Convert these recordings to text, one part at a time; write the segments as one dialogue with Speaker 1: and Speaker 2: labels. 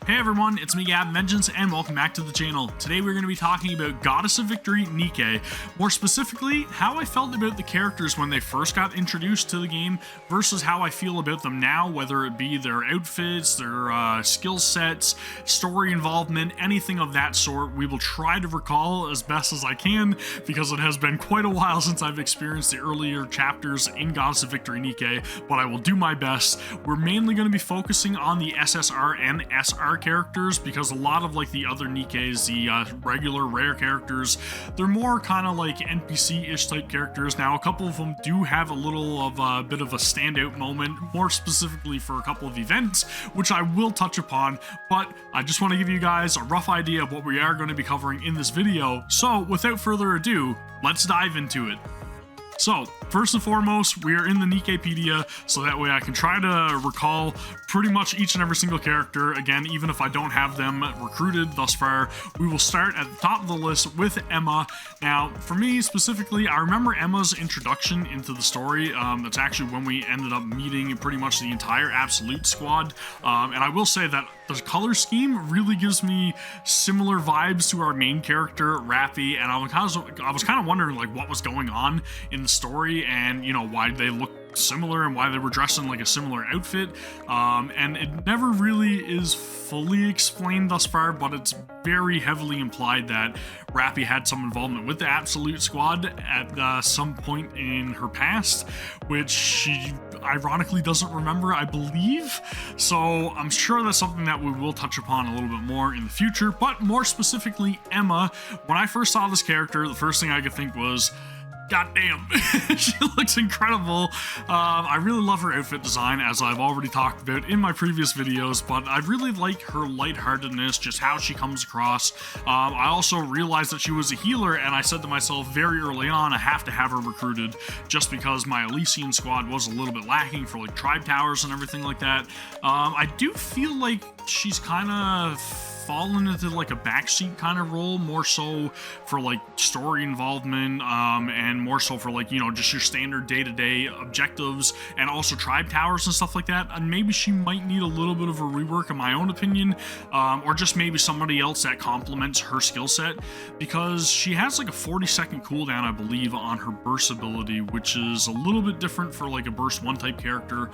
Speaker 1: Hey everyone, it's me Gavin Vengeance and welcome back to the channel. Today we're going to be talking about Goddess of Victory, Nikke. More specifically, how I felt about the characters when they first got introduced to the game versus how I feel about them now, whether it be their outfits, their skill sets, story involvement, anything of that sort. We will try to recall as best as I can because it has been quite a while since I've experienced the earlier chapters in Goddess of Victory, Nikke, but I will do my best. We're mainly going to be focusing on the SSR and SR characters because a lot of like the other Nikkes, the regular rare characters, they're more kind of like NPC-ish type characters. Now a couple of them do have a little of a bit of a standout moment, more specifically for a couple of events, which I will touch upon, but I just want to give you guys a rough idea of what we are going to be covering in this video. So without further ado, let's dive into it. So, first and foremost, we are in the Nikkepedia, so that way I can try to recall pretty much each and every single character. Again, even if I don't have them recruited thus far, we will start at the top of the list with Emma. Now, for me specifically, I remember Emma's introduction into the story. That's actually when we ended up meeting pretty much the entire Absolute squad. And I will say that the color scheme really gives me similar vibes to our main character, Rapi, and I was kind of wondering like what was going on in the story and, you know, why they look similar and why they were dressed in like a similar outfit. And it never really is fully explained thus far, but it's very heavily implied that Rapi had some involvement with the Absolute squad at some point in her past, which she ironically doesn't remember, I believe. So I'm sure that's something that we will touch upon a little bit more in the future. But more specifically, Emma, when I first saw this character, the first thing I could think was, God damn, she looks incredible. I really love her outfit design, as I've already talked about in my previous videos, but I really like her lightheartedness, just how she comes across. I also realized that she was a healer, and I said to myself very early on, I have to have her recruited, just because my Elysian squad was a little bit lacking for like tribe towers and everything like that. I do feel like she's kind of fallen into like a backseat kind of role, more so for like story involvement, and more so for like, you know, just your standard day-to-day objectives and also tribe towers and stuff like that. And maybe she might need a little bit of a rework in my own opinion, or just maybe somebody else that complements her skill set, because she has like a 40-second cooldown, I believe, on her burst ability, which is a little bit different for like a burst 1 type character,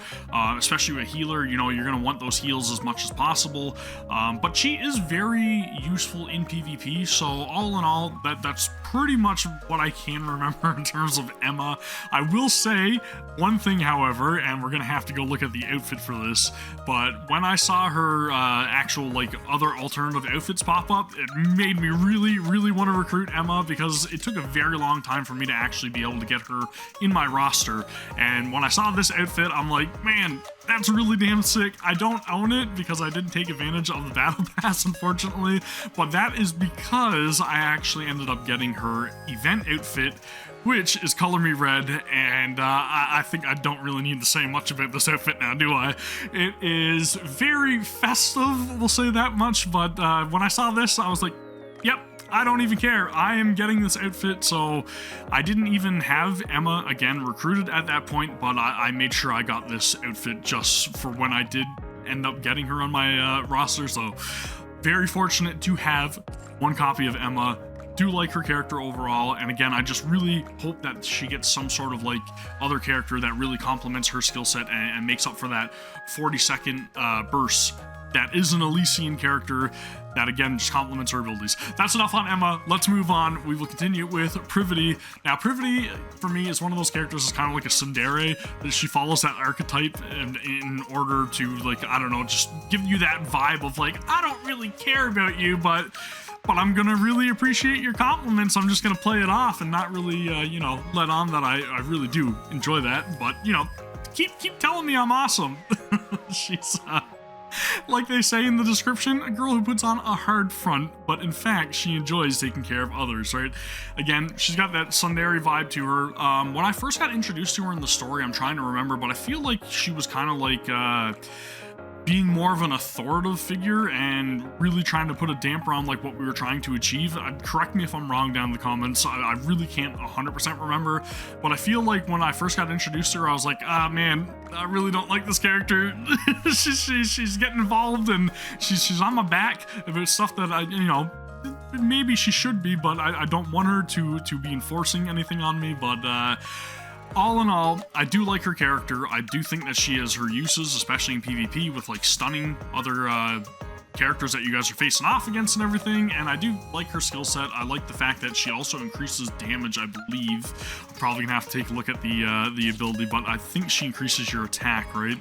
Speaker 1: especially a healer. You know, you're going to want those heals as much as possible, but she is very useful in PvP. So all in all, that's pretty much what I can remember in terms of Emma. I will say one thing, however, and we're gonna have to go look at the outfit for this, but when I saw her actual like other alternative outfits pop up, it made me really want to recruit Emma, because it took a very long time for me to actually be able to get her in my roster. And when I saw this outfit, I'm like, man, that's really damn sick. I don't own it because I didn't take advantage of the battle pass, unfortunately, but that is because I actually ended up getting her event outfit, which is Color Me Red, and I think I don't really need to say much about this outfit now, do I? It is very festive, we'll say that much, but when I saw this, I was like, yep, I don't even care. I am getting this outfit. So I didn't even have Emma again recruited at that point, but I made sure I got this outfit just for when I did end up getting her on my roster. So very fortunate to have one copy of Emma. Do like her character overall, and again, I just really hope that she gets some sort of like other character that really complements her skill set and makes up for that 40-second burst that is an Elysian character that again just complements her abilities. That's enough on Emma. Let's move on. We will continue with Privaty. Now, Privaty for me is one of those characters that's kind of like a tsundere, that she follows that archetype in order to, like, I don't know, just give you that vibe of like, I don't really care about you, but I'm gonna really appreciate your compliments. I'm just gonna play it off and not really, you know, let on that I really do enjoy that. But, you know, keep telling me I'm awesome. She's, like they say in the description, a girl who puts on a hard front, but in fact, she enjoys taking care of others, right? Again, she's got that tsundere vibe to her. When I first got introduced to her in the story, I'm trying to remember, but I feel like she was kind of like, being more of an authoritative figure and really trying to put a damper on like what we were trying to achieve. Correct me if I'm wrong down in the comments. I really can't 100% remember, but I feel like when I first got introduced to her, I was like, ah, man, I really don't like this character. she's getting involved and she's on my back about stuff that maybe she should be, but I don't want her to be enforcing anything on me. But all in all, I do like her character. I do think that she has her uses, especially in PvP, with like stunning other characters that you guys are facing off against and everything. And I do like her skill set. I like the fact that she also increases damage, I believe. I'm probably gonna have to take a look at the ability, but I think she increases your attack, right?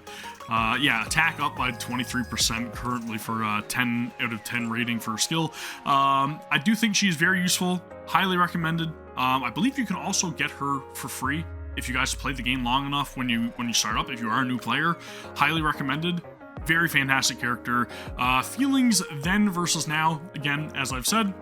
Speaker 1: Yeah, attack up by 23% currently for 10 out of 10 rating for her skill. I do think she's very useful, highly recommended. I believe you can also get her for free if you guys play the game long enough when you start up, if you are a new player. Highly recommended. Very fantastic character. Feelings then versus now, again, as I've said,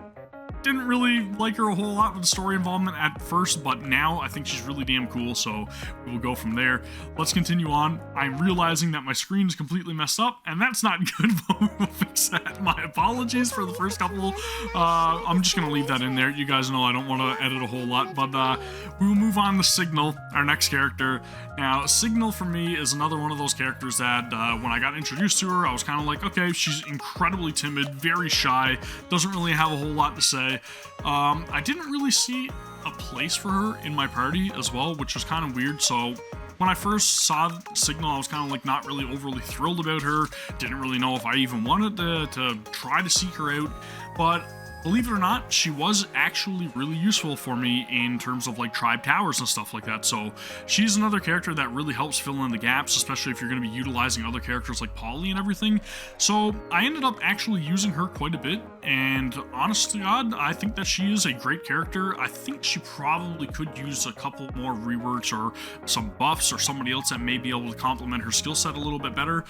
Speaker 1: didn't really like her a whole lot with the story involvement at first, but now I think she's really damn cool, so we will go from there. Let's continue on. I'm realizing that my screen is completely messed up, and that's not good, but we will fix that. My apologies for the first couple. I'm just going to leave that in there. You guys know I don't want to edit a whole lot, but we will move on to Signal, our next character. Now, Signal for me is another one of those characters that when I got introduced to her, I was kind of like, okay, she's incredibly timid, very shy, doesn't really have a whole lot to say. I didn't really see a place for her in my party as well, which was kind of weird. So when I first saw Signal, I was kind of like not really overly thrilled about her. Didn't really know if I even wanted to try to seek her out, but believe it or not, she was actually really useful for me in terms of like tribe towers and stuff like that. So she's another character that really helps fill in the gaps, especially if you're going to be utilizing other characters like Polly and everything. So I ended up actually using her quite a bit, and honestly, God, I think that she is a great character. I think she probably could use a couple more reworks or some buffs or somebody else that may be able to complement her skill set a little bit better.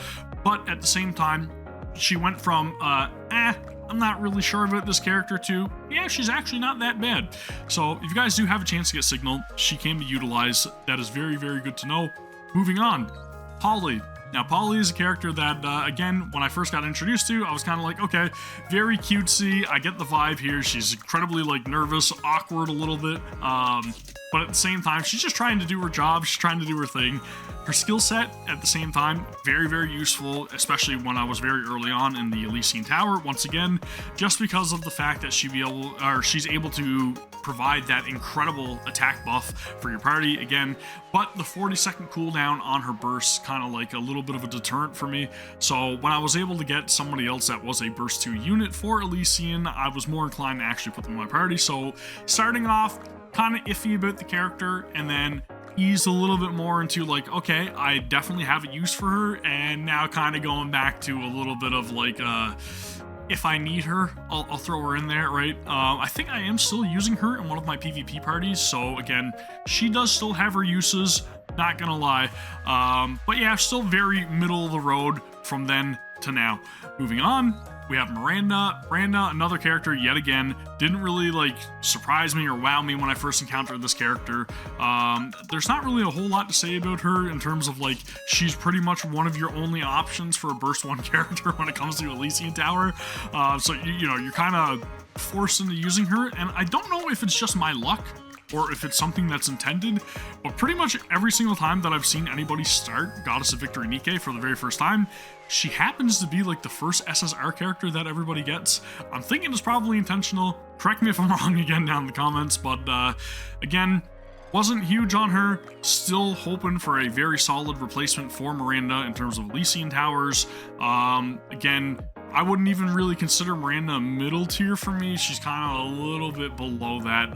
Speaker 1: But at the same time, she went from I'm not really sure about this character to, yeah, she's actually not that bad. So if you guys do have a chance to get Signal, she can be utilized. That is very, very good to know. Moving on, Polly. Now, Polly is a character that, again, when I first got introduced to, I was kind of like, okay, very cutesy. I get the vibe here. She's incredibly, like, nervous, awkward a little bit. But at the same time, she's just trying to do her job. She's trying to do her thing. Her skill set, at the same time, very, very useful, especially when I was very early on in the Elysian Tower. Once again, just because of the fact that she's able to provide that incredible attack buff for your party again. But the 40-second cooldown on her burst, kind of like a little bit of a deterrent for me. So when I was able to get somebody else that was a burst 2 unit for Elysian, I was more inclined to actually put them in my party. So starting off, kind of iffy about the character, and then ease a little bit more into like, okay, I definitely have a use for her, and now kind of going back to a little bit of like, if I need her, I'll throw her in there, right? I think I am still using her in one of my PvP parties, so again, she does still have her uses, not gonna lie. But yeah, still very middle of the road from then to now. Moving on, we have Miranda. Miranda, another character yet again, didn't really like surprise me or wow me when I first encountered this character. There's not really a whole lot to say about her in terms of like, she's pretty much one of your only options for a burst 1 character when it comes to Elysian Tower. So you know, you're kind of forced into using her, and I don't know if it's just my luck or if it's something that's intended, but pretty much every single time that I've seen anybody start Goddess of Victory Nikke for the very first time, she happens to be like the first SSR character that everybody gets. I'm thinking it's probably intentional. Correct me if I'm wrong again down in the comments, but again, wasn't huge on her. Still hoping for a very solid replacement for Miranda in terms of Elysian Towers. Again, I wouldn't even really consider Miranda a middle tier for me. She's kind of a little bit below that.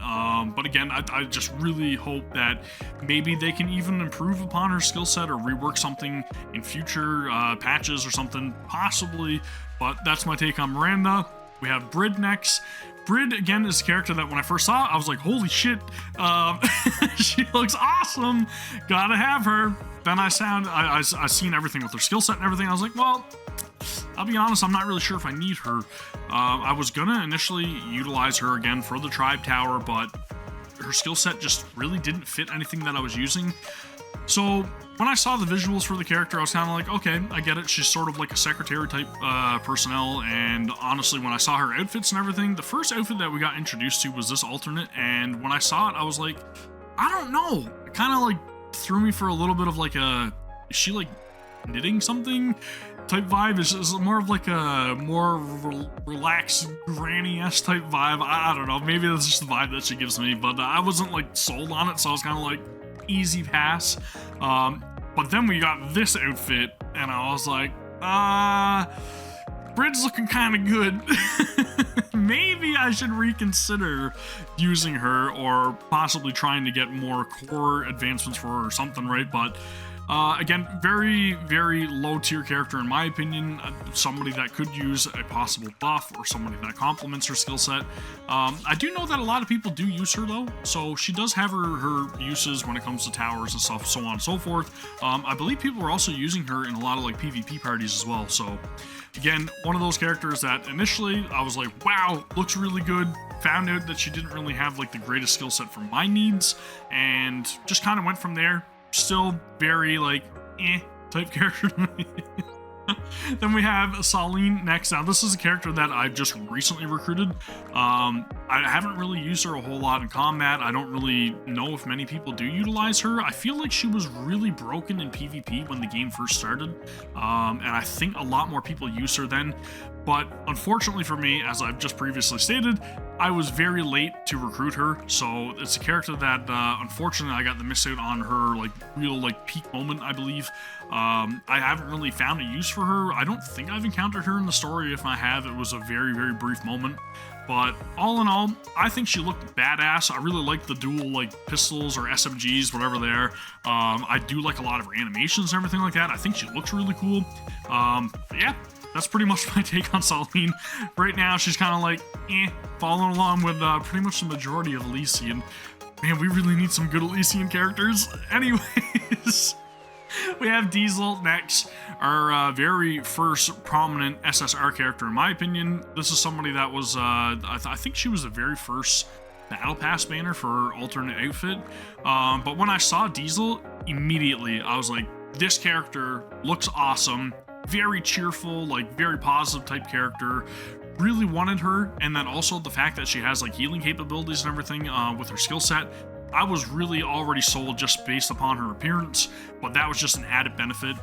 Speaker 1: But again, I just really hope that maybe they can even improve upon her skill set or rework something in future patches or something, possibly. But that's my take on Miranda. We have Brid next. Brid, again, is a character that when I first saw it, I was like, holy shit, she looks awesome. Gotta have her. Then I seen everything with her skill set and everything. I was like, well, I'll be honest, I'm not really sure if I need her. I was gonna initially utilize her again for the Tribe Tower, but her skill set just really didn't fit anything that I was using. So when I saw the visuals for the character, I was kind of like, okay, I get it. She's sort of like a secretary type personnel. And honestly, when I saw her outfits and everything, the first outfit that we got introduced to was this alternate. And when I saw it, I was like, I don't know. It kind of like threw me for a little bit of like is she like knitting something type vibe? Is more of like a more relaxed granny-esque type vibe. I don't know. Maybe that's just the vibe that she gives me, but I wasn't like sold on it, so I was kind of like easy pass. But then we got this outfit, and I was like, Brid's looking kind of good. Maybe I should reconsider using her, or possibly trying to get more core advancements for her or something, right? But again, very, very low tier character in my opinion. Somebody that could use a possible buff, or somebody that complements her skill set. I do know that a lot of people do use her though, so she does have her uses when it comes to towers and stuff, so on and so forth. I believe people are also using her in a lot of like PvP parties as well. So again, one of those characters that initially I was like, wow, looks really good. Found out that she didn't really have like the greatest skill set for my needs, and just kind of went from there. Still very like type character to me. Then we have Salen next. Now this is a character that I've just recently recruited. I haven't really used her a whole lot in combat. I don't really know if many people do utilize her. I feel like she was really broken in PvP when the game first started, and I think a lot more people used her then. But unfortunately for me, as I've just previously stated, I was very late to recruit her, so it's a character that unfortunately I got the miss out on her like real like peak moment, I believe. I haven't really found a use for her. I don't think I've encountered her in the story. If I have, it was a very, very brief moment. But all in all, I think she looked badass. I really like the dual like pistols or SMGs, whatever they are. I do like a lot of her animations and everything like that. I think she looks really cool. Yeah. That's pretty much my take on Salen. Right now, she's kind of like, following along with pretty much the majority of Elysian. Man, we really need some good Elysian characters. Anyways, we have Diesel next, our very first prominent SSR character, in my opinion. This is somebody that was, I think she was the very first Battle Pass banner for her alternate outfit. But when I saw Diesel, immediately I was like, this character looks awesome. Very cheerful, like very positive type character. Really wanted her, and then also the fact that she has like healing capabilities and everything with her skill set. I was really already sold just based upon her appearance, but that was just an added benefit.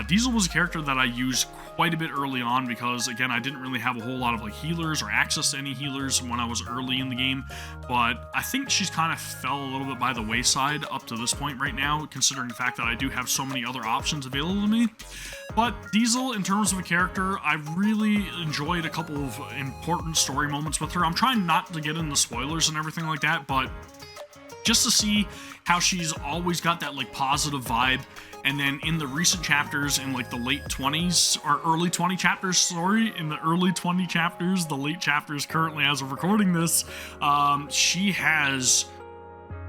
Speaker 1: Diesel was a character that I used quite a bit early on because, again, I didn't really have a whole lot of like healers or access to any healers when I was early in the game, but I think she's kind of fell a little bit by the wayside up to this point right now, considering the fact that I do have so many other options available to me. But Diesel, in terms of a character, I really enjoyed a couple of important story moments with her. I'm trying not to get into spoilers and everything like that, but just to see how she's always got that like positive vibe. And then in the recent chapters, in like the late 20s or early 20 chapters, sorry, in the early 20 chapters, the late chapters currently as of recording this, she has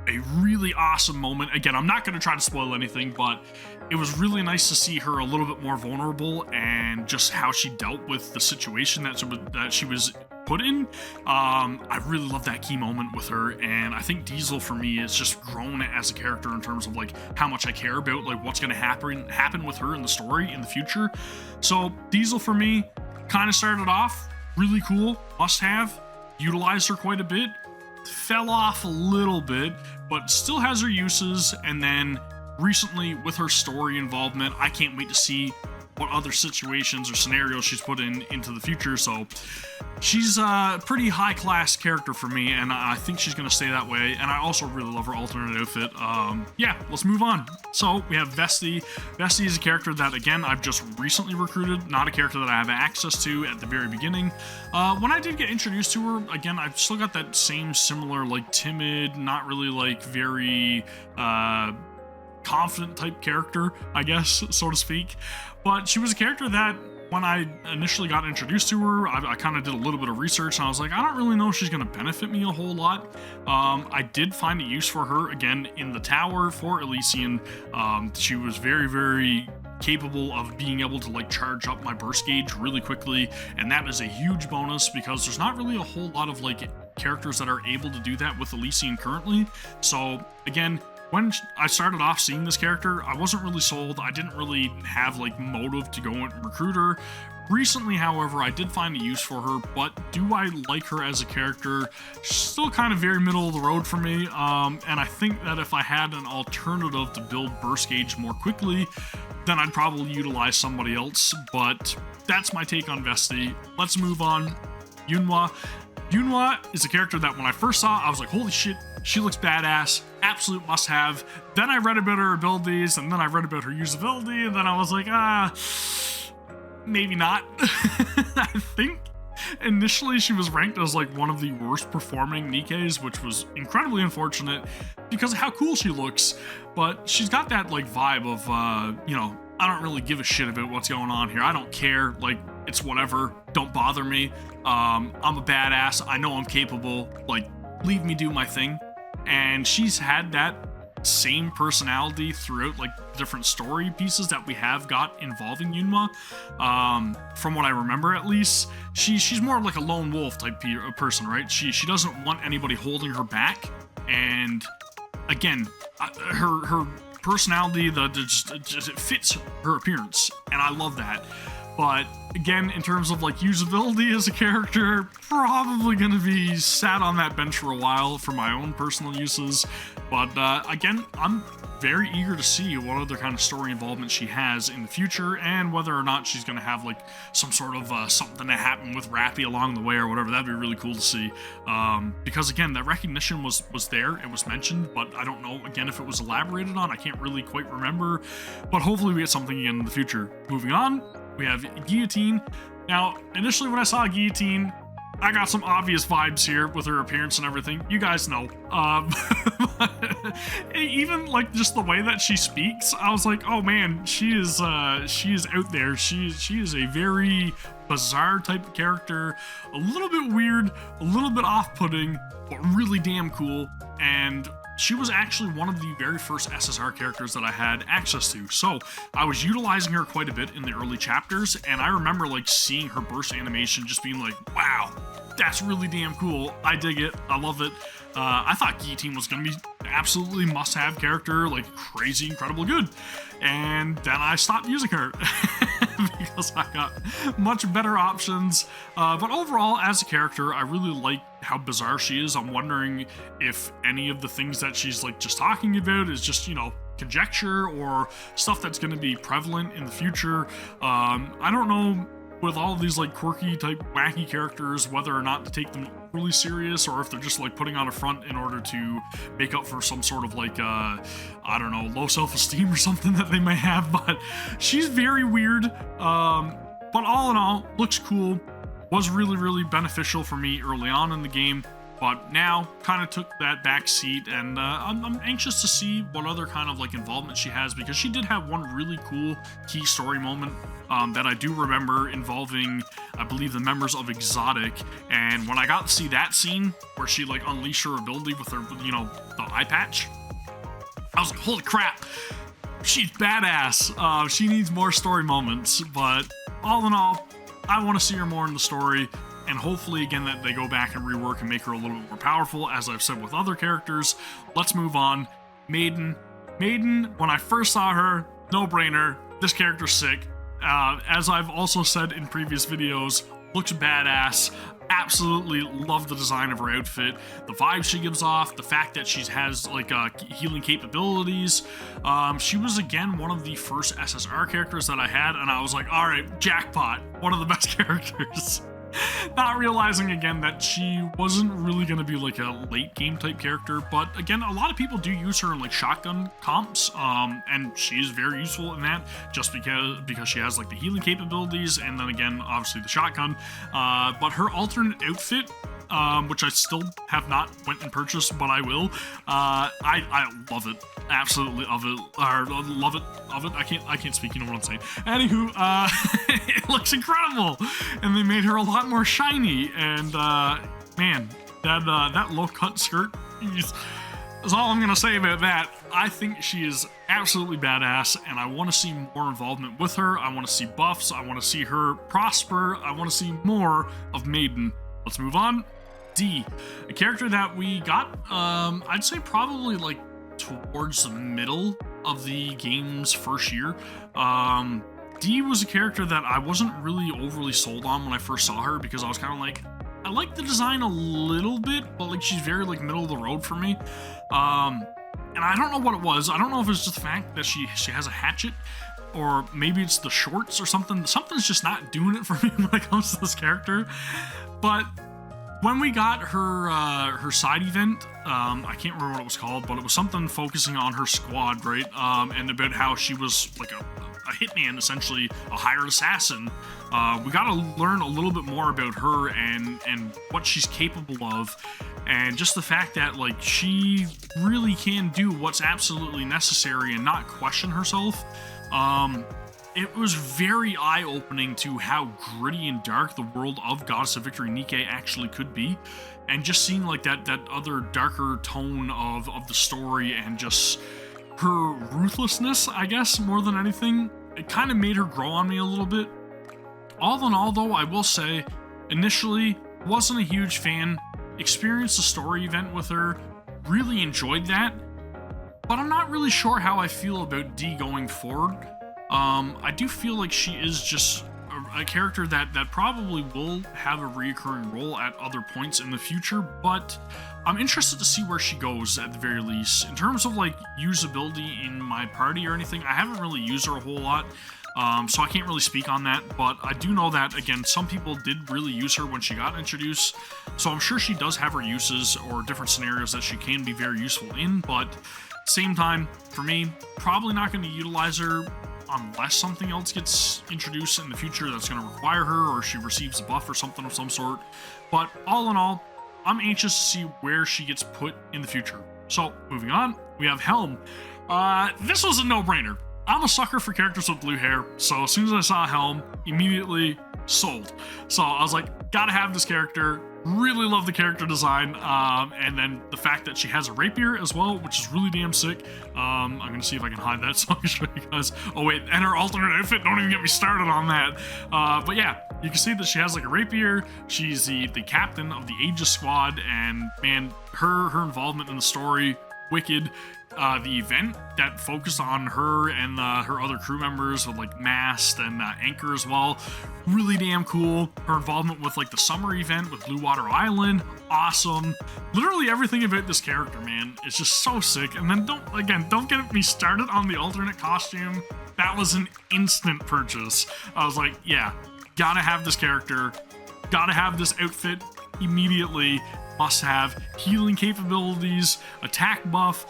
Speaker 1: a really awesome moment. Again, I'm not going to try to spoil anything, but it was really nice to see her a little bit more vulnerable and just how she dealt with the situation that she was put in. I really love that key moment with her, and I think Diesel for me is just grown as a character in terms of like how much I care about like what's going to happen with her in the story in the future. So Diesel for me kind of started off really cool, must have, utilized her quite a bit, fell off a little bit, but still has her uses. And then recently with her story involvement, I can't wait to see what other situations or scenarios she's put into the future. So she's a pretty high class character for me, and I think she's gonna stay that way. And I also really love her alternate outfit. Yeah, let's move on. So we have Vesti. Vesti is a character that, again, I've just recently recruited, not a character that I have access to at the very beginning. When I did get introduced to her, again, I've still got that same similar like timid, not really like very confident type character, I guess, so to speak. But she was a character that when I initially got introduced to her, I kind of did a little bit of research, and I was like, I don't really know if she's going to benefit me a whole lot. I did find a use for her, again, in the tower for Elysian. She was very, very capable of being able to like charge up my burst gauge really quickly, and that is a huge bonus because there's not really a whole lot of like characters that are able to do that with Elysian currently. So again, when I started off seeing this character, I wasn't really sold. I didn't really have like motive to go and recruit her. Recently, however, I did find a use for her, but do I like her as a character? She's still kind of very middle of the road for me, and I think that if I had an alternative to build burst gauge more quickly, then I'd probably utilize somebody else, but that's my take on Vesti. Let's move on. Yuna. Yuna is a character that when I first saw, I was like, holy shit, she looks badass, absolute must-have. Then I read about her abilities, and then I read about her usability, and then I was like, maybe not. I think initially she was ranked as like one of the worst performing Nikkes, which was incredibly unfortunate because of how cool she looks. But she's got that like vibe of, you know, I don't really give a shit about what's going on here. I don't care. Like, it's whatever. Don't bother me. I'm a badass. I know I'm capable. Like, leave me do my thing. And she's had that same personality throughout like different story pieces that we have got involving Yuna. From what I remember, at least, she's more like a lone wolf type person, right? She doesn't want anybody holding her back, and again, her personality, it fits her appearance, and I love that. But again, in terms of like usability as a character, probably going to be sat on that bench for a while for my own personal uses. But again, I'm very eager to see what other kind of story involvement she has in the future, and whether or not she's going to have like some sort of something to happen with Rapi along the way or whatever. That'd be really cool to see. Because again, that recognition was there, it was mentioned, but I don't know again if it was elaborated on. I can't really quite remember, but hopefully we get something again in the future. Moving on, we have Guillotine. Now, initially when I saw Guillotine, I got some obvious vibes here with her appearance and everything. You guys know. Even like just the way that she speaks, I was like, oh man, she is out there. She is a very bizarre type of character, a little bit weird, a little bit off-putting, but really damn cool. And she was actually one of the very first SSR characters that I had access to. So I was utilizing her quite a bit in the early chapters, and I remember like seeing her burst animation just being like, wow, that's really damn cool. I dig it. I love it. I thought Guillotine was going to be absolutely must-have character, like crazy, incredible good. And then I stopped using her because I got much better options. But overall, as a character, I really like how bizarre she is. I'm wondering if any of the things that she's like just talking about is just, you know, conjecture or stuff that's going to be prevalent in the future. I don't know with all of these like quirky type wacky characters whether or not to take them really serious, or if they're just like putting on a front in order to make up for some sort of like I don't know, low self-esteem or something that they may have. But she's very weird, but all in all looks cool. Was really beneficial for me early on in the game, but now kind of took that back seat, and I'm anxious to see what other kind of like involvement she has, because she did have one really cool key story moment that I do remember involving, I believe, the members of Exotic. And when I got to see that scene where she like unleashed her ability with her, you know, the eye patch, I was like, holy crap, she's badass. She needs more story moments, but all in all, I want to see her more in the story, and hopefully again that they go back and rework and make her a little bit more powerful, as I've said with other characters. Let's move on. Maiden, when I first saw her, no brainer, this character's sick. As I've also said in previous videos, looks badass. Absolutely love the design of her outfit, the vibe she gives off, the fact that she has like healing capabilities. She was again one of the first SSR characters that I had, and I was like, all right, jackpot, one of the best characters. Not realizing again that she wasn't really going to be like a late game type character, but again, a lot of people do use her in like shotgun comps, and she's very useful in that, just because she has like the healing capabilities, and then again, obviously the shotgun. But her alternate outfit, which I still have not went and purchased, but I will. I love it, absolutely love it, love it. I can't speak. You know what I'm saying. Anywho, it looks incredible, and they made her a lot more shiny. And man, that low cut skirt is all I'm gonna say about that. I think she is absolutely badass, and I want to see more involvement with her. I want to see buffs. I want to see her prosper. I want to see more of Maiden. Let's move on. D, a character that we got, I'd say probably like towards the middle of the game's first year. Dee was a character that I wasn't really overly sold on when I first saw her, because I was kind of like, I like the design a little bit, but like she's very like middle of the road for me. And I don't know what it was. I don't know if it's just the fact that she has a hatchet, or maybe it's the shorts or something. Something's just not doing it for me when it comes to this character. But when we got her side event, I can't remember what it was called, but it was something focusing on her squad, right? And about how she was like a hitman, essentially a hired assassin. We got to learn a little bit more about her and what she's capable of, and just the fact that like she really can do what's absolutely necessary and not question herself. It was very eye-opening to how gritty and dark the world of Goddess of Victory Nikke actually could be, and just seeing like that other darker tone of the story, and just her ruthlessness, I guess, more than anything, it kind of made her grow on me a little bit. All in all, though, I will say, initially, wasn't a huge fan, experienced the story event with her, really enjoyed that, but I'm not really sure how I feel about Dee going forward. I do feel like she is just a character that probably will have a reoccurring role at other points in the future, but I'm interested to see where she goes at the very least. In terms of like usability in my party or anything, I haven't really used her a whole lot, so I can't really speak on that, but I do know that, again, some people did really use her when she got introduced, so I'm sure she does have her uses or different scenarios that she can be very useful in, but same time, for me, probably not going to utilize her unless something else gets introduced in the future that's going to require her, or she receives a buff or something of some sort. But all in all, I'm anxious to see where she gets put in the future. So, moving on, we have Helm. This was a no-brainer. I'm a sucker for characters with blue hair, so as soon as I saw Helm, immediately sold. So I was like, gotta have this character. Really love the character design, and then the fact that she has a rapier as well, which is really damn sick. I'm gonna see if I can hide that so I can show you guys. Oh wait, and her alternate outfit, don't even get me started on that. But yeah, you can see that she has like a rapier. She's the captain of the Aegis squad, and man, her involvement in the story, wicked. The event that focused on her and her other crew members with like Mast and Anchor as well, really damn cool. Her involvement with like the summer event with Blue Water Island, awesome. Literally everything about this character, man, is just so sick. And then don't get me started on the alternate costume. That was an instant purchase. I was like, yeah, gotta have this character, gotta have this outfit immediately. Must have healing capabilities, attack buff.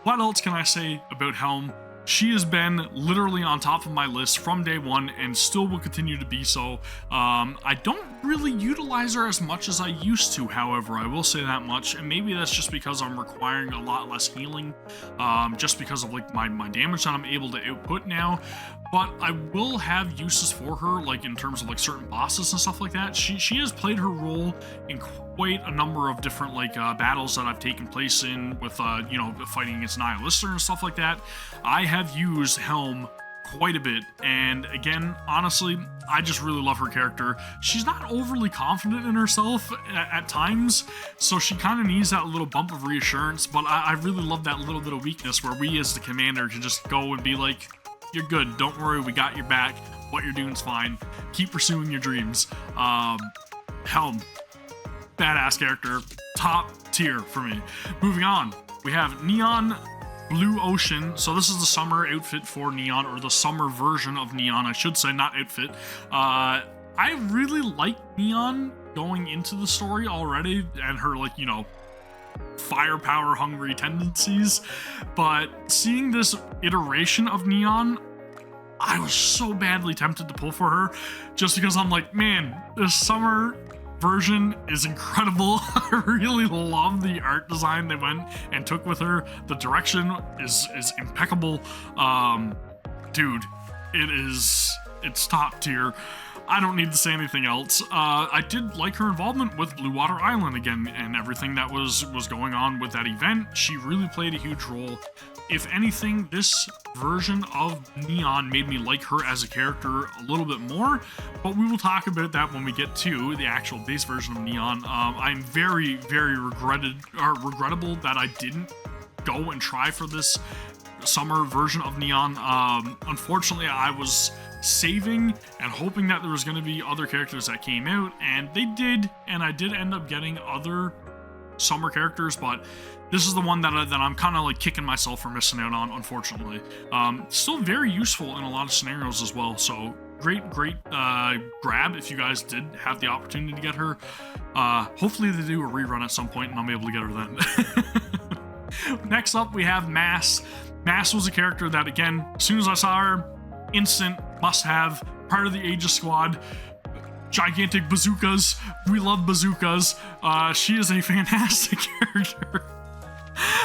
Speaker 1: What else can I say about Helm? She has been literally on top of my list from day one and still will continue to be so. I don't really utilize her as much as I used to, however, I will say that much, and maybe that's just because I'm requiring a lot less healing, just because of like my damage that I'm able to output now. But I will have uses for her, like in terms of like certain bosses and stuff like that. She has played her role in quite a number of different like battles that I've taken place in with fighting against Nihilister and stuff like that. I have used Helm quite a bit, and again, honestly, I just really love her character. She's not overly confident in herself at times, so she kind of needs that little bump of reassurance, but I really love that little bit of weakness where we as the commander can just go and be like, you're good, don't worry, we got your back, what you're doing's fine, keep pursuing your dreams. Helm, badass character, top tier for me. Moving on, we have Neon Blue Ocean. So this is the summer outfit for Neon, or the summer version of Neon, I should say, not outfit. I really like Neon going into the story already, and her like, firepower hungry tendencies, but seeing this iteration of Neon, I was so badly tempted to pull for her, just because I'm like, man, this summer version is incredible. I really love the art design they went and took with her. The direction is impeccable. Dude, it's top tier. I don't need to say anything else. I did like her involvement with Blue Water Island again, and everything that was going on with that event. She really played a huge role. If anything, this version of Neon made me like her as a character a little bit more, but we will talk about that when we get to the actual base version of Neon. I'm very, very regrettable that I didn't go and try for this summer version of Neon. Unfortunately, I was saving and hoping that there was going to be other characters that came out, and they did, and I did end up getting other summer characters, but this is the one that I'm kind of like kicking myself for missing out on, unfortunately. Still very useful in a lot of scenarios as well, so great grab if you guys did have the opportunity to get her. Hopefully they do a rerun at some point and I'll be able to get her then. Next up, we have Mass. Mass was a character that, again, as soon as I saw her, instant must-have, part of the Aegis squad. Gigantic bazookas. We love bazookas. She is a fantastic character.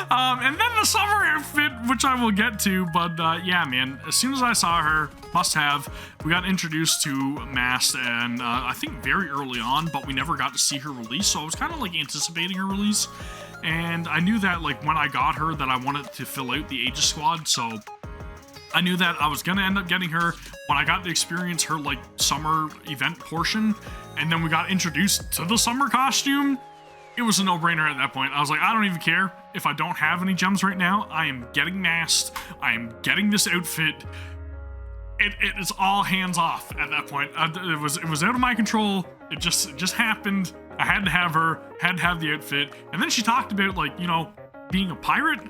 Speaker 1: And then the summer outfit, which I will get to, but yeah, man, as soon as I saw her, must have, we got introduced to Mass, and I think very early on, but we never got to see her release, so I was kind of like anticipating her release, and I knew that like when I got her that I wanted to fill out the Aegis squad, so I knew that I was going to end up getting her when I got to experience her like summer event portion, and then we got introduced to the summer costume. It was a no-brainer at that point. I was like, I don't even care if I don't have any gems right now. I am getting masked. I am getting this outfit. It is all hands off at that point. It was out of my control. It just happened. I had to have her, had to have the outfit. And then she talked about, like, you know, being a pirate.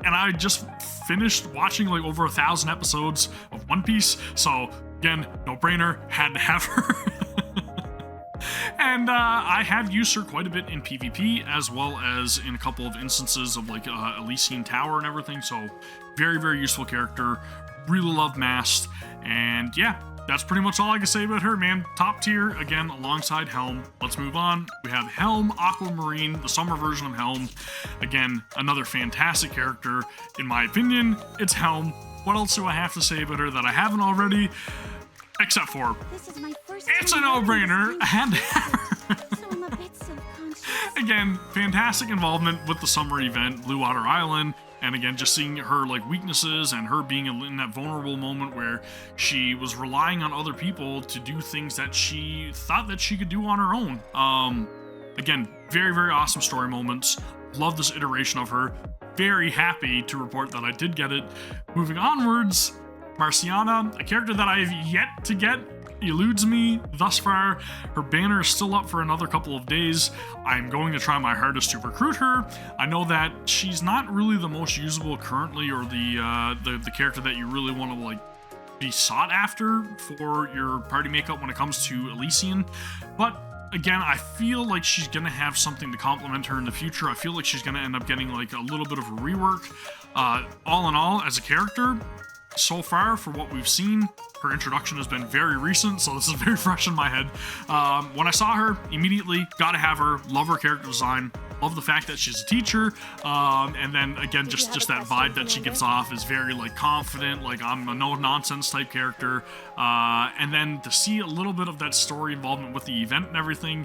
Speaker 1: And I just finished watching like over 1,000 episodes of One Piece. So again, no-brainer, had to have her. And I have used her quite a bit in PvP, as well as in a couple of instances of like Elysian Tower and everything. So very, very useful character. Really love Mast. And yeah, that's pretty much all I can say about her, man. Top tier, again, alongside Helm. Let's move on. We have Helm Aquamarine, the summer version of Helm. Again, another fantastic character. In my opinion, it's Helm. What else do I have to say about her that I haven't already? Except for, it's a no-brainer. I had to have her.
Speaker 2: So I'm a bit subconscious.
Speaker 1: Again, fantastic involvement with the summer event, Blue Water Island. And again, just seeing her like weaknesses and her being in that vulnerable moment where she was relying on other people to do things that she thought that she could do on her own. Again, very, very awesome story moments. Love this iteration of her. Very happy to report that I did get it. Moving onwards, Marciana, a character that I've yet to get, eludes me thus far. Her banner is still up for another couple of days. I'm going to try my hardest to recruit her. I know that she's not really the most usable currently, or the character that you really want to like be sought after for your party makeup when it comes to Elysian, but again, I feel like she's gonna have something to complement her in the future. I feel like she's gonna end up getting like a little bit of a rework. All in all, as a character, so far, for what we've seen, her introduction has been very recent, so this is very fresh in my head. When I saw her, immediately, gotta have her, love her character design, love the fact that she's a teacher, and then, again, just that vibe that she gets off is very, like, confident, like, I'm a no-nonsense type character, and then to see a little bit of that story involvement with the event and everything,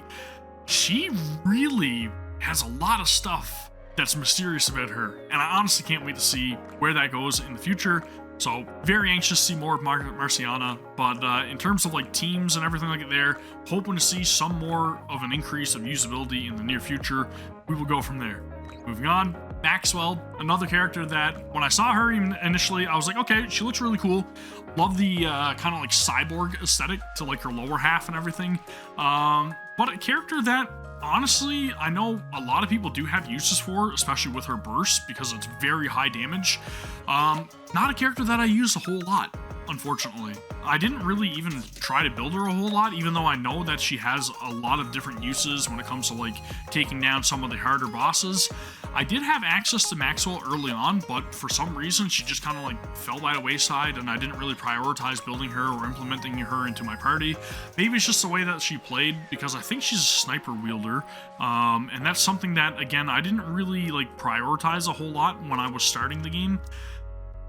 Speaker 1: she really has a lot of stuff that's mysterious about her, and I honestly can't wait to see where that goes in the future. So, very anxious to see more of Marciana, but in terms of like teams and everything like that, hoping to see some more of an increase of usability in the near future. We will go from there. Moving on, Maxwell, another character that when I saw her initially, I was like, okay, she looks really cool. Love the kind of like cyborg aesthetic to like her lower half and everything. But a character that honestly, I know a lot of people do have uses for, especially with her burst, because it's very high damage. Not a character that I use a whole lot, unfortunately. I didn't really even try to build her a whole lot, even though I know that she has a lot of different uses when it comes to like taking down some of the harder bosses. I did have access to Maxwell early on, but for some reason she just kind of like fell by the wayside, and I didn't really prioritize building her or implementing her into my party. Maybe it's just the way that she played, because I think she's a sniper wielder, and that's something that, again, I didn't really like prioritize a whole lot when I was starting the game.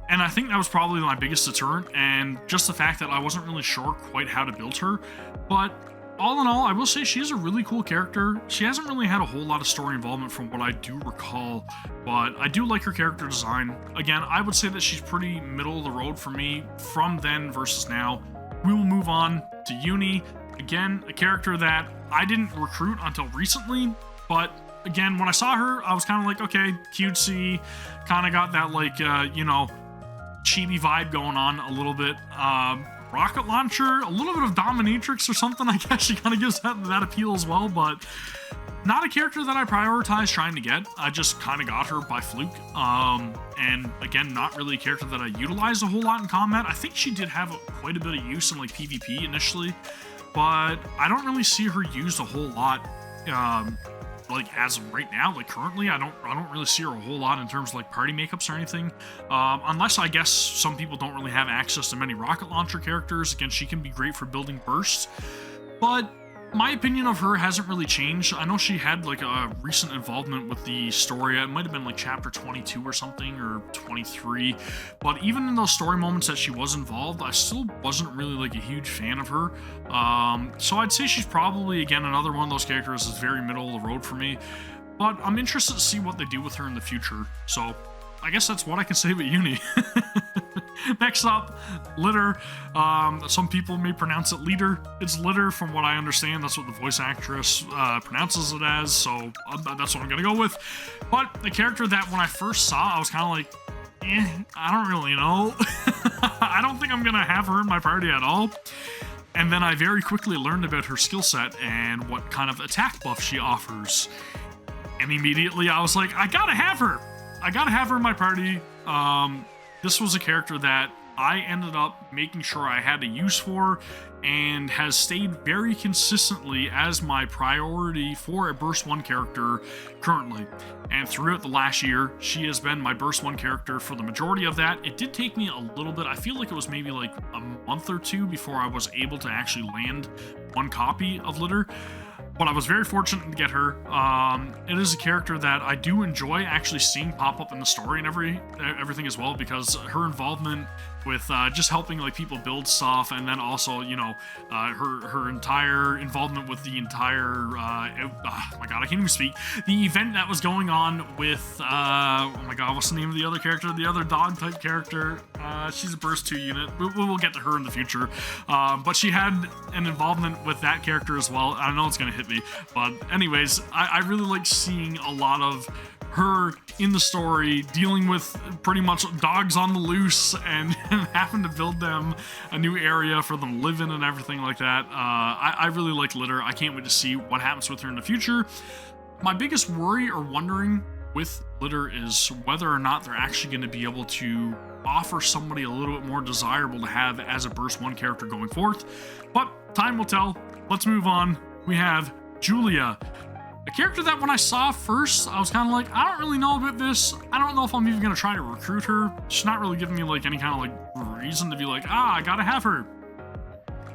Speaker 1: And I think that was probably my biggest deterrent, and just the fact that I wasn't really sure quite how to build her. But all in all, I will say she is a really cool character. She hasn't really had a whole lot of story involvement from what I do recall, but I do like her character design. Again, I would say that she's pretty middle of the road for me from then versus now. We will move on to Yuna. Again, a character that I didn't recruit until recently, but again, when I saw her, I was kind of like, okay, cutesy, kind of got that like, you know, chibi vibe going on a little bit. Rocket launcher, a little bit of dominatrix or something, I guess she kind of gives that appeal as well, but not a character that I prioritize trying to get. I just kind of got her by fluke. And again, not really a character that I utilized a whole lot in combat. I think she did have quite a bit of use in like PvP initially, but I don't really see her used a whole lot. Like as of right now, like currently, I don't really see her a whole lot in terms of like party makeups or anything. Unless I guess some people don't really have access to many rocket launcher characters. Again, she can be great for building bursts, but my opinion of her hasn't really changed. I know she had like a recent involvement with the story. It might have been like chapter 22 or something, or 23. But even in those story moments that she was involved, I still wasn't really like a huge fan of her. So I'd say she's probably, again, another one of those characters that's very middle of the road for me. But I'm interested to see what they do with her in the future. So I guess that's what I can say about Uni. Next up, Litter. Some people may pronounce it Leader. It's Litter from what I understand. That's what the voice actress pronounces it as, so that's what I'm gonna go with. But the character that when I first saw, I was kind of like, I don't really know. I don't think I'm gonna have her in my party at all. And then I very quickly learned about her skill set and what kind of attack buff she offers. And immediately I was like, I gotta have her. I gotta have her in my party. This was a character that I ended up making sure I had a use for and has stayed very consistently as my priority for a Burst 1 character currently. And throughout the last year, she has been my Burst 1 character for the majority of that. It did take me a little bit. I feel like it was maybe like a month or two before I was able to actually land one copy of Litter. But I was very fortunate to get her. It is a character that I do enjoy actually seeing pop up in the story and everything as well, because her involvement with just helping like people build stuff, and then also, you know, her entire involvement with the entire oh my god, I can't even speak, the event that was going on with oh my god, what's the name of the other character, the other dog type character? She's a Burst 2 unit. We'll get to her in the future, but she had an involvement with that character as well. I know it's gonna hit me, but anyways, I really like seeing a lot of her in the story, dealing with pretty much dogs on the loose and having to build them a new area for them to live in and everything like that. I really like Litter. I can't wait to see what happens with her in the future. My biggest worry or wondering with Litter is whether or not they're actually going to be able to offer somebody a little bit more desirable to have as a Burst 1 character going forth. But time will tell. Let's move on. We have Julia. A character that when I saw first, I was kind of like, I don't really know about this. I don't know if I'm even going to try to recruit her. She's not really giving me like any kind of like reason to be like, I gotta have her.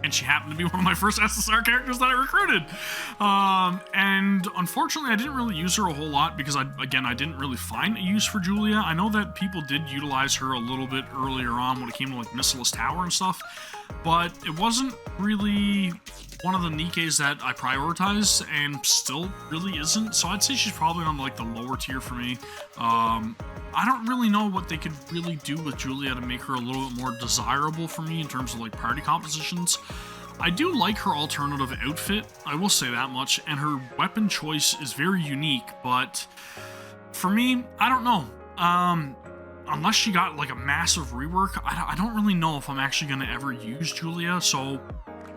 Speaker 1: And she happened to be one of my first SSR characters that I recruited. And unfortunately, I didn't really use her a whole lot because I didn't really find a use for Julia. I know that people did utilize her a little bit earlier on when it came to like Missilous Tower and stuff, but it wasn't really one of the Nikkes that I prioritized, and still really isn't. So I'd say she's probably on like the lower tier for me. I don't really know what they could really do with Julia to make her a little bit more desirable for me in terms of like party compositions. I do like her alternative outfit, I will say that much, and her weapon choice is very unique, but for me, I don't know. Unless she got like a massive rework, I don't really know if I'm actually going to ever use Julia, so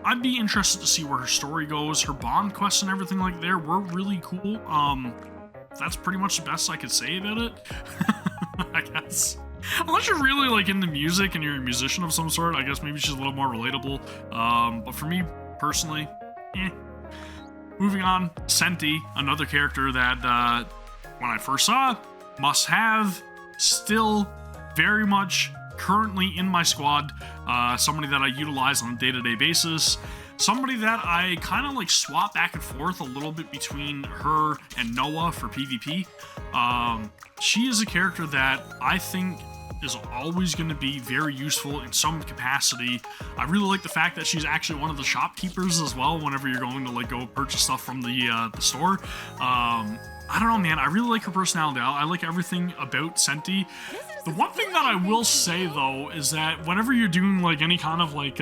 Speaker 1: I'd be interested to see where her story goes. Her bond quests and everything like there were really cool. That's pretty much the best I could say about it. I guess. Unless you're really like into music and you're a musician of some sort, I guess maybe she's a little more relatable. But for me personally, Moving on, Centi, another character that when I first saw, must have, still very much currently in my squad, somebody that I utilize on a day-to-day basis, somebody that I kind of like swap back and forth a little bit between her and Noah for PvP. She is a character that I think is always going to be very useful in some capacity. I really like the fact that she's actually one of the shopkeepers as well whenever you're going to like go purchase stuff from the store. I don't know, man. I really like her personality. I like everything about Centi. The one thing that I will say, though, is that whenever you're doing like any kind of like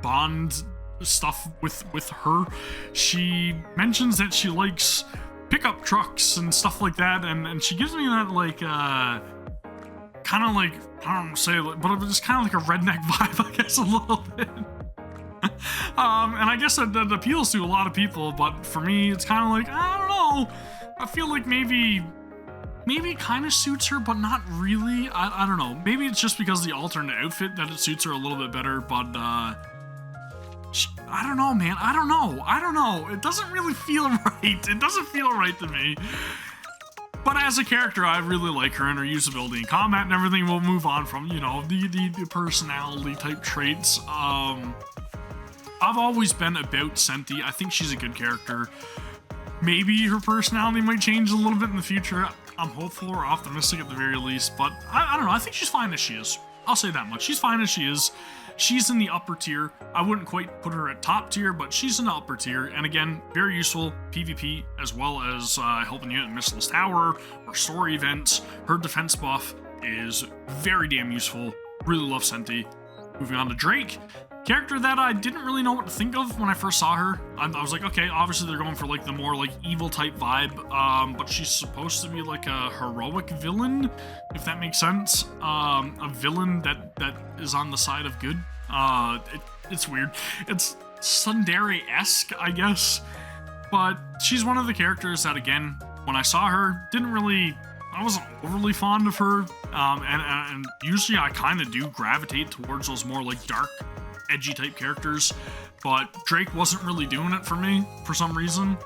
Speaker 1: bond stuff with her, she mentions that she likes pickup trucks and stuff like that, and she gives me that like kind of like, I don't know say it, but it's kind of like a redneck vibe, I guess, a little bit. And I guess that appeals to a lot of people, but for me it's kind of like, I don't know, I feel like maybe it kind of suits her, but not really. I don't know, maybe it's just because of the alternate outfit that it suits her a little bit better, but I don't know, man. I don't know. It doesn't really feel right. It doesn't feel right to me. But as a character, I really like her and her usability in combat and everything. We'll move on from, you know, the personality type traits. I've always been about Centi. I think she's a good character. Maybe her personality might change a little bit in the future. I'm hopeful or optimistic at the very least, but I don't know. I think she's fine as she is. I'll say that much. She's fine as she is. She's in the upper tier. I wouldn't quite put her at top tier, but she's in the upper tier. And again, very useful PvP, as well as helping you in Mistless Tower or story events. Her defense buff is very damn useful. Really love Centi. Moving on to Drake. Character that I didn't really know what to think of when I first saw her. I was like, okay, obviously they're going for like the more like evil type vibe, but she's supposed to be like a heroic villain, if that makes sense. A villain that is on the side of good. It's weird. It's Tsundere-esque, I guess. But she's one of the characters that, again, when I saw her, I wasn't overly fond of her. And usually I kind of do gravitate towards those more like dark, edgy type characters, but Drake wasn't really doing it for me for some reason.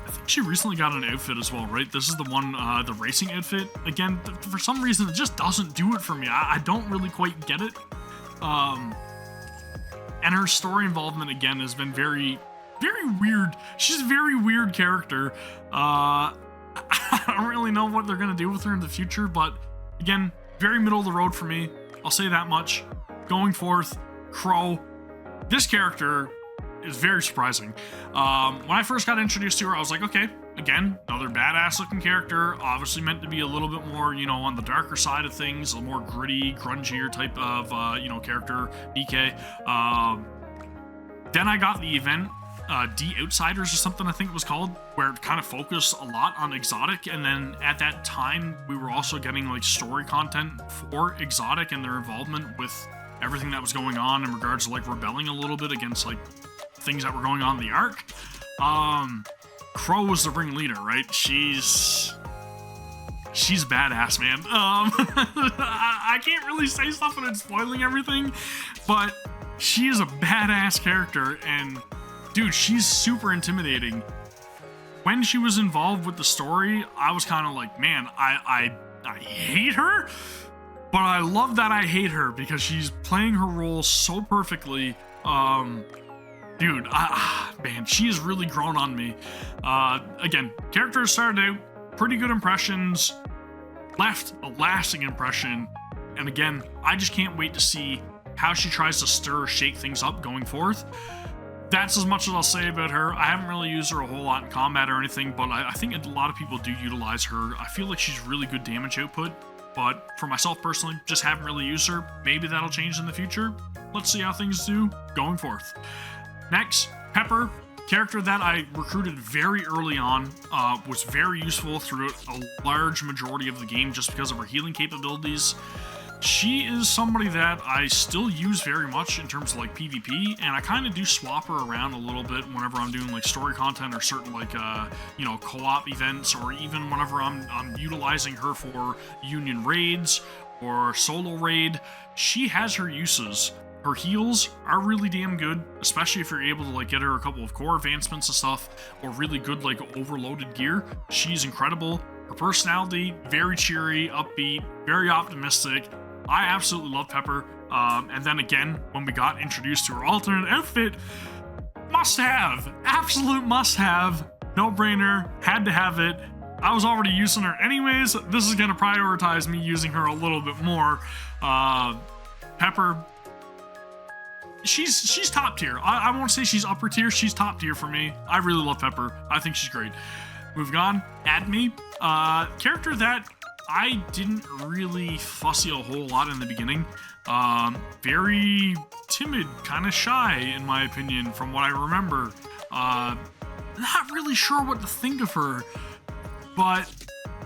Speaker 1: I think she recently got an outfit as well, right? This is the one, the racing outfit. Again, for some reason, it just doesn't do it for me. I don't really quite get it. And her story involvement, again, has been very, very weird. She's a very weird character. I don't really know what they're going to do with her in the future, but again, very middle of the road for me. I'll say that much. Going forth, Crow. This character is very surprising. When I first got introduced to her, I was like, okay, again, another badass looking character, obviously meant to be a little bit more, you know, on the darker side of things, a more gritty, grungier type of, you know, character, Nikke. Then I got the event, D Outsiders or something I think it was called, where it kind of focused a lot on Exotic, and then at that time, we were also getting like story content for Exotic and their involvement with everything that was going on in regards to like rebelling a little bit against like things that were going on in the arc. Crow was the ringleader, right? She's badass, man. I can't really say stuff without spoiling everything, but she is a badass character, and dude, she's super intimidating. When she was involved with the story, I was kind of like, man, I hate her. But I love that I hate her because she's playing her role so perfectly. Dude, man, she has really grown on me. Again, character started out, pretty good impressions, left a lasting impression. And again, I just can't wait to see how she tries to stir or shake things up going forth. That's as much as I'll say about her. I haven't really used her a whole lot in combat or anything, but I think a lot of people do utilize her. I feel like she's really good damage output. But for myself personally, just haven't really used her. Maybe that'll change in the future. Let's see how things do going forth. Next, Pepper, character that I recruited very early on, was very useful throughout a large majority of the game just because of her healing capabilities. She is somebody that I still use very much in terms of like PvP, and I kind of do swap her around a little bit whenever I'm doing like story content or certain like you know, co-op events, or even whenever I'm utilizing her for union raids or solo raid. She has her uses. Her heals are really damn good, especially if you're able to like get her a couple of core advancements and stuff, or really good like overloaded gear. She's incredible. Her personality, very cheery, upbeat, very optimistic. I absolutely love Pepper. And then again, when we got introduced to her alternate outfit, must have, absolute must have, no brainer, had to have it. I was already using her anyways. This is going to prioritize me using her a little bit more. Pepper, she's top tier. I won't say she's upper tier, she's top tier for me. I really love Pepper. I think she's great. Moving on, Admi, character that I didn't really fussy a whole lot in the beginning. Very timid, kind of shy, in my opinion, from what I remember. Not really sure what to think of her. but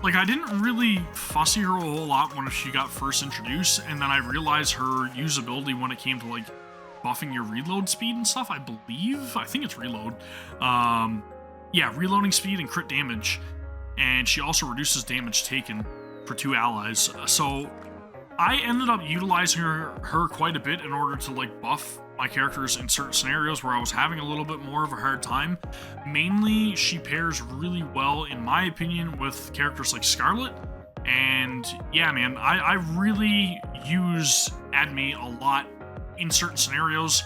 Speaker 1: like I didn't really fussy her a whole lot when she got first introduced, and then I realized her usability when it came to like buffing your reload speed and stuff. I think it's reload. Yeah, reloading speed and crit damage, and she also reduces damage taken for 2 allies. So I ended up utilizing her quite a bit in order to like buff my characters in certain scenarios where I was having a little bit more of a hard time. Mainly, she pairs really well, in my opinion, with characters like Scarlet. And yeah, man, I really use Admi a lot in certain scenarios.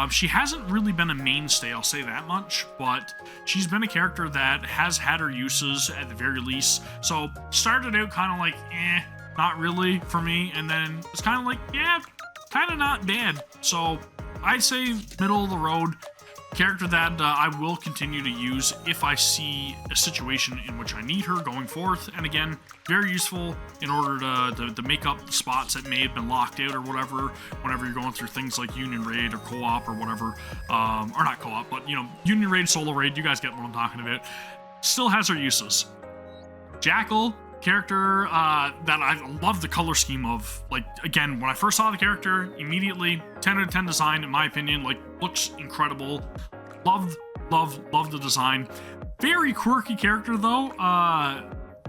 Speaker 1: She hasn't really been a mainstay, I'll say that much, but she's been a character that has had her uses at the very least. So started out kind of like, not really for me, and then it's kind of like, yeah, kind of not bad. So I'd say middle of the road, character that I will continue to use if I see a situation in which I need her going forth. And again, very useful in order to make up the spots that may have been locked out or whatever, whenever you're going through things like Union Raid or Co-op or whatever. Or not Co-op, but, you know, Union Raid, Solo Raid, you guys get what I'm talking about. Still has her uses. Jackal, character that I love the color scheme of. Like, again, when I first saw the character, immediately 10 out of 10 design, in my opinion. Like, looks incredible. Love the design. Very quirky character though.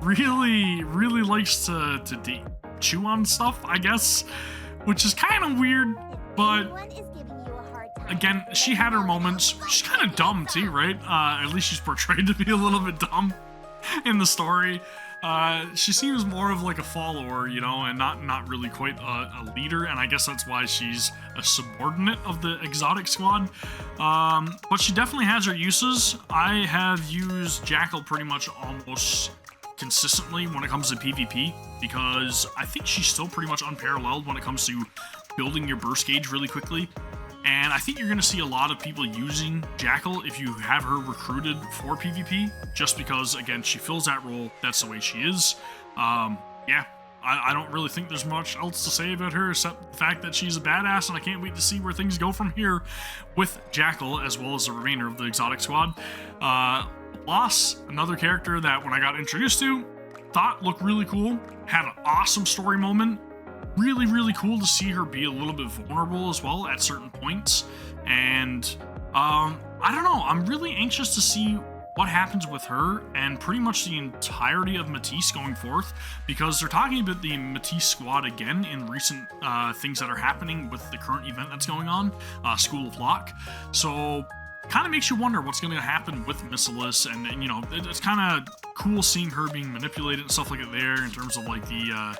Speaker 1: Really likes to chew on stuff, I guess, which is kind of weird, but again, she had her moments. She's kind of dumb too, right? At least she's portrayed to be a little bit dumb in the story. She seems more of like a follower, you know, and not really quite a leader, and I guess that's why she's a subordinate of the exotic squad. But she definitely has her uses. I have used Jackal pretty much almost consistently when it comes to PvP, because I think she's still pretty much unparalleled when it comes to building your burst gauge really quickly. And I think you're going to see a lot of people using Jackal if you have her recruited for PvP, just because, again, she fills that role. That's the way she is. Yeah, I don't really think there's much else to say about her except the fact that she's a badass, and I can't wait to see where things go from here with Jackal, as well as the remainder of the exotic squad. Loss, another character that when I got introduced to, thought looked really cool, had an awesome story moment. Really cool to see her be a little bit vulnerable as well at certain points. And I don't know, I'm really anxious to see what happens with her and pretty much the entirety of Matisse going forth, because they're talking about the Matisse squad again in recent things that are happening with the current event that's going on, School of Lock. So kind of makes you wonder what's going to happen with Missilus, and you know, it's kind of cool seeing her being manipulated and stuff like it there in terms of like the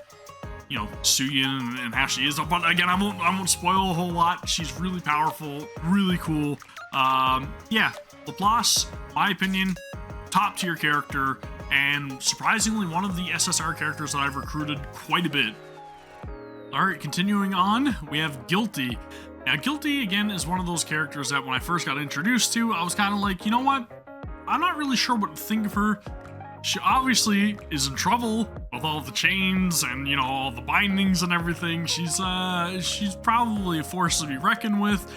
Speaker 1: you know, Suyin and how she is. But again, I won't spoil a whole lot. She's really powerful, really cool. Yeah, Laplace, my opinion, top tier character, and surprisingly one of the SSR characters that I've recruited quite a bit. Alright, continuing on, we have Guilty. Now, Guilty, again, is one of those characters that when I first got introduced to, I was kind of like, you know what? I'm not really sure what to think of her. She obviously is in trouble with all the chains and, you know, all the bindings and everything. She's probably a force to be reckoned with.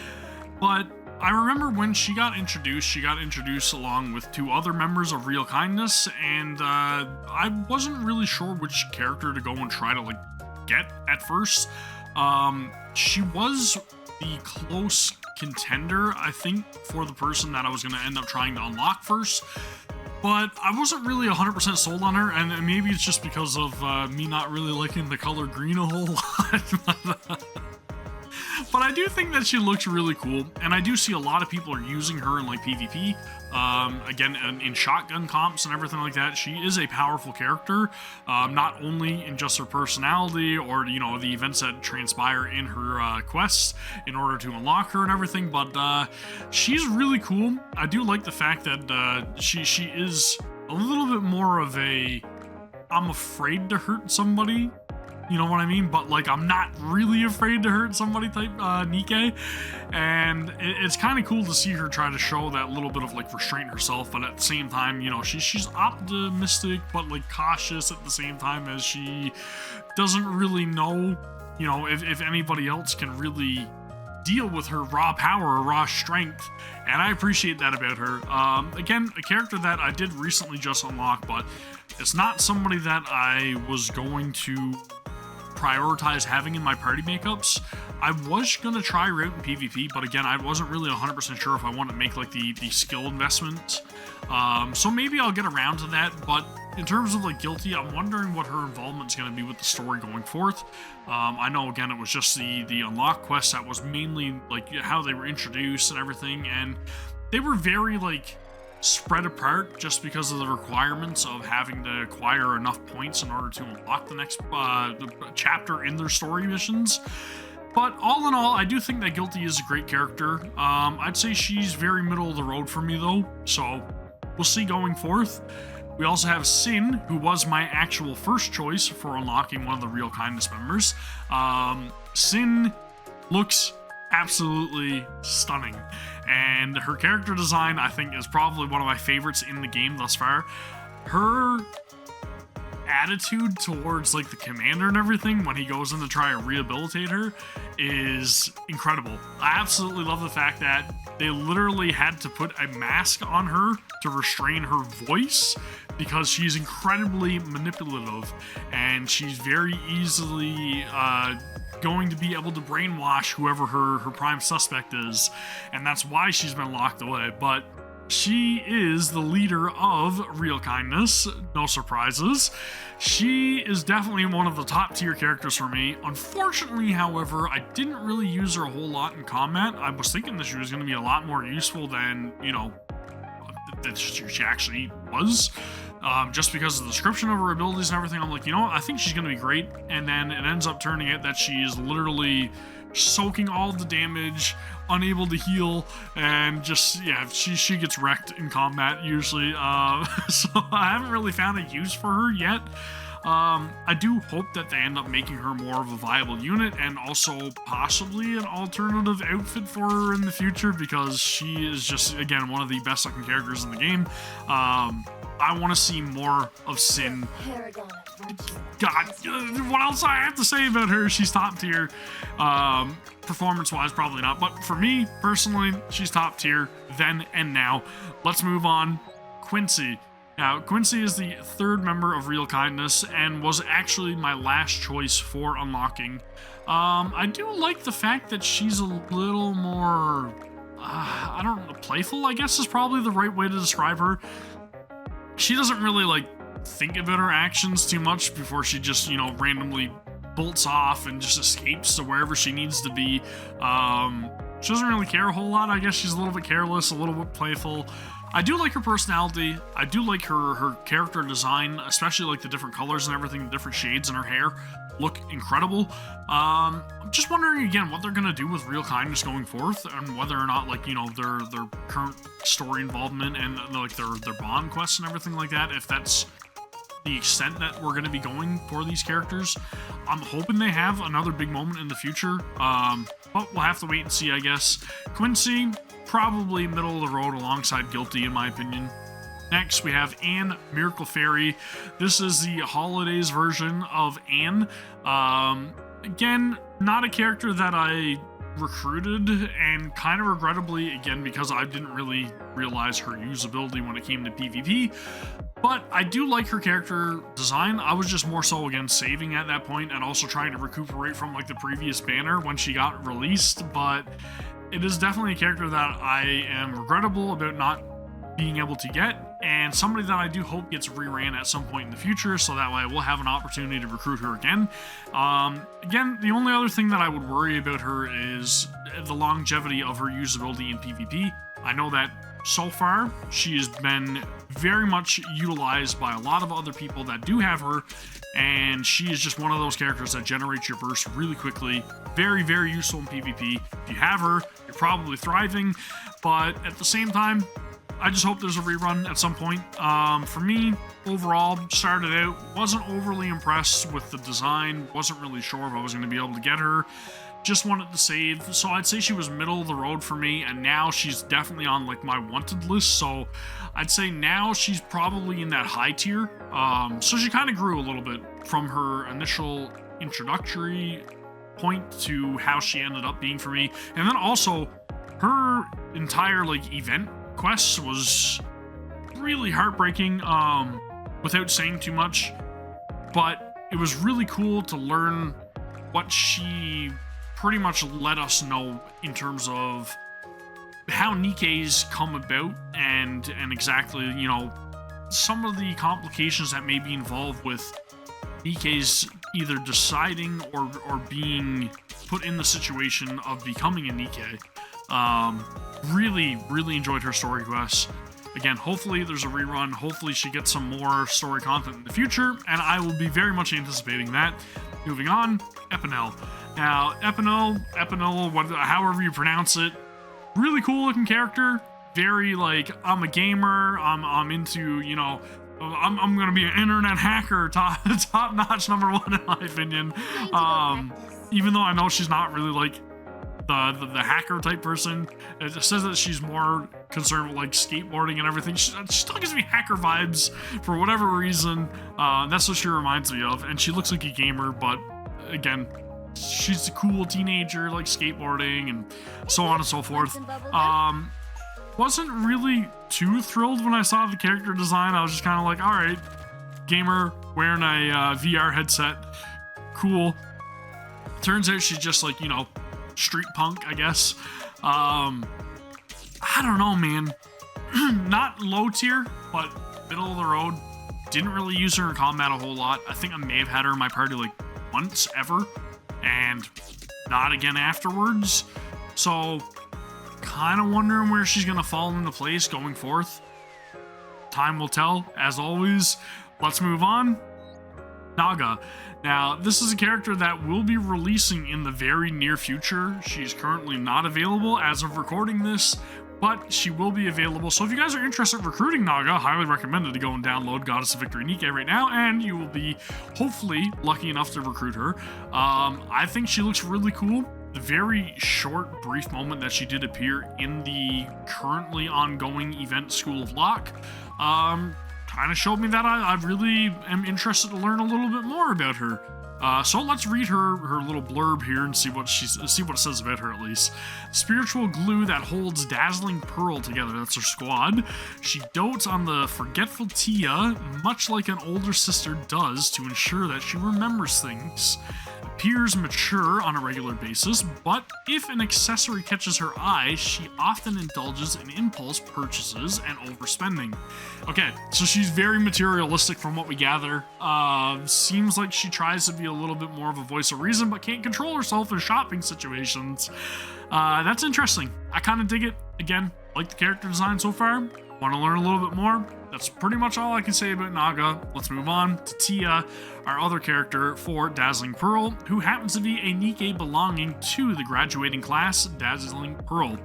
Speaker 1: But I remember when she got introduced along with 2 other members of Real Kindness, and I wasn't really sure which character to go and try to, like, get at first. She was the close contender, I think, for the person that I was going to end up trying to unlock first. But I wasn't really 100% sold on her, and maybe it's just because of me not really liking the color green a whole lot. But I do think that she looks really cool, and I do see a lot of people are using her in like PvP. Again, in shotgun comps and everything like that, she is a powerful character, not only in just her personality or, you know, the events that transpire in her quests in order to unlock her and everything, but she's really cool. I do like the fact that she is a little bit more of a I'm afraid to hurt somebody, you know what I mean? But like, I'm not really afraid to hurt somebody type Nikke. And it's kind of cool to see her try to show that little bit of like restraint herself, but at the same time, you know, she's optimistic but like cautious at the same time, as she doesn't really know, you know, if anybody else can really deal with her raw power or raw strength, and I appreciate that about her. Again, a character that I did recently just unlock, but it's not somebody that I was going to prioritize having in my party makeups. I was going to try her out in PvP, but again, I wasn't really 100% sure if I want to make like the skill investment. So maybe I'll get around to that, but in terms of like Guilty, I'm wondering what her involvement is going to be with the story going forth. I know, again, it was just the unlock quest that was mainly like how they were introduced and everything, and they were very like spread apart just because of the requirements of having to acquire enough points in order to unlock the next chapter in their story missions. But all in all, I do think that Guilty is a great character. I'd say she's very middle of the road for me though, so we'll see going forth. We also have Sin, who was my actual first choice for unlocking one of the Real Kindness members. Sin looks absolutely stunning, and her character design, I think, is probably one of my favorites in the game thus far. Her attitude towards like the commander and everything when he goes in to try and rehabilitate her is incredible. I absolutely love the fact that they literally had to put a mask on her to restrain her voice because she's incredibly manipulative and she's very easily going to be able to brainwash whoever her prime suspect is, and that's why she's been locked away. But she is the leader of Real Kindness, no surprises. She is definitely one of the top tier characters for me. Unfortunately, however, I didn't really use her a whole lot in combat. I was thinking that she was going to be a lot more useful than, you know, that she actually was. Just because of the description of her abilities and everything, I'm like, you know what, I think she's going to be great. And then it ends up turning out that she is literally soaking all of the damage, unable to heal, and just, yeah, she gets wrecked in combat usually. So I haven't really found a use for her yet. I do hope that they end up making her more of a viable unit and also possibly an alternative outfit for her in the future, because she is just, again, one of the best looking characters in the game. I want to see more of Sin. God, what else I have to say about her? She's top tier. Performance-wise, probably not. But for me, personally, she's top tier then and now. Let's move on. Quincy. Now, Quincy is the third member of Real Kindness and was actually my last choice for unlocking. I do like the fact that she's a little more, I don't know, playful, I guess is probably the right way to describe her. She doesn't really, like, think about her actions too much before she just, you know, randomly bolts off and just escapes to wherever she needs to be. She doesn't really care a whole lot. I guess she's a little bit careless, a little bit playful. I do like her personality. I do like her character design, especially like the different colors and everything, the different shades in her hair look incredible. I'm just wondering again what they're gonna do with Real Kindness going forth, and whether or not, like, you know, their current story involvement and like their bond quests and everything like that, if that's the extent that we're gonna be going for these characters. I'm hoping they have another big moment in the future, but we'll have to wait and see, I guess. Quincy, probably middle of the road alongside Guilty in my opinion. Next, we have Anne, Miracle Fairy. This is the holidays version of Anne. Again, not a character that I recruited, and kind of regrettably, again, because I didn't really realize her usability when it came to PvP. But I do like her character design. I was just more so, again, saving at that point and also trying to recuperate from like the previous banner when she got released. But it is definitely a character that I am regrettable about not being able to get, and somebody that I do hope gets reran at some point in the future, so that way we'll have an opportunity to recruit her again. Again, the only other thing that I would worry about her is the longevity of her usability in PvP. I know that so far she has been very much utilized by a lot of other people that do have her, and she is just one of those characters that generates your burst really quickly. Very, very useful in PvP. If you have her, you're probably thriving, but at the same time, I just hope there's a rerun at some point. For me, overall, started out, wasn't overly impressed with the design, wasn't really sure if I was going to be able to get her, just wanted to save, so I'd say she was middle of the road for me, and now she's definitely on like my wanted list, so I'd say now she's probably in that high tier. So she kind of grew a little bit from her initial introductory point to how she ended up being for me. And then also, her entire, like, event quest was really heartbreaking, without saying too much. But it was really cool to learn what she pretty much let us know in terms of how Nikke's come about and exactly, you know, some of the complications that may be involved with Nikke's either deciding or being put in the situation of becoming a Nikke. Really enjoyed her story quests. Again, hopefully there's a rerun. Hopefully she gets some more story content in the future, and I will be very much anticipating that. Moving on, Epinel. Now, Epinel, however you pronounce it, really cool looking character. Very, like, I'm a gamer. I'm into, you know, I'm gonna be an internet hacker, top notch #1 in my opinion. Even though I know she's not really like the hacker type person. It says that she's more concerned with like skateboarding and everything. She still gives me hacker vibes for whatever reason. That's what she reminds me of. And she looks like a gamer, but again, she's a cool teenager, like skateboarding and so on and so forth. Wasn't really too thrilled when I saw the character design. I was just kind of like, all right, gamer wearing a VR headset, cool. Turns out she's just like, you know, street punk, I guess. I don't know, man. Not low tier, but middle of the road. Didn't really use her in combat a whole lot. I think I may have had her in my party like once ever, and not again afterwards. So, kind of wondering where she's gonna fall into place going forth. Time will tell, as always. Let's move on. Naga. Now, this is a character that will be releasing in the very near future. She's currently not available as of recording this, but she will be available. So if you guys are interested in recruiting Naga, highly recommended to go and download Goddess of Victory Nikke right now, and you will be hopefully lucky enough to recruit her. I think she looks really cool. The very short, brief moment that she did appear in the currently ongoing event School of Lock, kind of showed me that I really am interested to learn a little bit more about her. So let's read her little blurb here and see what it says about her at least. Spiritual glue that holds Dazzling Pearl together. That's her squad. She dotes on the forgetful Tia, much like an older sister does, to ensure that she remembers things. Appears mature on a regular basis, but if an accessory catches her eye, she often indulges in impulse purchases and overspending. Okay, so she's very materialistic from what we gather. Seems like she tries to be a little bit more of a voice of reason, but can't control herself in shopping situations. That's interesting. I kind of dig it. Again, like the character design so far. Want to learn a little bit more? That's pretty much all I can say about Naga. Let's move on to Tia, our other character for Dazzling Pearl, who happens to be a Nikke belonging to the graduating class Dazzling Pearl.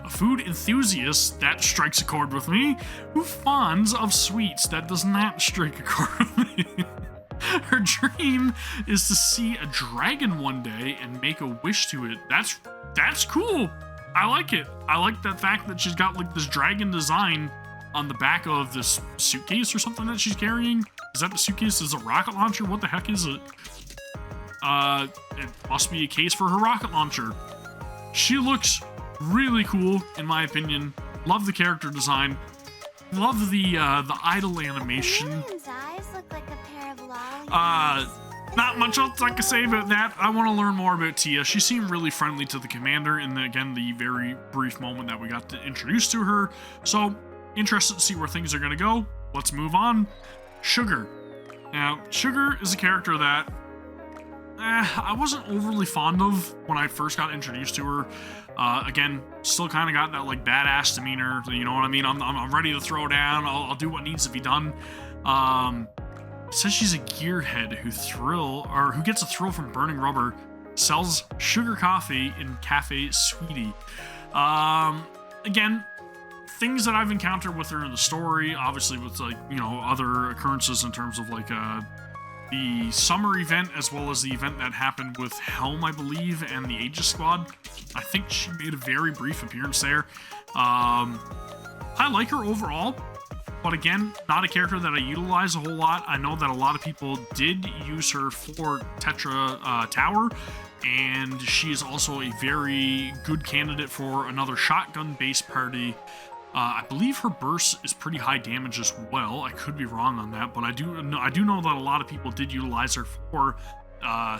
Speaker 1: A food enthusiast that strikes a chord with me, who fawns of sweets that does not strike a chord with me. Her dream is to see a dragon one day and make a wish to it. That's cool. I like it. I like the fact that she's got like this dragon design on the back of this suitcase or something that she's carrying. Is that the suitcase? Is it a rocket launcher? What the heck is it? It must be a case for her rocket launcher. She looks really cool, in my opinion. Love the character design. Love the idle animation.
Speaker 2: Lion's eyes look like a pair of lollies.
Speaker 1: Not much else I can say about that. I want to learn more about Tia. She seemed really friendly to the commander in, the very brief moment that we got to introduce to her. So, interested to see where things are going to go. Let's move on. Sugar. Now, Sugar is a character that I wasn't overly fond of when I first got introduced to her. Again, still kind of got that like badass demeanor. You know what I mean? I'm ready to throw down. I'll do what needs to be done. It says she's a gearhead who gets a thrill from burning rubber. Sells sugar coffee in Cafe Sweetie. Again, things that I've encountered with her in the story, obviously with like, you know, other occurrences in terms of like the summer event as well as the event that happened with Helm, I believe, and the Aegis squad. I think she made a very brief appearance there. I like her overall. but again, not a character that I utilize a whole lot. I know that a lot of people did use her for Tetra Tower, and she is also a very good candidate for another shotgun-based party. I believe her burst is pretty high damage as well. I could be wrong on that, but I do know that a lot of people did utilize her for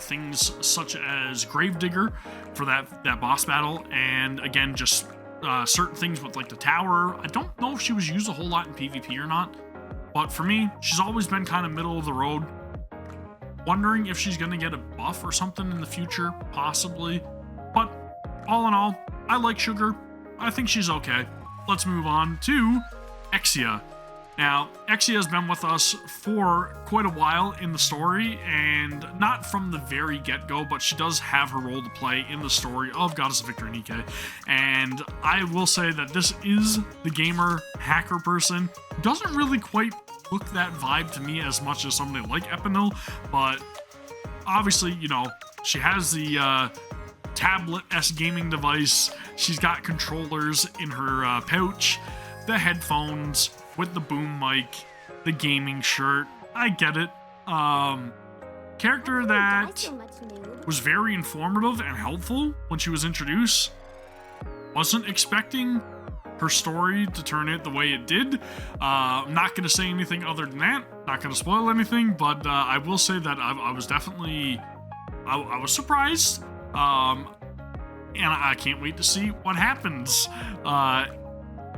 Speaker 1: things such as Gravedigger for that boss battle, and again, just certain things with like the tower. I don't know if she was used a whole lot in PvP or not, but for me, she's always been kind of middle of the road. Wondering if she's gonna get a buff or something in the future, possibly. But all in all, I like Sugar. I think she's okay. Let's move on to Exia. Now, Exia has been with us for quite a while in the story, and not from the very get-go, but she does have her role to play in the story of Goddess of Victory Nikke. And I will say that this is the gamer hacker person. Doesn't really quite look that vibe to me as much as somebody like Epinel, but obviously, you know, she has the tablet-esque gaming device. She's got controllers in her pouch, the headphones with the boom mic, the gaming shirt. I get it. Character that was very informative and helpful when she was introduced. Wasn't expecting her story to turn out the way it did. I'm not going to say anything other than that. Not going to spoil anything, but I will say that I was definitely... I was surprised. And I can't wait to see what happens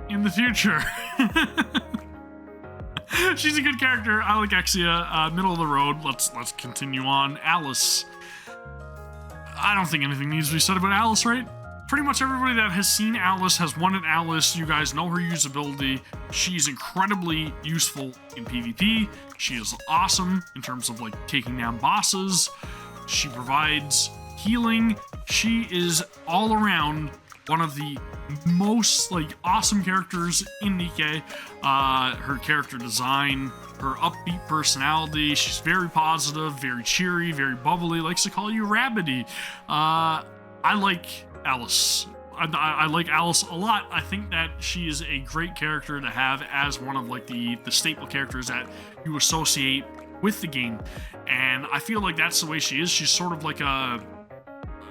Speaker 1: in the future. She's a good character. I like Exia. Middle of the road. Let's continue on. Alice. I don't think anything needs to be said about Alice, right? Pretty much everybody that has seen Alice has wanted Alice. You guys know her usability. She's incredibly useful in PvP. She is awesome in terms of like taking down bosses. She provides healing. She is all around one of the most like awesome characters in Nikke. Her character design, her upbeat personality. She's very positive, very cheery, very bubbly. Likes to call you Rabbity. I like Alice. I like Alice a lot. I think that she is a great character to have as one of like the staple characters that you associate with the game, and I feel like that's the way she is. She's sort of like a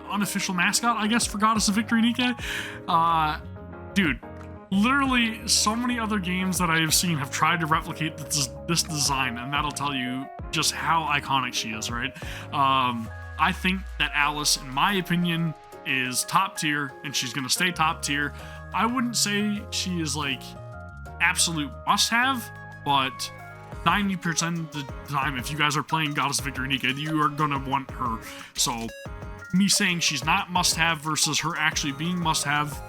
Speaker 1: unofficial mascot, I guess, for Goddess of Victory Nikke. Dude, literally so many other games that I have seen have tried to replicate this design, and that'll tell you just how iconic she is, right? I think that Alice, in my opinion, is top tier, and she's gonna stay top tier. I wouldn't say she is like absolute must-have, but 90% of the time, if you guys are playing Goddess of Victory Nikke, you are gonna want her. So me saying she's not must-have versus her actually being must-have,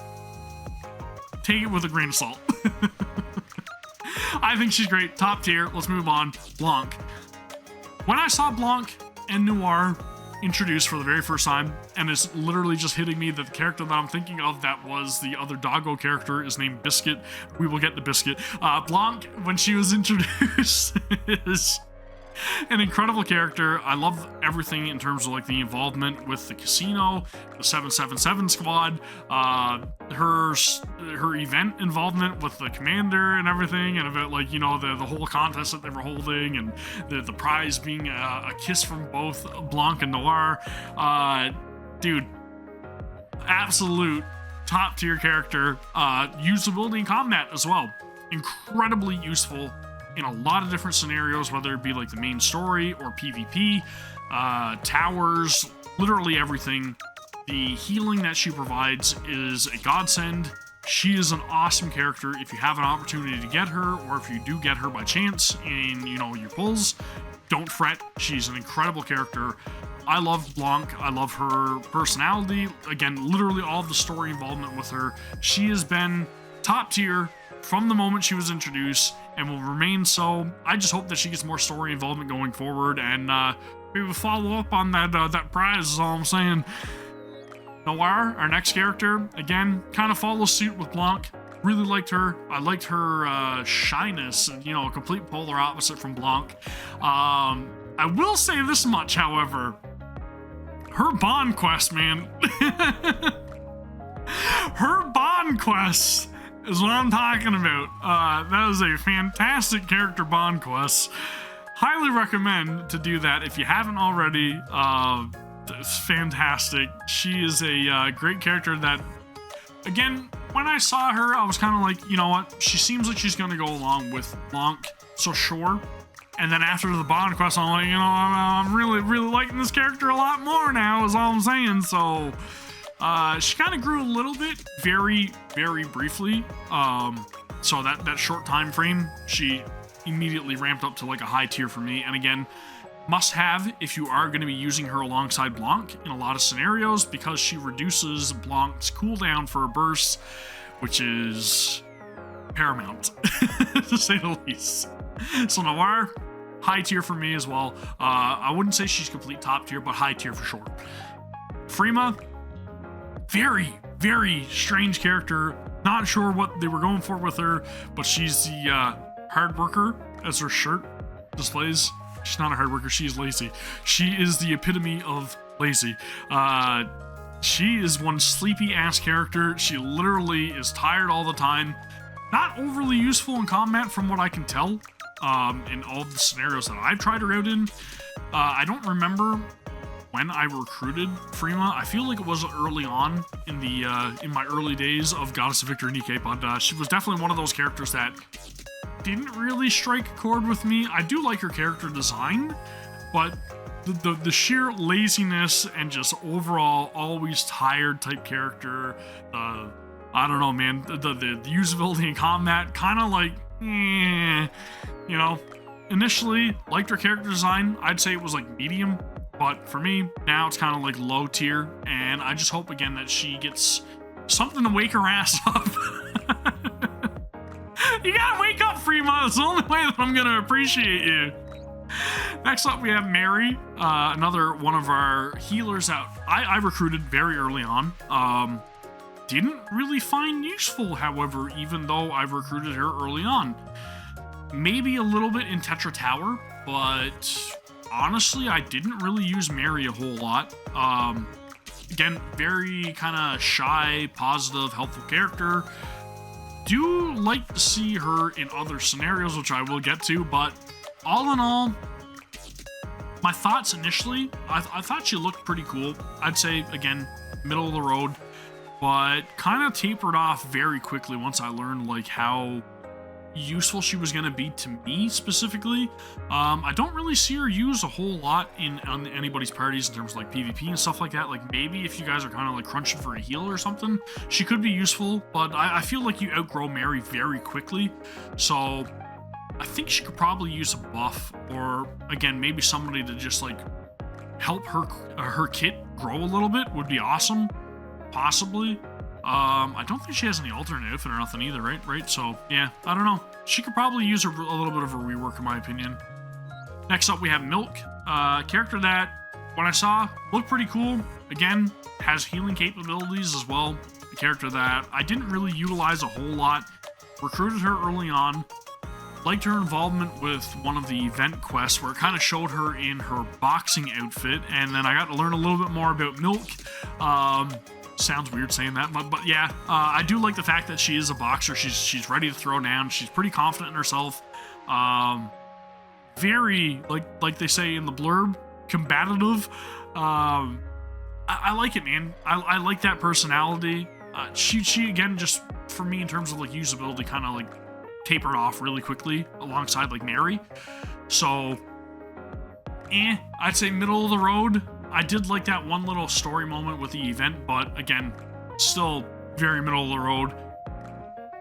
Speaker 1: take it with a grain of salt. I think she's great, top tier. Let's move on. Blanc. When I saw Blanc and Noir introduced for the very first time, and it's literally just hitting me that the character that I'm thinking of that was the other doggo character is named Biscuit. We will get to Biscuit. Blanc, when she was introduced, is an incredible character. I love everything in terms of like the involvement with the casino, the 777 squad, her event involvement with the commander and everything, and about like, you know, the whole contest that they were holding, and the prize being a kiss from both Blanc and Noir. Dude, absolute top tier character. Usability in combat as well, incredibly useful in a lot of different scenarios, whether it be like the main story or PvP, towers, literally everything. The healing that she provides is a godsend. She is an awesome character. If you have an opportunity to get her, or if you do get her by chance in, you know, your pulls, don't fret. She's an incredible character. I love Blanc. I love her personality. Again, literally all of the story involvement with her. She has been top tier from the moment she was introduced, and will remain so. I just hope that she gets more story involvement going forward, and maybe we'll follow up on that prize is all I'm saying. Noir, our next character, again, kind of follows suit with Blanc. Really liked her. I liked her shyness, and, you know, a complete polar opposite from Blanc. I will say this much, however. Her bond quest, man. Her bond quest is what I'm talking about. That is a fantastic character bond quest. Highly recommend to do that if you haven't already. It's fantastic. She is a great character that, again, when I saw her, I was kind of like, you know what? She seems like she's going to go along with Blanc, so sure. And then after the bond quest, I'm like, you know, I'm really, really liking this character a lot more now, is all I'm saying. So, she kind of grew a little bit, very, very briefly. So that short time frame, she immediately ramped up to like a high tier for me. And again, must have if you are going to be using her alongside Blanc in a lot of scenarios, because she reduces Blanc's cooldown for a burst, which is paramount, to say the least. So Noir, high tier for me as well. I wouldn't say she's complete top tier, but high tier for sure. Frima, very, very strange character. Not sure what they were going for with her, but she's the hard worker, as her shirt displays. She's not a hard worker, she's lazy. She is the epitome of lazy. She is one sleepy ass character. She literally is tired all the time. Not overly useful in combat from what I can tell, in all the scenarios that I've tried her out in. I don't remember when I recruited Frima. I feel like it was early on in my early days of Goddess of Victory Nikke, but she was definitely one of those characters that didn't really strike a chord with me. I do like her character design, but the sheer laziness and just overall always tired type character, I don't know, man, the usability in combat, kind of like, you know, initially liked her character design. I'd say it was like medium, but for me, now it's kind of like low tier, and I just hope again that she gets something to wake her ass up. You gotta wake up, Frima. It's the only way that I'm gonna appreciate you. Next up, we have Mary, another one of our healers that I recruited very early on. Didn't really find useful, however, even though I recruited her early on. Maybe a little bit in Tetra Tower, but honestly, I didn't really use Mary a whole lot. Again, very kind of shy, positive, helpful character. Do like to see her in other scenarios, which I will get to, but all in all, my thoughts initially, I thought she looked pretty cool. I'd say, again, middle of the road, but kind of tapered off very quickly once I learned like how useful she was going to be to me specifically. I don't really see her used a whole lot on anybody's parties in terms of like PvP and stuff like that. Like maybe if you guys are kind of like crunching for a heal or something, she could be useful, but I feel like you outgrow Mary very quickly. So I think she could probably use a buff, or again, maybe somebody to just like help her kit grow a little bit would be awesome, possibly. I don't think she has any alternate outfit or nothing either, right? So, yeah, I don't know. She could probably use a little bit of a rework, in my opinion. Next up, we have Milk, character that, when I saw, looked pretty cool. Again, has healing capabilities as well. A character that I didn't really utilize a whole lot. Recruited her early on. Liked her involvement with one of the event quests where it kind of showed her in her boxing outfit, and then I got to learn a little bit more about Milk. Sounds weird saying that, but yeah, I do like the fact that she is a boxer. She's ready to throw down. She's pretty confident in herself. Very, like they say in the blurb, combative. I like it, man. I like that personality. She again, just for me in terms of like usability, kind of like tapered off really quickly alongside like Mary. So, I'd say middle of the road. I did like that one little story moment with the event, but again, still very middle of the road.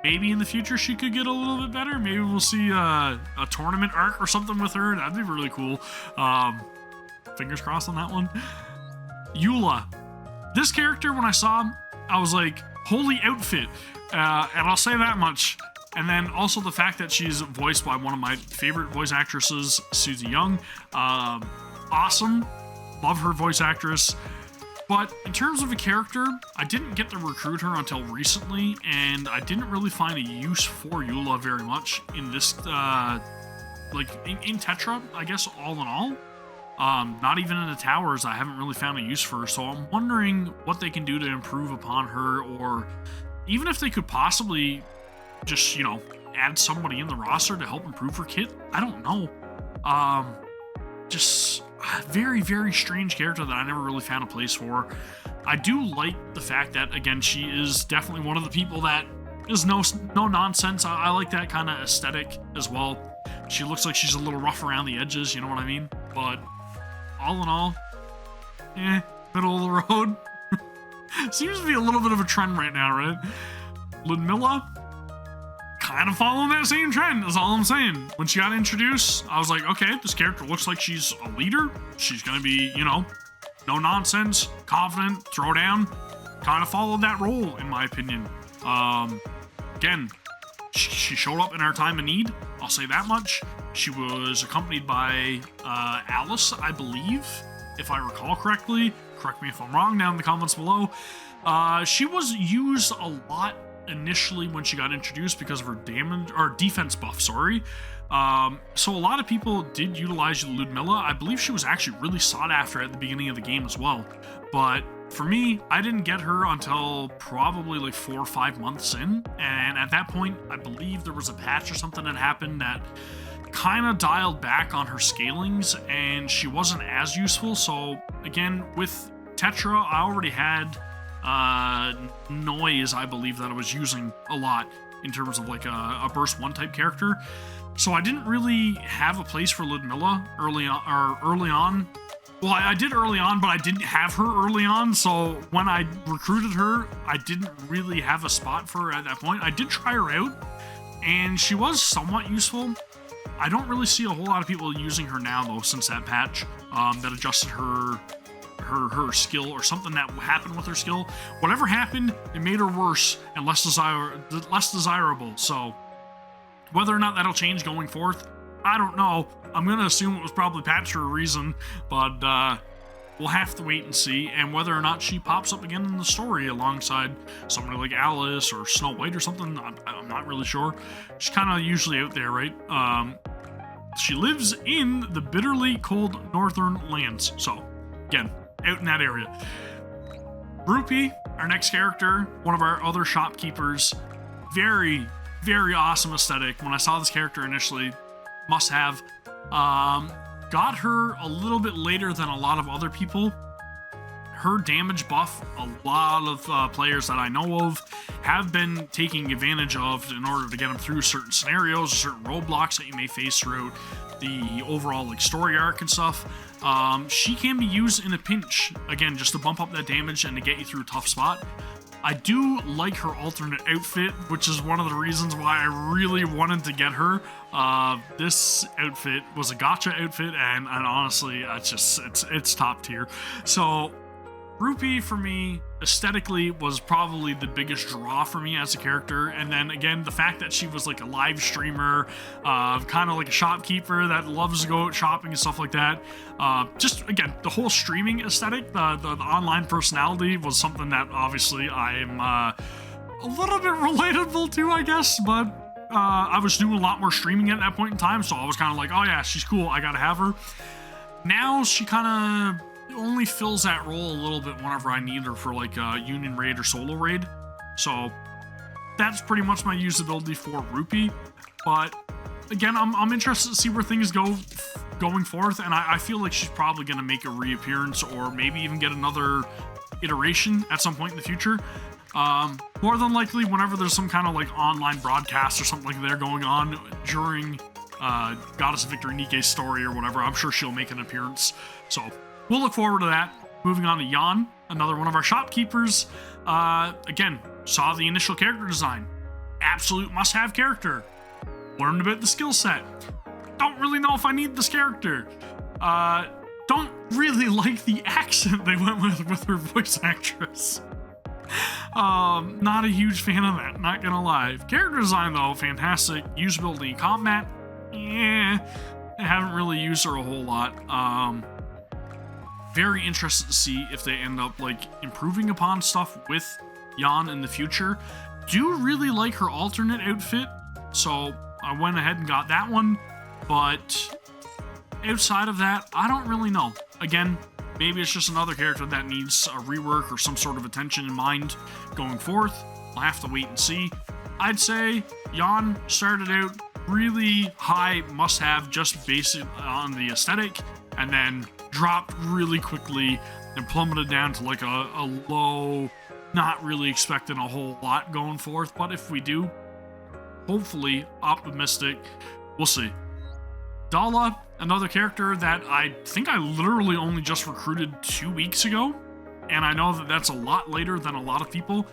Speaker 1: Maybe in the future she could get a little bit better. Maybe we'll see a tournament arc or something with her. That'd be really cool. Fingers crossed on that one. Eula. This character, when I saw him, I was like, holy outfit. And I'll say that much. And then also the fact that she's voiced by one of my favorite voice actresses, Susie Young. Awesome. Love her voice actress. But in terms of a character, I didn't get to recruit her until recently, and I didn't really find a use for Eula very much in this, like, in Tetra, I guess, all in all. Not even in the towers, I haven't really found a use for her, so I'm wondering what they can do to improve upon her, or even if they could possibly just, add somebody in the roster to help improve her kit. I don't know. Just a very, very strange character that I never really found a place for. I do like the fact that, again, she is definitely one of the people that is no nonsense. I like that kind of aesthetic as well. She looks like she's a little rough around the edges, you know what I mean? But all in all, middle of the road. Seems to be a little bit of a trend right now, right? Ludmilla, kind of following that same trend, is all I'm saying. When she got introduced, I was like, okay, this character looks like she's a leader. She's going to be, no nonsense, confident, throw down. Kind of followed that role, in my opinion. Again, she showed up in our time of need. I'll say that much. She was accompanied by Alice, I believe, if I recall correctly. Correct me if I'm wrong down in the comments below. She was used a lot initially when she got introduced because of her defense buff, sorry. So a lot of people did utilize Ludmilla. I believe she was actually really sought after at the beginning of the game as well. But for me, I didn't get her until probably like 4 or 5 months in. And at that point, I believe there was a patch or something that happened that kind of dialed back on her scalings and she wasn't as useful. So again, with Tetra, I already had Noise, I believe, that I was using a lot in terms of like a burst 1 type character. So I didn't really have a place for Ludmilla early on. Well, I did early on, but I didn't have her early on. So when I recruited her, I didn't really have a spot for her at that point. I did try her out, and she was somewhat useful. I don't really see a whole lot of people using her now, though, since that patch that adjusted her skill, or something that happened with her skill. Whatever happened, it made her worse and less desirable. So whether or not that'll change going forth, I don't know. I'm going to assume it was probably patched for a reason, but we'll have to wait and see. And whether or not she pops up again in the story alongside somebody like Alice or Snow White or something, I'm not really sure. She's kind of usually out there, right? She lives in the bitterly cold northern lands. So, again, out in that area. Rupee, our next character, one of our other shopkeepers. Very, very awesome aesthetic. When I saw this character initially, must have. Got her a little bit later than a lot of other people. Her damage buff, a lot of players that I know of have been taking advantage of in order to get them through certain scenarios, certain roadblocks that you may face throughout the overall like story arc and stuff. She can be used in a pinch, again, just to bump up that damage and to get you through a tough spot. I do like her alternate outfit, which is one of the reasons why I really wanted to get her. This outfit was a gacha outfit, and honestly, it's top tier. So Rupee, for me, aesthetically, was probably the biggest draw for me as a character. And then again, the fact that she was like a live streamer, kind of like a shopkeeper that loves to go out shopping and stuff like that. Just again, the whole streaming aesthetic, the online personality was something that obviously I am a little bit relatable to, I guess. But I was doing a lot more streaming at that point in time, so I was kind of like, oh yeah, she's cool, I gotta have her. Now she kind of only fills that role a little bit whenever I need her for like a Union Raid or Solo Raid. So that's pretty much my usability for Rupee. But again, I'm interested to see where things go going forth, and I feel like she's probably going to make a reappearance or maybe even get another iteration at some point in the future. More than likely, whenever there's some kind of like online broadcast or something like that going on during Goddess of Victory Nikke's story or whatever, I'm sure she'll make an appearance. So we'll look forward to that. Moving on to Jan, another one of our shopkeepers. Again, saw the initial character design. Absolute must-have character. Learned about the skill set. Don't really know if I need this character. Don't really like the accent they went with her voice actress. Not a huge fan of that, not gonna lie. Character design, though, fantastic. Usability in combat, I haven't really used her a whole lot. Very interested to see if they end up like improving upon stuff with Jan in the future. Do really like her alternate outfit, so I went ahead and got that one. But outside of that, I don't really know. Again, maybe it's just another character that needs a rework or some sort of attention in mind going forth. I'll have to wait and see. I'd say Jan started out really high must-have, just based on the aesthetic, and then dropped really quickly and plummeted down to like a low, not really expecting a whole lot going forth, but if we do, hopefully optimistic, we'll see. Dala, another character that I think I literally only just recruited 2 weeks ago, and I know that that's a lot later than a lot of people,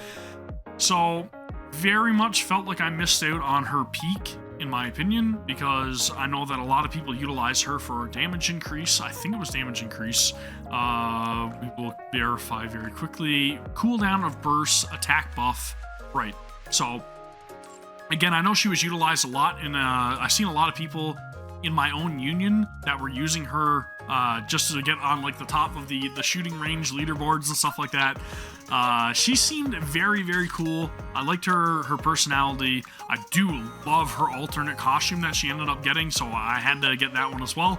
Speaker 1: so very much felt like I missed out on her peak, in my opinion, because I know that a lot of people utilize her for damage increase. I think it was damage increase. We will verify very quickly. Cooldown of burst, attack buff. Right. So, again, I know she was utilized a lot, and I've seen a lot of people in my own union that were using her just to get on like the top of the shooting range leaderboards and stuff like that. She seemed very, very cool. I liked her personality. I do love her alternate costume that she ended up getting, so I had to get that one as well.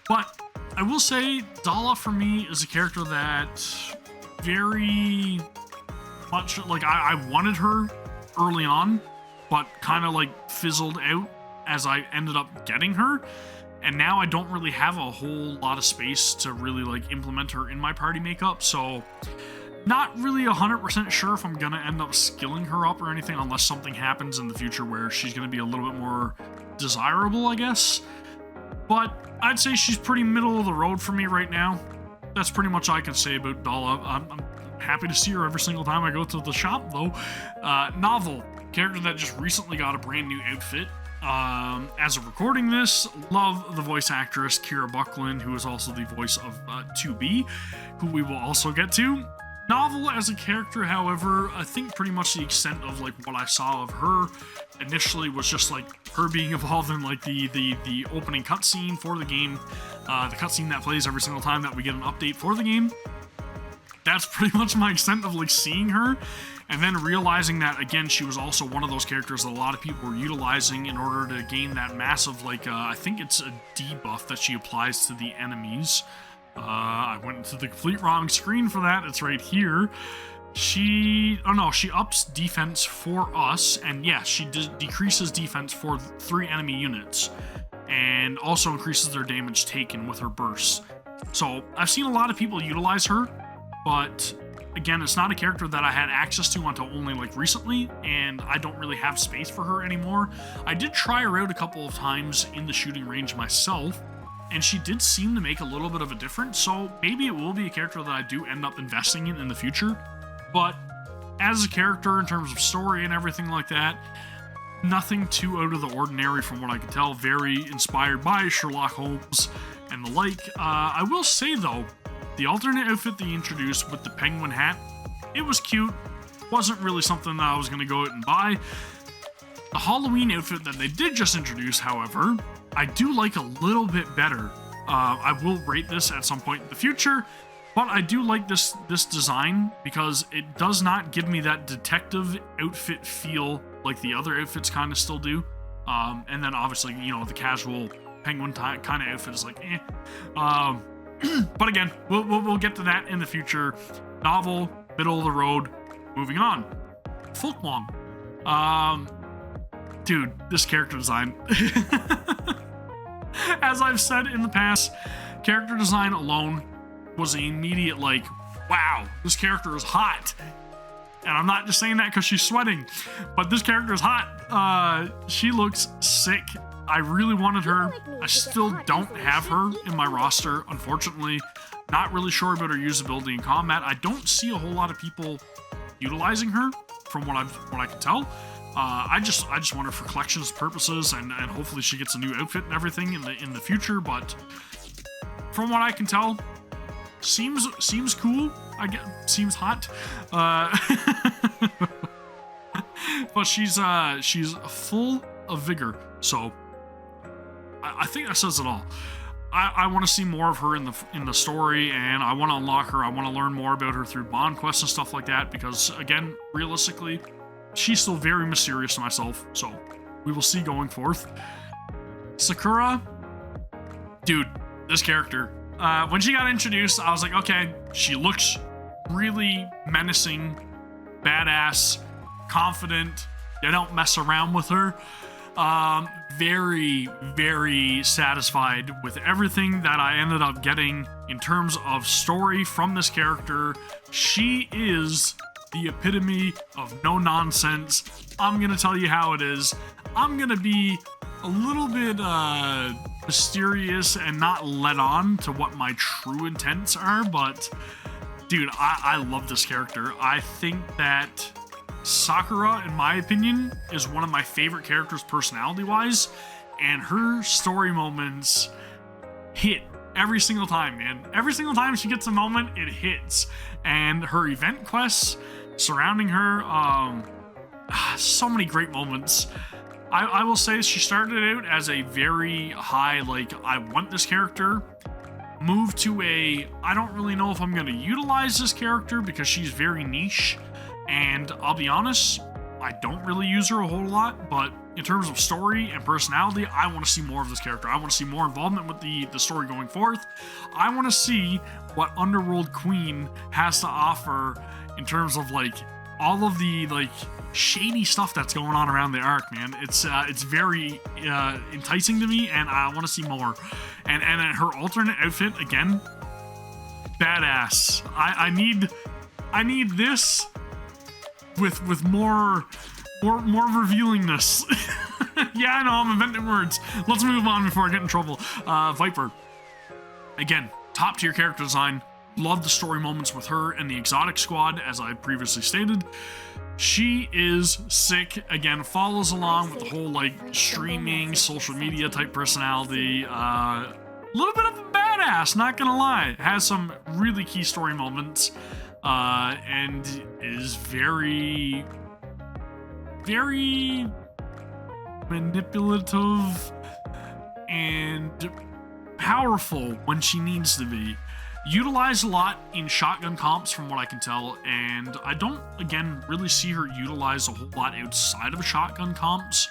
Speaker 1: But I will say Dala for me is a character that very much, like, I wanted her early on, but kind of like fizzled out as I ended up getting her. And now I don't really have a whole lot of space to really like implement her in my party makeup, so not really 100% sure if I'm gonna end up skilling her up or anything, unless something happens in the future where she's gonna be a little bit more desirable, I guess. But I'd say she's pretty middle of the road for me right now. That's pretty much all I can say about Dala. I'm happy to see her every single time I go to the shop, though. Novel, character that just recently got a brand new outfit. As of recording this, love the voice actress Kira Buckland, who is also the voice of 2B, who we will also get to. Novel as a character, however, I think pretty much the extent of like what I saw of her initially was just like her being involved in like the opening cutscene for the game, the cutscene that plays every single time that we get an update for the game. That's pretty much my extent of like seeing her, and then realizing that again she was also one of those characters that a lot of people were utilizing in order to gain that massive like I think it's a debuff that she applies to the enemies. I went into the complete wrong screen for that. It's right here. She ups defense for us, and yes, she decreases defense for 3 enemy units, and also increases their damage taken with her bursts. So I've seen a lot of people utilize her, but again, it's not a character that I had access to until only like recently, and I don't really have space for her anymore. I did try her out a couple of times in the shooting range myself, and she did seem to make a little bit of a difference, so maybe it will be a character that I do end up investing in the future. But as a character, in terms of story and everything like that, nothing too out of the ordinary from what I can tell. Very inspired by Sherlock Holmes and the like. I will say though, the alternate outfit they introduced with the penguin hat, it was cute. Wasn't really something that I was going to go out and buy. The Halloween outfit that they did just introduce, however, I do like a little bit better. I will rate this at some point in the future, but I do like this design because it does not give me that detective outfit feel like the other outfits kind of still do. And then obviously, you know, the casual penguin kind of outfit is like, eh. But again, we'll get to that in the future. Novel, middle of the road, moving on. Folkwang. Dude, this character design. As I've said in the past, character design alone was an immediate like, wow, this character is hot. And I'm not just saying that because she's sweating, but this character is hot. She looks sick. I really wanted her. I still don't have her in my roster, unfortunately. Not really sure about her usability in combat. I don't see a whole lot of people utilizing her from what I can tell. I just want her for collections purposes, and hopefully she gets a new outfit and everything in the future. But from what I can tell, seems cool. Seems hot. But she's full of vigor, so I think that says it all. I want to see more of her in the story, and I want to unlock her. I want to learn more about her through bond quests and stuff like that, because again, realistically, she's still very mysterious to myself, so we will see going forth. Sakura, dude, this character, when she got introduced, I was like, okay, she looks really menacing, badass, confident, They don't mess around with her. Very, very satisfied with everything that I ended up getting in terms of story from this character. She is the epitome of no nonsense. I'm gonna tell you how it is. I'm gonna be a little bit mysterious and not let on to what my true intents are, but dude, I love this character. I think that Sakura, in my opinion, is one of my favorite characters personality-wise, and her story moments hit every single time, man. Every single time she gets a moment, it hits. And her event quests surrounding her, so many great moments. I will say she started out as a very high, like, I want this character, moved to a, I don't really know if I'm going to utilize this character because she's very niche. And I'll be honest, I don't really use her a whole lot, but in terms of story and personality, I want to see more of this character. I want to see more involvement with the story going forth. I want to see what Underworld Queen has to offer in terms of, like, all of the, like, shady stuff that's going on around the arc, man. It's very enticing to me, and I want to see more. And her alternate outfit, again, badass. I need this with more revealingness. Yeah, I know, I'm inventing words. Let's move on before I get in trouble. Viper. Again, top tier character design. Love the story moments with her and the exotic squad, as I previously stated. She is sick. Again, follows along with the whole, like, streaming, social media type personality. A little bit of a badass, not gonna lie. Has some really key story moments. And is very, very manipulative and powerful when she needs to be. Utilized a lot in shotgun comps from what I can tell, and I don't, again, really see her utilized a whole lot outside of shotgun comps.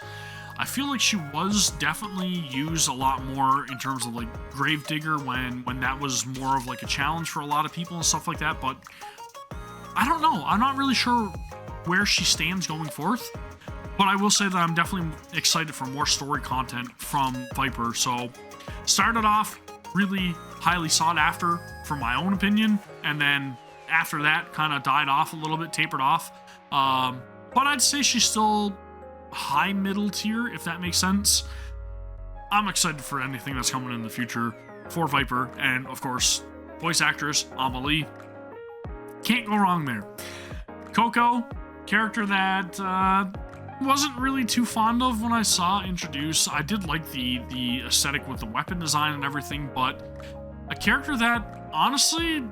Speaker 1: I feel like she was definitely used a lot more in terms of, like, Gravedigger when that was more of, like, a challenge for a lot of people and stuff like that, but I don't know. I'm not really sure where she stands going forth, but I will say that I'm definitely excited for more story content from Viper. So, started off really highly sought after, for my own opinion, and then after that kind of died off a little bit, tapered off. But I'd say she's still high middle tier, if that makes sense. I'm excited for anything that's coming in the future for Viper, and of course, voice actress Amelie. Can't go wrong there. Coco, character that wasn't really too fond of when I saw introduced. I did like the aesthetic with the weapon design and everything, but a character that honestly,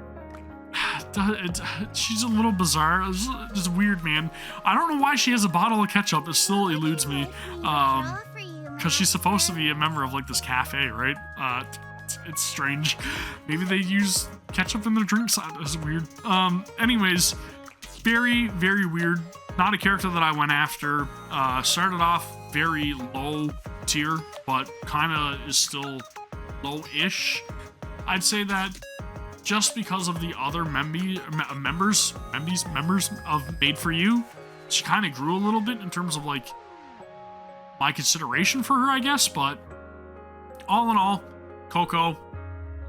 Speaker 1: she's a little bizarre. It's weird, man. I don't know why she has a bottle of ketchup. It still eludes me. Because she's supposed to be a member of, like, this cafe, right? It's strange. Maybe they use ketchup in their drinks. It's weird. Anyways, very, very weird. Not a character that I went after. Started off very low tier, but kind of is still low-ish. I'd say that just because of the other members of Made For You, she kind of grew a little bit in terms of, like, my consideration for her, I guess, but all in all, Coco,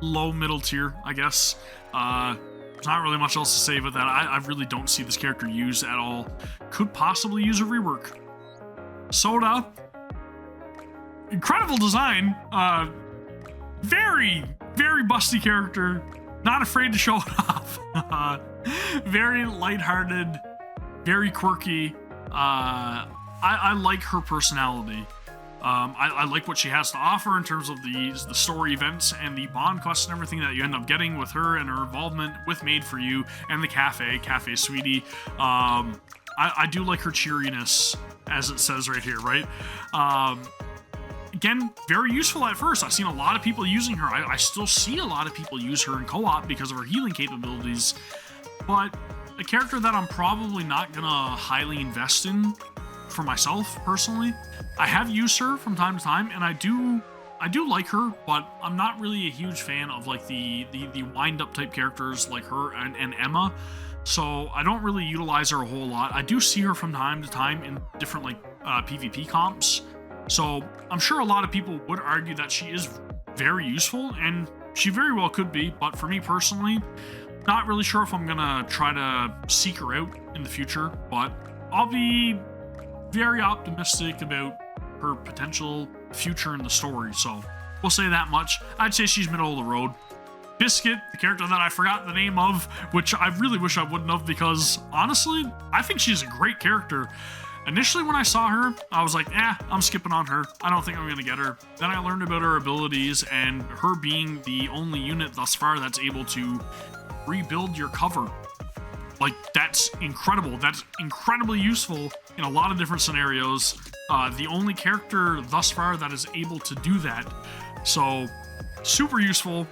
Speaker 1: low middle tier, I guess. There's not really much else to say about that. I really don't see this character used at all. Could possibly use a rework. Soda, incredible design. Very, very busty character. Not afraid to show it off. Very lighthearted, very quirky. I like her personality. I like what she has to offer in terms of the story events and the bond quests and everything that you end up getting with her and her involvement with Made For You and the Cafe Sweetie. I do like her cheeriness, as it says right here, right? Again, very useful at first. I've seen a lot of people using her. I still see a lot of people use her in co-op because of her healing capabilities, but a character that I'm probably not gonna highly invest in for myself personally. I have used her from time to time, and I do I do like her, but I'm not really a huge fan of like the wind-up type characters like her and Emma. So I don't really utilize her a whole lot. I do see her from time to time in different like PvP comps. So I'm sure a lot of people would argue that she is very useful, and she very well could be, but for me personally, not really sure if I'm gonna try to seek her out in the future, but I'll be very optimistic about her potential future in the story, so we'll say that much. I'd say she's middle of the road. Biscuit, the character that I forgot the name of, which I really wish I wouldn't have, because honestly, I think she's a great character. Initially, when I saw her, I was like, I'm skipping on her. I don't think I'm going to get her. Then I learned about her abilities, and her being the only unit thus far that's able to rebuild your cover. Like, that's incredible. That's incredibly useful in a lot of different scenarios. The only character thus far that is able to do that. So, super useful.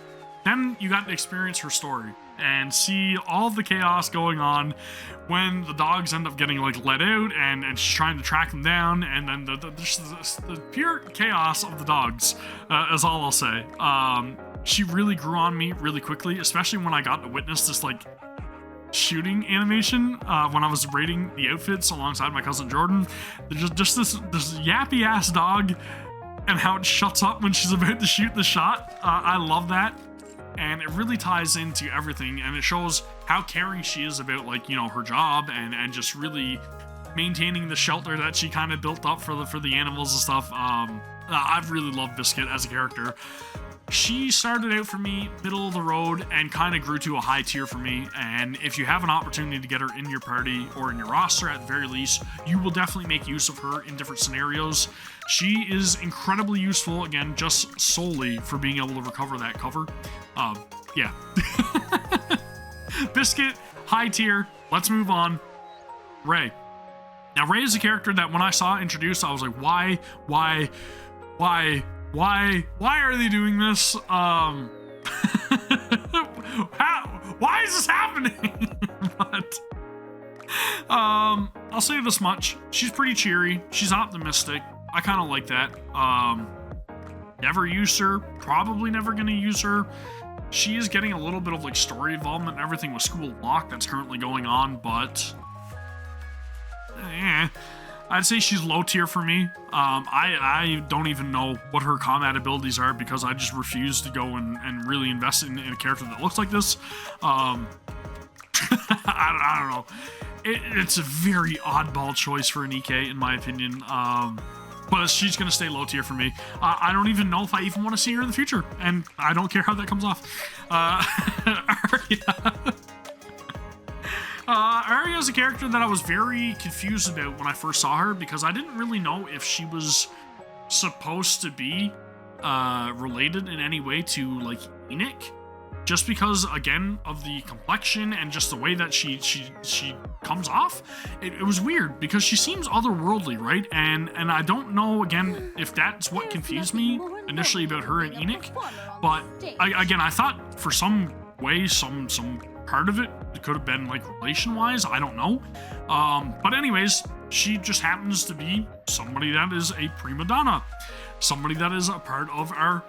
Speaker 1: Then you got to experience her story and see all the chaos going on when the dogs end up getting like let out and she's trying to track them down, and then the pure chaos of the dogs is all I'll say. She really grew on me really quickly, especially when I got to witness this like shooting animation when I was rating the outfits alongside my cousin Jordan. Just this yappy ass dog and how it shuts up when she's about to shoot the shot. I love that. And it really ties into everything, and it shows how caring she is about, like, you know, her job and just really maintaining the shelter that she kind of built up for the animals and stuff. I've really loved Biscuit as a character. She started out for me middle of the road and kind of grew to a high tier for me, and if you have an opportunity to get her in your party or in your roster at the very least, you will definitely make use of her in different scenarios. She is incredibly useful, again, just solely for being able to recover that cover. Yeah. Biscuit, high tier. Let's move on. Ray. Now, Ray is a character that when I saw introduced, I was like, why are they doing this? Why is this happening? But I'll say this much. She's pretty cheery. She's optimistic. I kind of like that. Never used her. Probably never going to use her. She is getting a little bit of like story involvement and everything with School Lock that's currently going on, but I'd say she's low tier for me. I don't even know what her combat abilities are because I just refuse to go and really invest in a character that looks like this. I don't know. It's a very oddball choice for Nikke, in my opinion. But she's going to stay low tier for me. I don't even know if I even want to see her in the future, and I don't care how that comes off. Arya is a character that I was very confused about when I first saw her because I didn't really know if she was supposed to be related in any way to like Enoch, just because again of the complexion and just the way that she comes off. It was weird because she seems otherworldly, right? And I don't know again if that's what confused me initially about her and Enoch, but I thought for some way some part of it could have been like relation wise, I don't know. But anyways, she just happens to be somebody that is a prima donna, somebody that is a part of our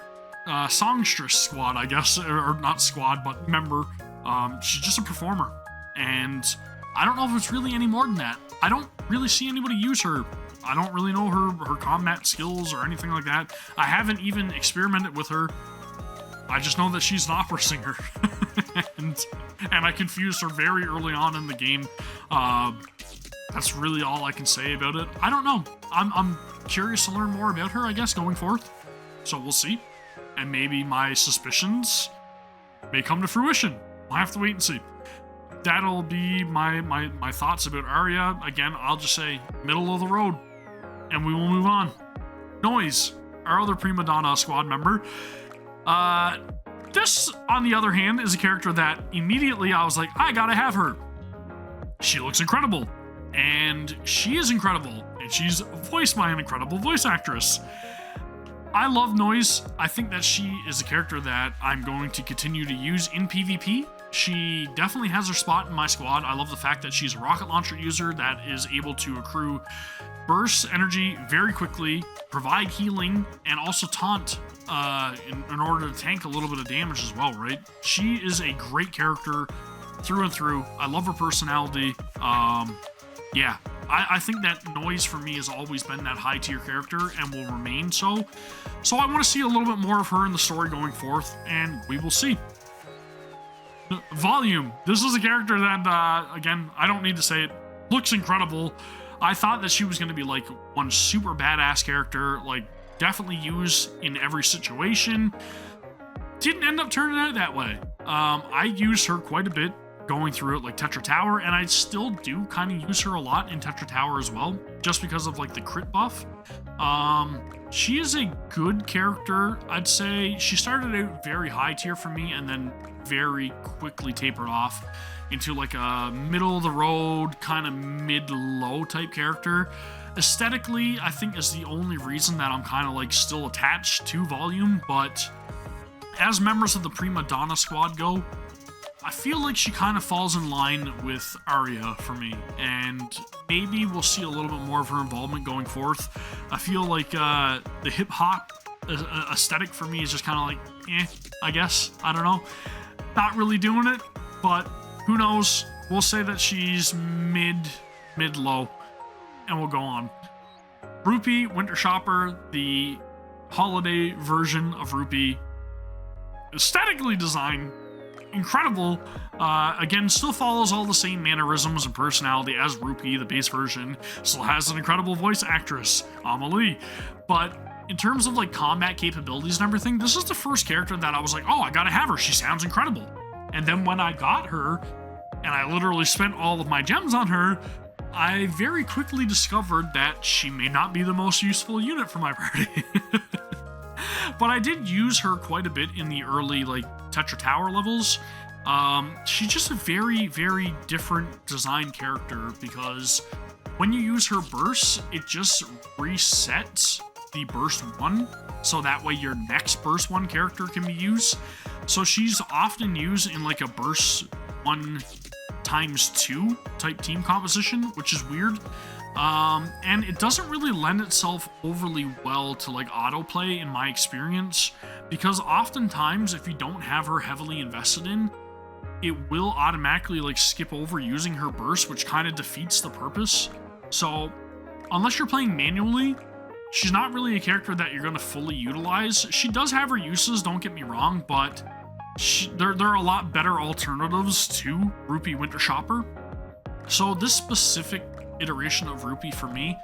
Speaker 1: songstress squad, I guess, or not squad, but member. She's just a performer, and I don't know if it's really any more than that. I don't really see anybody use her. I don't really know her combat skills or anything like that. I haven't even experimented with her. I just know that she's an opera singer. and I confused her very early on in the game. That's really all I can say about it. I don't know. I'm curious to learn more about her, I guess, going forth. So we'll see. And maybe my suspicions may come to fruition. We'll have to wait and see. That'll be my thoughts about Arya. Again, I'll just say middle of the road. And we will move on. Noise, our other prima donna squad member. This, on the other hand, is a character that immediately I was like, I gotta have her. She looks incredible. And she is incredible. And she's voiced by an incredible voice actress. I love Noise. I think that she is a character that I'm going to continue to use in PvP. She definitely has her spot in my squad. I love the fact that she's a rocket launcher user that is able to accrue burst energy very quickly, provide healing, and also taunt in order to tank a little bit of damage as well, right? She is a great character through and through. I love her personality. Yeah, I think that Noise for me has always been that high tier character and will remain so. So I want to see a little bit more of her in the story going forth, and we will see. Volume. This is a character that, again, I don't need to say it, looks incredible. I thought that she was going to be like one super badass character, like definitely use in every situation. Didn't end up turning out that way. I used her quite a bit going through it, like Tetra Tower, and I still do kind of use her a lot in Tetra Tower as well, just because of like the crit buff. She is a good character. I'd say she started out very high tier for me and then very quickly tapered off into like a middle of the road, kind of mid-low type character. Aesthetically, I think is the only reason that I'm kind of like still attached to Volume, but as members of the Prima Donna squad go, I feel like she kind of falls in line with Arya for me, and maybe we'll see a little bit more of her involvement going forth. I feel like the hip-hop aesthetic for me is just kind of like, I guess. I don't know. Not really doing it, but who knows? We'll say that she's mid-low, and we'll go on. Rupee, Winter Shopper, the holiday version of Rupee. Aesthetically designed, incredible. Again, still follows all the same mannerisms and personality as Rupee, the base version. Still has an incredible voice actress, Amelie. But in terms of like combat capabilities and everything, this is the first character that I was like, oh, I gotta have her. She sounds incredible. And then when I got her, and I literally spent all of my gems on her, I very quickly discovered that she may not be the most useful unit for my party. But I did use her quite a bit in the early like Tetra Tower levels. She's just a very, very different design character because when you use her burst, it just resets the burst 1, so that way your next burst 1 character can be used. So she's often used in like a burst 1 times 2 type team composition, which is weird. And it doesn't really lend itself overly well to like autoplay in my experience, because oftentimes if you don't have her heavily invested in, it will automatically like skip over using her burst, which kind of defeats the purpose. So unless you're playing manually, she's not really a character that you're going to fully utilize. She does have her uses, don't get me wrong, but there are a lot better alternatives to Rupee Winter Shopper. So this specific iteration of Rupee for me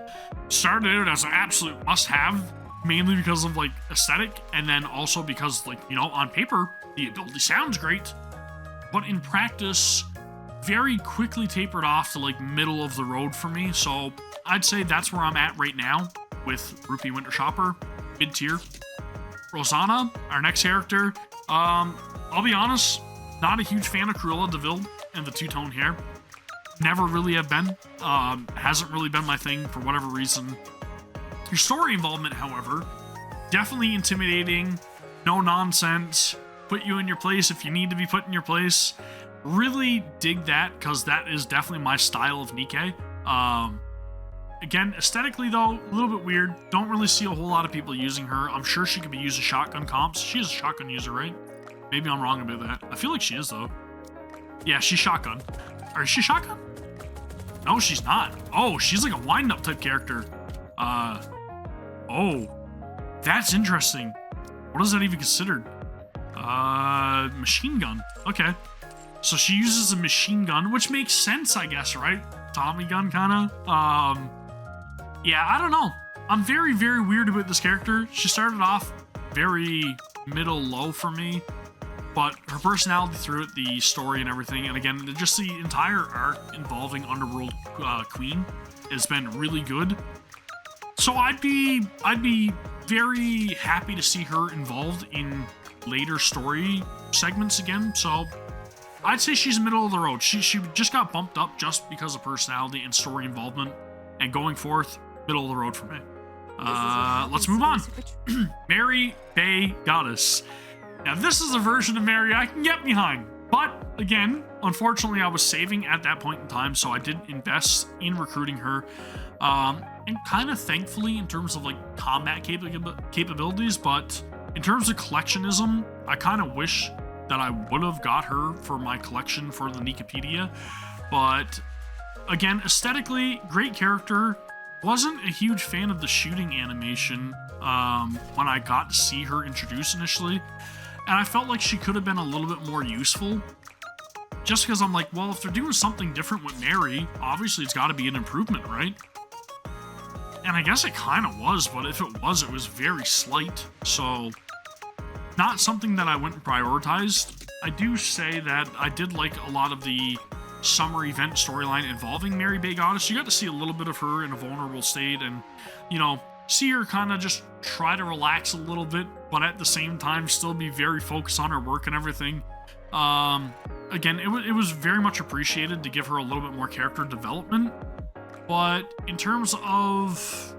Speaker 1: started out as an absolute must-have, mainly because of like aesthetic, and then also because like, you know, on paper the ability sounds great, but in practice very quickly tapered off to like middle of the road for me. So I'd say that's where I'm at right now with Rupee Winter Shopper, mid-tier. Rosanna, our next character, I'll be honest, not a huge fan of Cruella de Vil and the two-tone hair. Never really have been. Hasn't really been my thing for whatever reason. Your story involvement, however, definitely intimidating, no nonsense, put you in your place if you need to be put in your place. Really dig that, because that is definitely my style of Nikke. Again, aesthetically though, a little bit weird. Don't really see a whole lot of people using her. I'm sure she could be used as shotgun comps. She is a shotgun user, right? Maybe I'm wrong about that. I feel like she is though. Yeah, she's shotgun. Or is she shotgun? No, she's not. Oh, she's like a wind-up type character. Oh, that's interesting. What is that even considered? Machine gun. Okay. So she uses a machine gun, which makes sense, I guess, right? Tommy gun, kind of. Yeah, I don't know. I'm very, very weird about this character. She started off very middle-low for me, but her personality through it, the story and everything, and again, just the entire arc involving Underworld Queen has been really good. So I'd be very happy to see her involved in later story segments again. So I'd say she's middle of the road. She just got bumped up just because of personality and story involvement, and going forth, middle of the road for me. Let's move on. Mary Bay Goddess. Now this is a version of Mary I can get behind. But again, unfortunately, I was saving at that point in time, so I didn't invest in recruiting her. And kind of thankfully in terms of like combat capabilities, but in terms of collectionism, I kind of wish that I would have got her for my collection for the Nikkepedia. But again, aesthetically, great character. Wasn't a huge fan of the shooting animation when I got to see her introduced initially. And I felt like she could have been a little bit more useful. Just because I'm like, well, if they're doing something different with Mary, obviously it's got to be an improvement, right? And I guess it kind of was, but if it was very slight. So, not something that I went and prioritized. I do say that I did like a lot of the summer event storyline involving Mary Bay Goddess. You got to see a little bit of her in a vulnerable state and, you know, see her kind of just try to relax a little bit, but at the same time still be very focused on her work and everything. Again, it was very much appreciated to give her a little bit more character development, but in terms of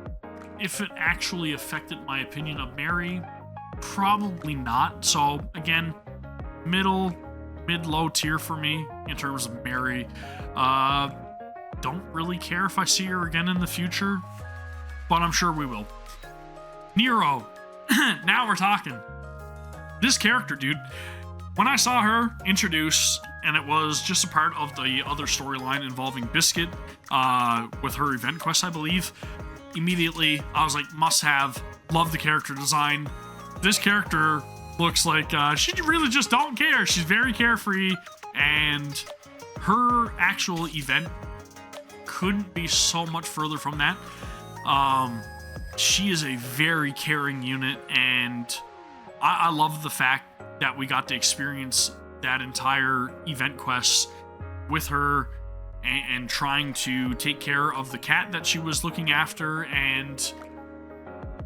Speaker 1: if it actually affected my opinion of Mary, probably not. So again, mid-low tier for me in terms of Mary. Don't really care if I see her again in the future, but I'm sure we will. Nero. Now we're talking. This character, dude. When I saw her introduced, and it was just a part of the other storyline involving Biscuit, with her event quest, I believe, immediately I was like, must have. Love the character design. This character looks like she really just don't care. She's very carefree, and her actual event couldn't be so much further from that. She is a very caring unit, and I love the fact that we got to experience that entire event quest with her and trying to take care of the cat that she was looking after. And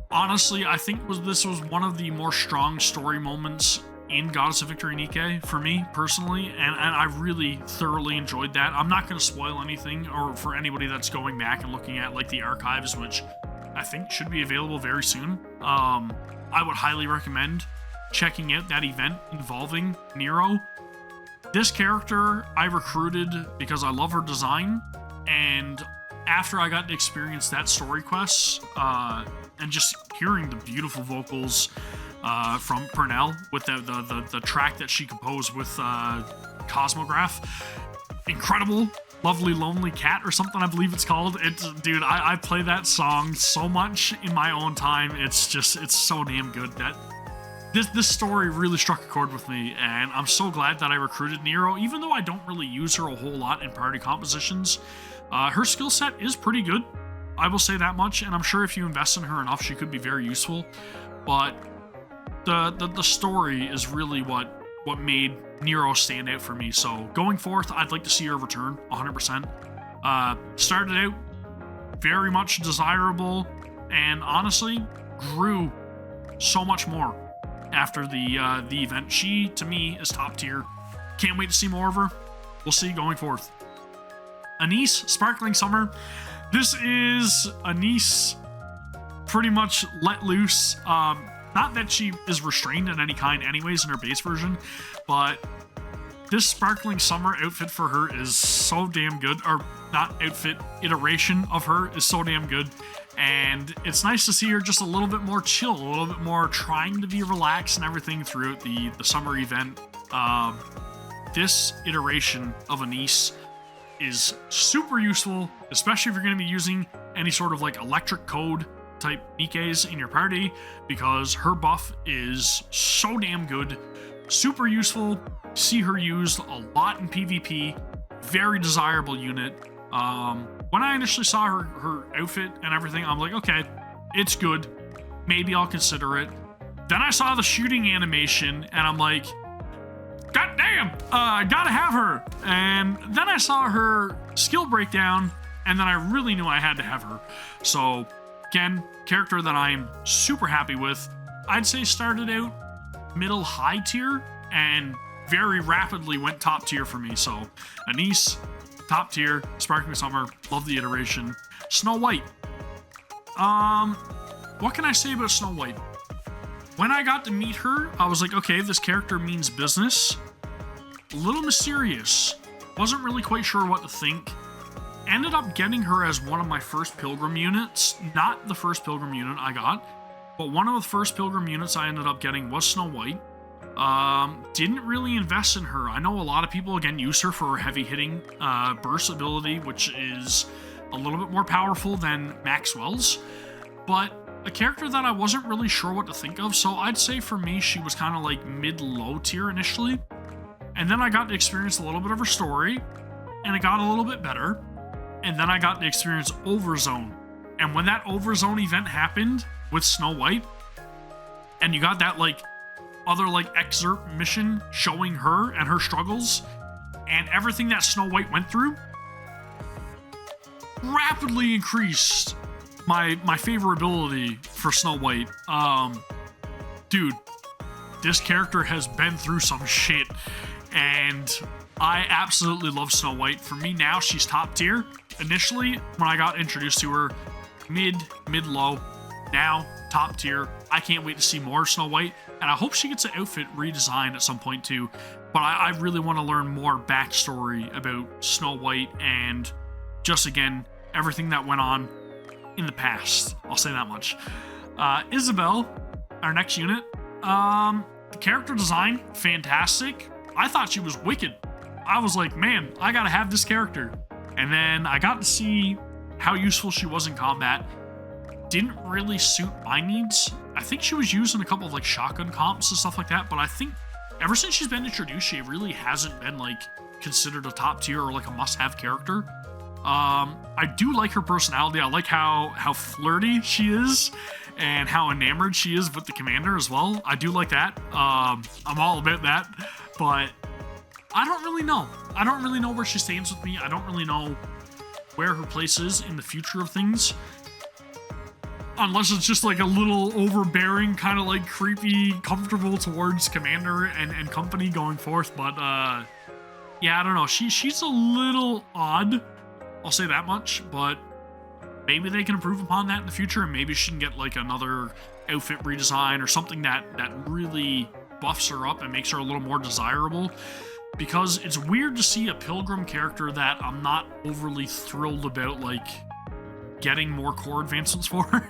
Speaker 1: honestly, I think this was one of the more strong story moments in Goddess of Victory Nikke for me personally, and I really thoroughly enjoyed that. I'm not going to spoil anything, or for anybody that's going back and looking at like the archives, which I think should be available very soon. I would highly recommend checking out that event involving Nero. This character I recruited because I love her design, and after I got to experience that story quest, and just hearing the beautiful vocals from Epinel with the track that she composed with Cosmograph, incredible. Lovely Lonely Cat or something, I believe it's called. Dude, I play that song so much in my own time. It's so damn good. That this story really struck a chord with me, and I'm so glad that I recruited Nero, even though I don't really use her a whole lot in party compositions. Her skill set is pretty good, I will say that much, and I'm sure if you invest in her enough, she could be very useful. But the story is really what made Nero stand out for me. So going forth, I'd like to see her return 100%. Started out very much desirable, and honestly grew so much more after the event. She, to me, is top tier. Can't wait to see more of her. We'll see going forth. Anise, Sparkling Summer. This is Anise pretty much let loose. Not that she is restrained in any kind anyways in her base version, but this Sparkling Summer outfit for her is so damn good. Or not outfit, iteration of her is so damn good. And it's nice to see her just a little bit more chill, a little bit more trying to be relaxed and everything throughout the summer event. This iteration of Anise is super useful, especially if you're going to be using any sort of like electric code type Nikkes in your party, because her buff is so damn good, super useful. See her used a lot in PvP, very desirable unit. When I initially saw her outfit and everything, I'm like, okay, it's good, maybe I'll consider it. Then I saw the shooting animation and I'm like, god damn, I gotta have her. And then I saw her skill breakdown, and then I really knew I had to have her. So again, character that I'm super happy with. I'd say started out middle high tier and very rapidly went top tier for me. So Anise, top tier. Sparkling Summer, love the iteration. Snow White. What can I say about Snow White? When I got to meet her, I was like, okay, this character means business. a little mysterious. Wasn't really quite sure what to think. Ended up getting her as one of my first Pilgrim units. Not the first Pilgrim unit I got, but one of the first Pilgrim units I ended up getting was Snow White. Didn't really invest in her. I know a lot of people, again, use her for her heavy hitting burst ability, which is a little bit more powerful than Maxwell's, but a character that I wasn't really sure what to think of, so I'd say for me she was kind of like mid-low tier initially, and then I got to experience a little bit of her story, and it got a little bit better, and then I got to experience Overzone, and when that Overzone event happened with Snow White, and you got that like other like excerpt mission showing her and her struggles, and everything that Snow White went through, rapidly increased my favorability for Snow White. Dude, this character has been through some shit, and I absolutely love Snow White. For me now, she's top tier. Initially, when I got introduced to her, mid-low. Now, top tier. I can't wait to see more Snow White, and I hope she gets an outfit redesigned at some point too. But I really want to learn more backstory about Snow White and just, again, everything that went on in the past. I'll say that much. Isabelle, our next unit. The character design, fantastic. I thought she was wicked. I was like, man, I gotta have this character. And then I got to see how useful she was in combat. Didn't really suit my needs. I think she was used in a couple of like shotgun comps and stuff like that, but I think ever since she's been introduced, she really hasn't been like considered a top tier or like a must-have character. I do like her personality. I like how flirty she is and how enamored she is with the commander as well. I do like that. I'm all about that, but I don't really know. I don't really know where she stands with me. I don't really know where her place is in the future of things. Unless it's just like a little overbearing, kind of like creepy, comfortable towards commander and company going forth. But yeah, I don't know. She's a little odd. I'll say that much, but maybe they can improve upon that in the future, and maybe she can get like another outfit redesign or something that really buffs her up and makes her a little more desirable, because it's weird to see a Pilgrim character that I'm not overly thrilled about like getting more core advancements for.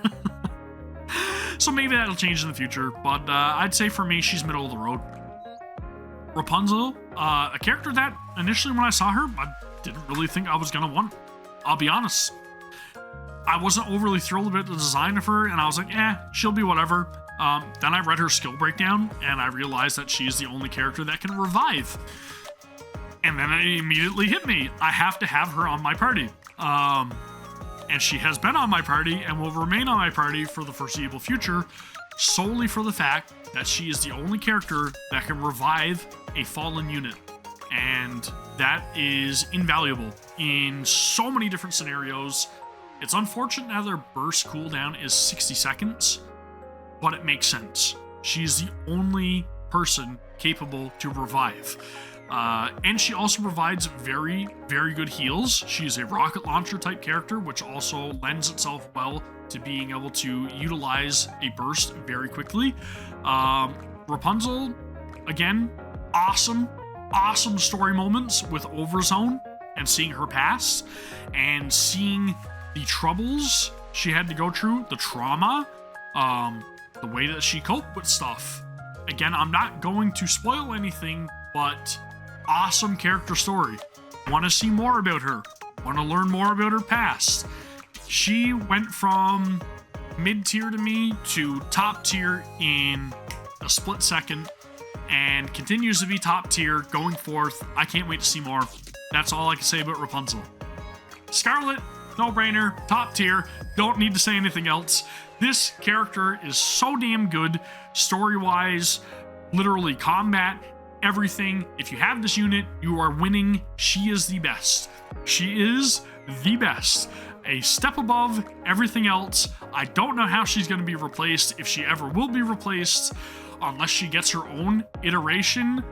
Speaker 1: So maybe that'll change in the future, but I'd say for me she's middle of the road. Rapunzel, a character that initially when I saw her I didn't really think I was gonna want. I'll be honest. I wasn't overly thrilled about the design of her, and I was like, she'll be whatever. Then I read her skill breakdown, and I realized that she's the only character that can revive. And then it immediately hit me. I have to have her on my party. And she has been on my party and will remain on my party for the foreseeable future, solely for the fact that she is the only character that can revive a fallen unit. And that is invaluable in so many different scenarios. It's unfortunate that their burst cooldown is 60 seconds, but it makes sense. She's the only person capable to revive. And she also provides very, very good heals. She's a rocket launcher type character, which also lends itself well to being able to utilize a burst very quickly. Rapunzel, again, awesome story moments with Overzone and seeing her past and seeing the troubles she had to go through, the trauma, the way that she coped with stuff. Again, I'm not going to spoil anything, but awesome character story. Want to see more about her. Want to learn more about her past. She went from mid-tier to me to top tier in a split second and continues to be top tier going forth. I can't wait to see more. That's all I can say about Rapunzel. Scarlet, no-brainer, top tier. Don't need to say anything else. This character is so damn good, story-wise, literally combat, everything. If you have this unit, you are winning. She is the best. She is the best. A step above everything else. I don't know how she's going to be replaced, if she ever will be replaced, unless she gets her own iteration.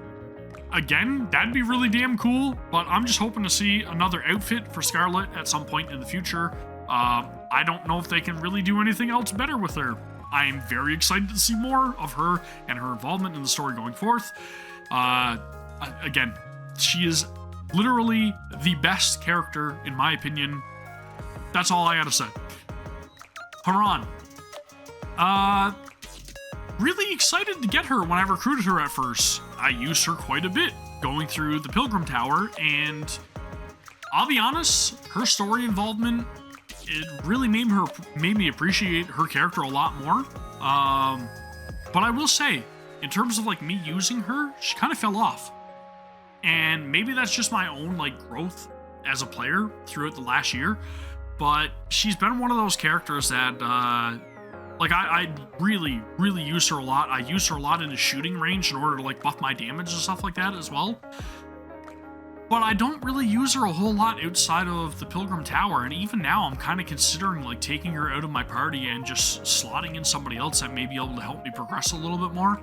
Speaker 1: Again, that'd be really damn cool, but I'm just hoping to see another outfit for Scarlet at some point in the future. I don't know if they can really do anything else better with her. I am very excited to see more of her and her involvement in the story going forth. Again, She is literally the best character, in my opinion. That's all I gotta say. Haran. Really excited to get her when I recruited her at first. I used her quite a bit going through the Pilgrim Tower, and I'll be honest, her story involvement, it really made me appreciate her character a lot more. But I will say, in terms of like me using her, she kind of fell off. And maybe that's just my own like growth as a player throughout the last year. But she's been one of those characters that like I really use her a lot. I use her a lot in the shooting range in order to like buff my damage and stuff like that as well. But I don't really use her a whole lot outside of the Pilgrim Tower, and even now I'm kind of considering like taking her out of my party and just slotting in somebody else that may be able to help me progress a little bit more.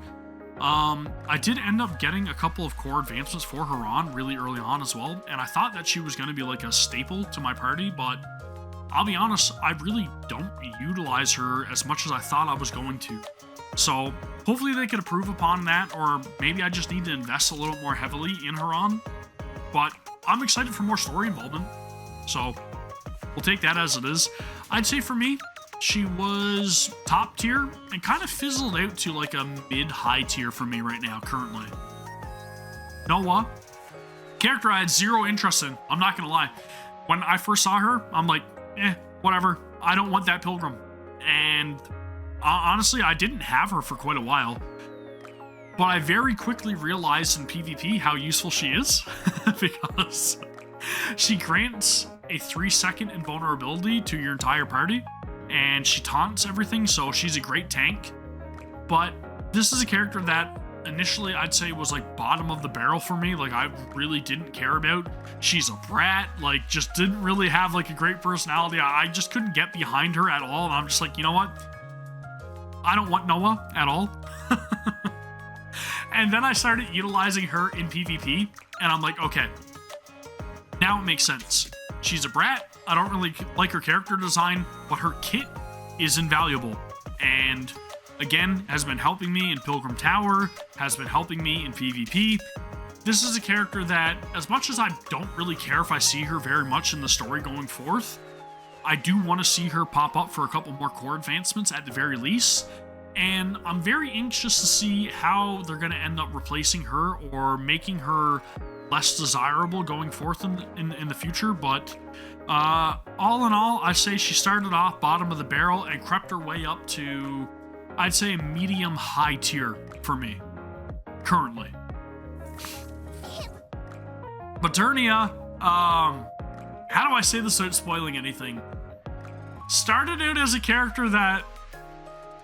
Speaker 1: I did end up getting a couple of core advancements for Haran really early on as well, and I thought that she was going to be like a staple to my party, but I'll be honest, I really don't utilize her as much as I thought I was going to. So hopefully they could improve upon that, or maybe I just need to invest a little more heavily in Haran. But I'm excited for more story involvement, so we'll take that as it is. I'd say for me, she was top tier and kind of fizzled out to like a mid-high tier for me right now, currently. Noah, character I had zero interest in, I'm not gonna lie. When I first saw her, I'm like, whatever, I don't want that pilgrim. And honestly, I didn't have her for quite a while. But I very quickly realized in PvP how useful she is, because she grants a 3-second invulnerability to your entire party, and she taunts everything, so she's a great tank. But this is a character that initially I'd say was like bottom of the barrel for me, like I really didn't care about. She's a brat, like just didn't really have like a great personality. I just couldn't get behind her at all, and I'm just like, you know what? I don't want Noah at all. And then I started utilizing her in PvP, and I'm like, okay, now it makes sense. She's a brat, I don't really like her character design, but her kit is invaluable. And again, has been helping me in Pilgrim Tower, has been helping me in PvP. This is a character that, as much as I don't really care if I see her very much in the story going forth, I do want to see her pop up for a couple more core advancements at the very least. And I'm very anxious to see how they're going to end up replacing her or making her less desirable going forth in the future. But all in all, I say she started off bottom of the barrel and crept her way up to, I'd say, a medium-high tier for me, currently. Modernia, how do I say this without spoiling anything? Started out as a character that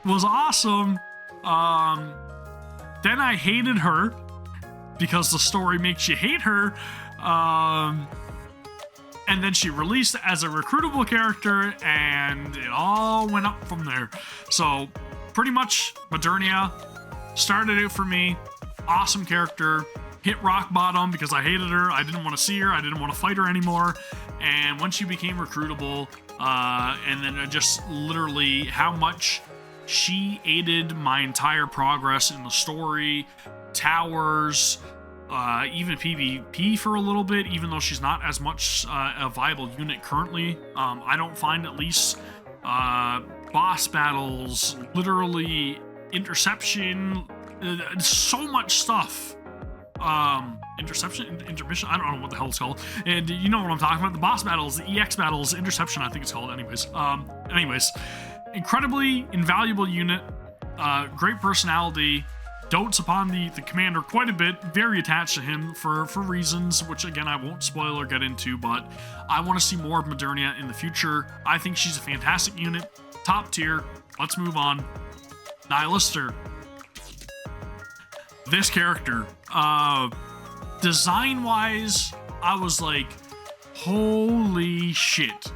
Speaker 1: was awesome. Then I hated her because the story makes you hate her. And then she released as a recruitable character, and it all went up from there. So pretty much Modernia started out for me, awesome character, hit rock bottom because I hated her. I didn't want to see her. I didn't want to fight her anymore. And when she became recruitable, and then just literally how much she aided my entire progress in the story, towers, even PvP for a little bit, even though she's not as much a viable unit currently. I don't find, at least, boss battles, literally interception, so much stuff. Intermission, I don't know what the hell it's called. And you know what I'm talking about, the boss battles, the EX battles, interception, I think it's called anyways. Incredibly invaluable unit, great personality, dotes upon the commander quite a bit, very attached to him for reasons which again I won't spoil or get into, but I want to see more of Modernia in the future. I think she's a fantastic unit, top tier. Let's move on. Nihilister. This character, design wise, I was like, holy shit.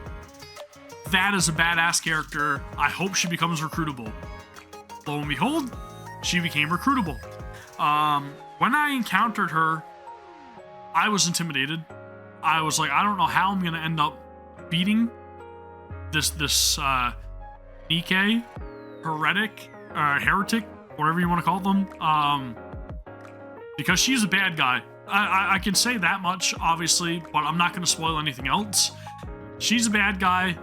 Speaker 1: That is a badass character. I hope she becomes recruitable. Lo and behold, she became recruitable. When I encountered her, I was intimidated. I was like, I don't know how I'm gonna end up beating this Nikke, heretic, whatever you want to call them. Because she's a bad guy. I can say that much, obviously, but I'm not going to spoil anything else. She's a bad guy.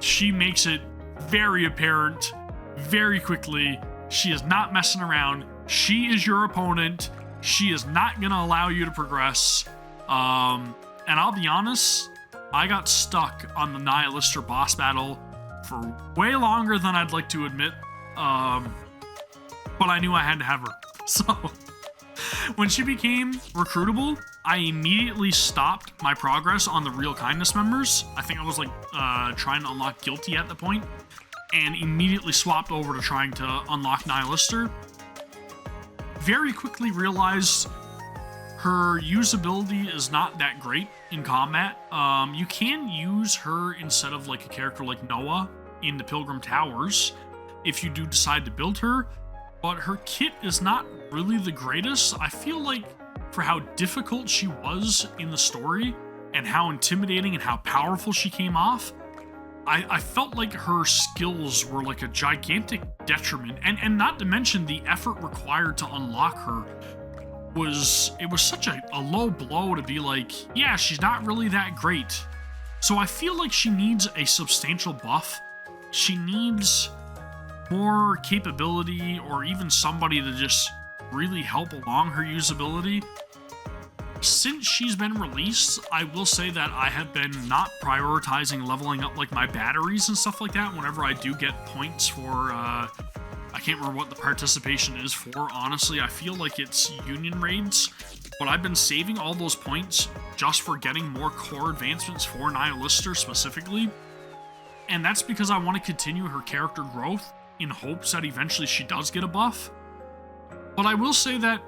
Speaker 1: She makes it very apparent very quickly. She is not messing around. She is your opponent. She is not going to allow you to progress. And I'll be honest, I got stuck on the Nihilister boss battle for way longer than I'd like to admit. But I knew I had to have her. So when she became recruitable, I immediately stopped my progress on the Real Kindness members. I think I was like trying to unlock Guilty at the point, and immediately swapped over to trying to unlock Nihilister. Very quickly realized her usability is not that great in combat. You can use her instead of like a character like Noah in the Pilgrim Towers if you do decide to build her, but her kit is not really the greatest. I feel like for how difficult she was in the story and how intimidating and how powerful she came off, I felt like her skills were like a gigantic detriment, and not to mention the effort required to unlock her was such a low blow to be like, yeah, she's not really that great. So I feel like she needs a substantial buff. She needs more capability, or even somebody to just really help along her usability. Since she's been released, I will say that I have been not prioritizing leveling up like my batteries and stuff like that whenever I do get points for, I can't remember what the participation is for, honestly. I feel like it's Union raids, but I've been saving all those points just for getting more core advancements for Nihilister specifically. And that's because I want to continue her character growth in hopes that eventually she does get a buff. But I will say that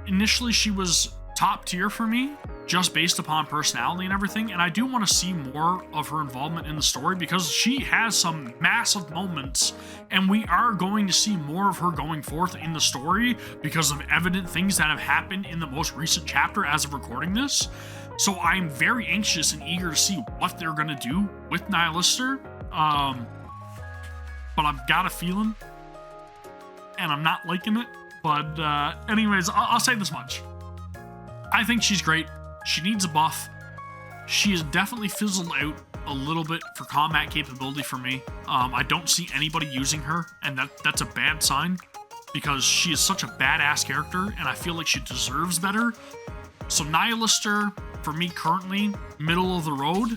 Speaker 1: initially she was top tier for me, just based upon personality and everything, and I do want to see more of her involvement in the story because she has some massive moments, and we are going to see more of her going forth in the story because of evident things that have happened in the most recent chapter as of recording this. So I'm very anxious and eager to see what they're going to do with Nihilister. But I've got a feeling, and I'm not liking it. But anyways, I'll say this much. I think she's great. She needs a buff. She has definitely fizzled out a little bit for combat capability for me. I don't see anybody using her, and that's a bad sign because she is such a badass character, and I feel like she deserves better. So Nihilister, for me currently, middle of the road,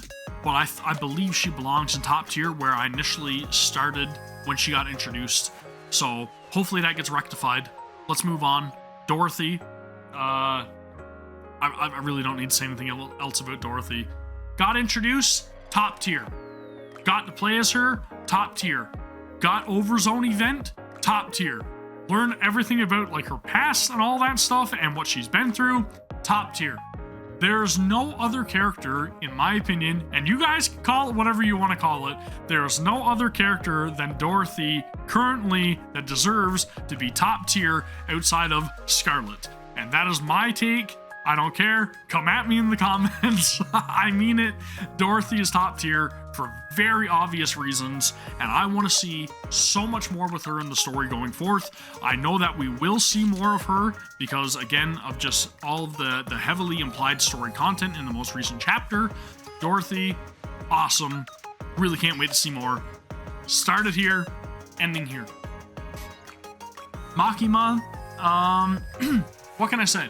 Speaker 1: but I believe she belongs in top tier where I initially started when she got introduced. So hopefully that gets rectified. Let's move on. Dorothy. I really don't need to say anything else about Dorothy. Got introduced, top tier. Got to play as her, top tier. Got Overzone event, top tier. Learn everything about like her past and all that stuff and what she's been through, top tier. There's no other character, in my opinion, and you guys can call it whatever you want to call it, there is no other character than Dorothy currently that deserves to be top tier outside of Scarlet. And that is my take. I don't care. Come at me in the comments. I mean it. Dorothy is top tier for very obvious reasons, and I want to see so much more with her in the story going forth. I know that we will see more of her because, again, of just all of the heavily implied story content in the most recent chapter. Dorothy, awesome. Really can't wait to see more. Started here, ending here. Makima, what can I say?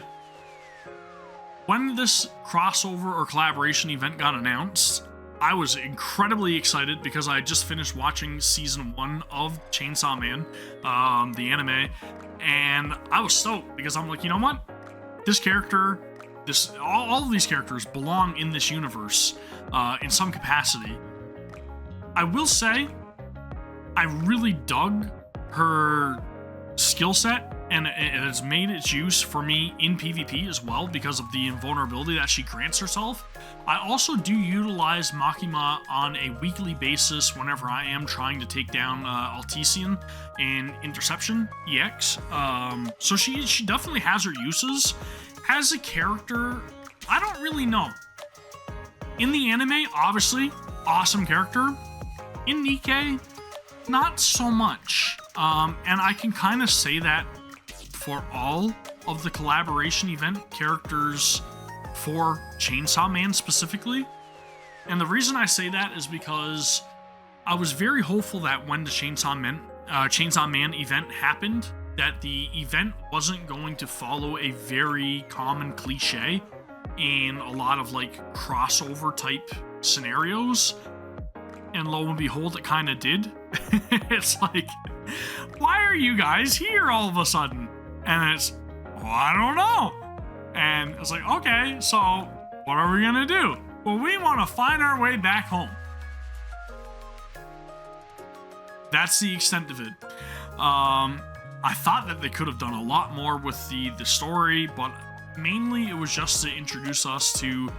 Speaker 1: When this crossover or collaboration event got announced, I was incredibly excited because I had just finished watching season 1 of Chainsaw Man, the anime, and I was stoked because I'm like, you know what? This character, all of these characters belong in this universe in some capacity. I will say, I really dug her skill set, and it has made its use for me in PvP as well because of the invulnerability that she grants herself. I also do utilize Makima on a weekly basis whenever I am trying to take down Altesian in Interception EX. So she definitely has her uses. As a character, I don't really know. In the anime, obviously, awesome character. In Nikke, not so much. And I can kind of say that for all of the collaboration event characters for Chainsaw Man specifically. And the reason I say that is because I was very hopeful that when the Chainsaw Man event happened, that the event wasn't going to follow a very common cliche in a lot of like crossover type scenarios. And lo and behold, it kind of did. It's like, why are you guys here all of a sudden? And it's, well, I don't know. And it's like, okay, so what are we gonna do? Well, we want to find our way back home. That's the extent of it. I thought that they could have done a lot more with the story, but mainly it was just to introduce us to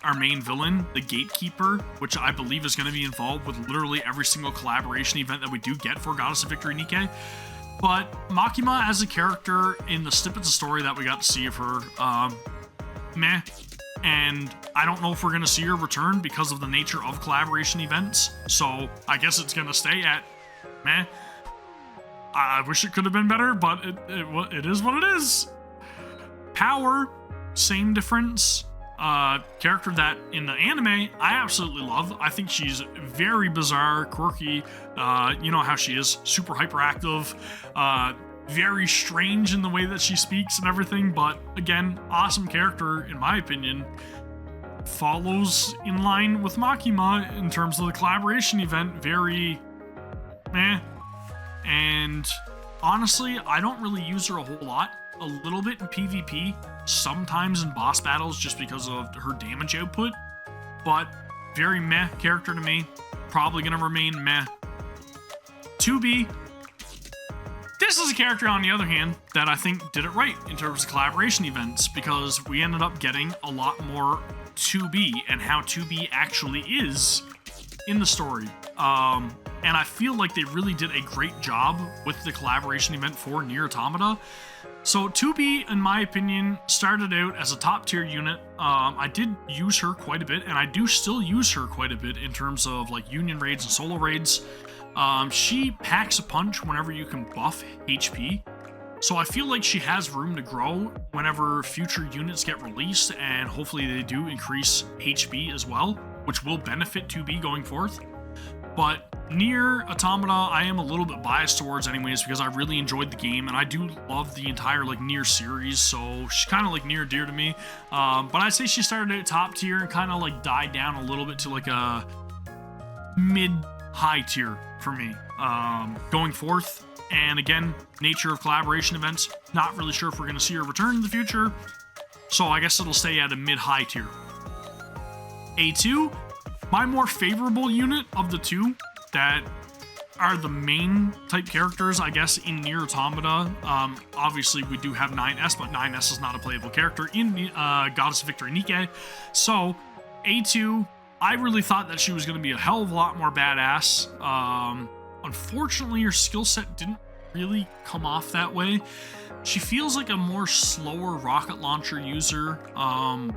Speaker 1: our main villain, the Gatekeeper, which I believe is going to be involved with literally every single collaboration event that we do get for Goddess of Victory Nikke. But Makima as a character, in the snippets of story that we got to see of her, meh. And I don't know if we're going to see her return because of the nature of collaboration events. So I guess it's going to stay at meh. I wish it could have been better, but it is what it is. Power, same difference. Character that in the anime I absolutely love. I think she's very bizarre, quirky. You know how she is, super hyperactive, very strange in the way that she speaks and everything, but again, awesome character in my opinion. Follows in line with Makima in terms of the collaboration event, very meh. And honestly, I don't really use her a whole lot. A little bit in PvP, sometimes in boss battles just because of her damage output, but very meh character to me. Probably gonna remain meh. 2B. This is a character, on the other hand, that I think did it right in terms of collaboration events, because we ended up getting a lot more 2B and how 2B actually is in the story. And I feel like they really did a great job with the collaboration event for Nier Automata. So 2B, in my opinion, started out as a top tier unit. I did use her quite a bit, and I do still use her quite a bit in terms of like union raids and solo raids. She packs a punch whenever you can buff HP. So I feel like she has room to grow whenever future units get released, and hopefully they do increase HP as well, which will benefit 2B going forth. But Nier Automata, I am a little bit biased towards anyways, because I really enjoyed the game, and I do love the entire like Nier series, so she's kind of like near and dear to me. But I'd say she started at top tier and kind of like died down a little bit to like a mid-high tier for me going forth. And again, nature of collaboration events, not really sure if we're going to see her return in the future, so I guess it'll stay at a mid-high tier. A2, my more favorable unit of the two that are the main type characters, I guess, in Nier Automata. Obviously, we do have 9S, but 9S is not a playable character in Goddess of Victory Nikke. So, A2, I really thought that she was going to be a hell of a lot more badass. Unfortunately, her skill set didn't really come off that way. She feels like a more slower rocket launcher user,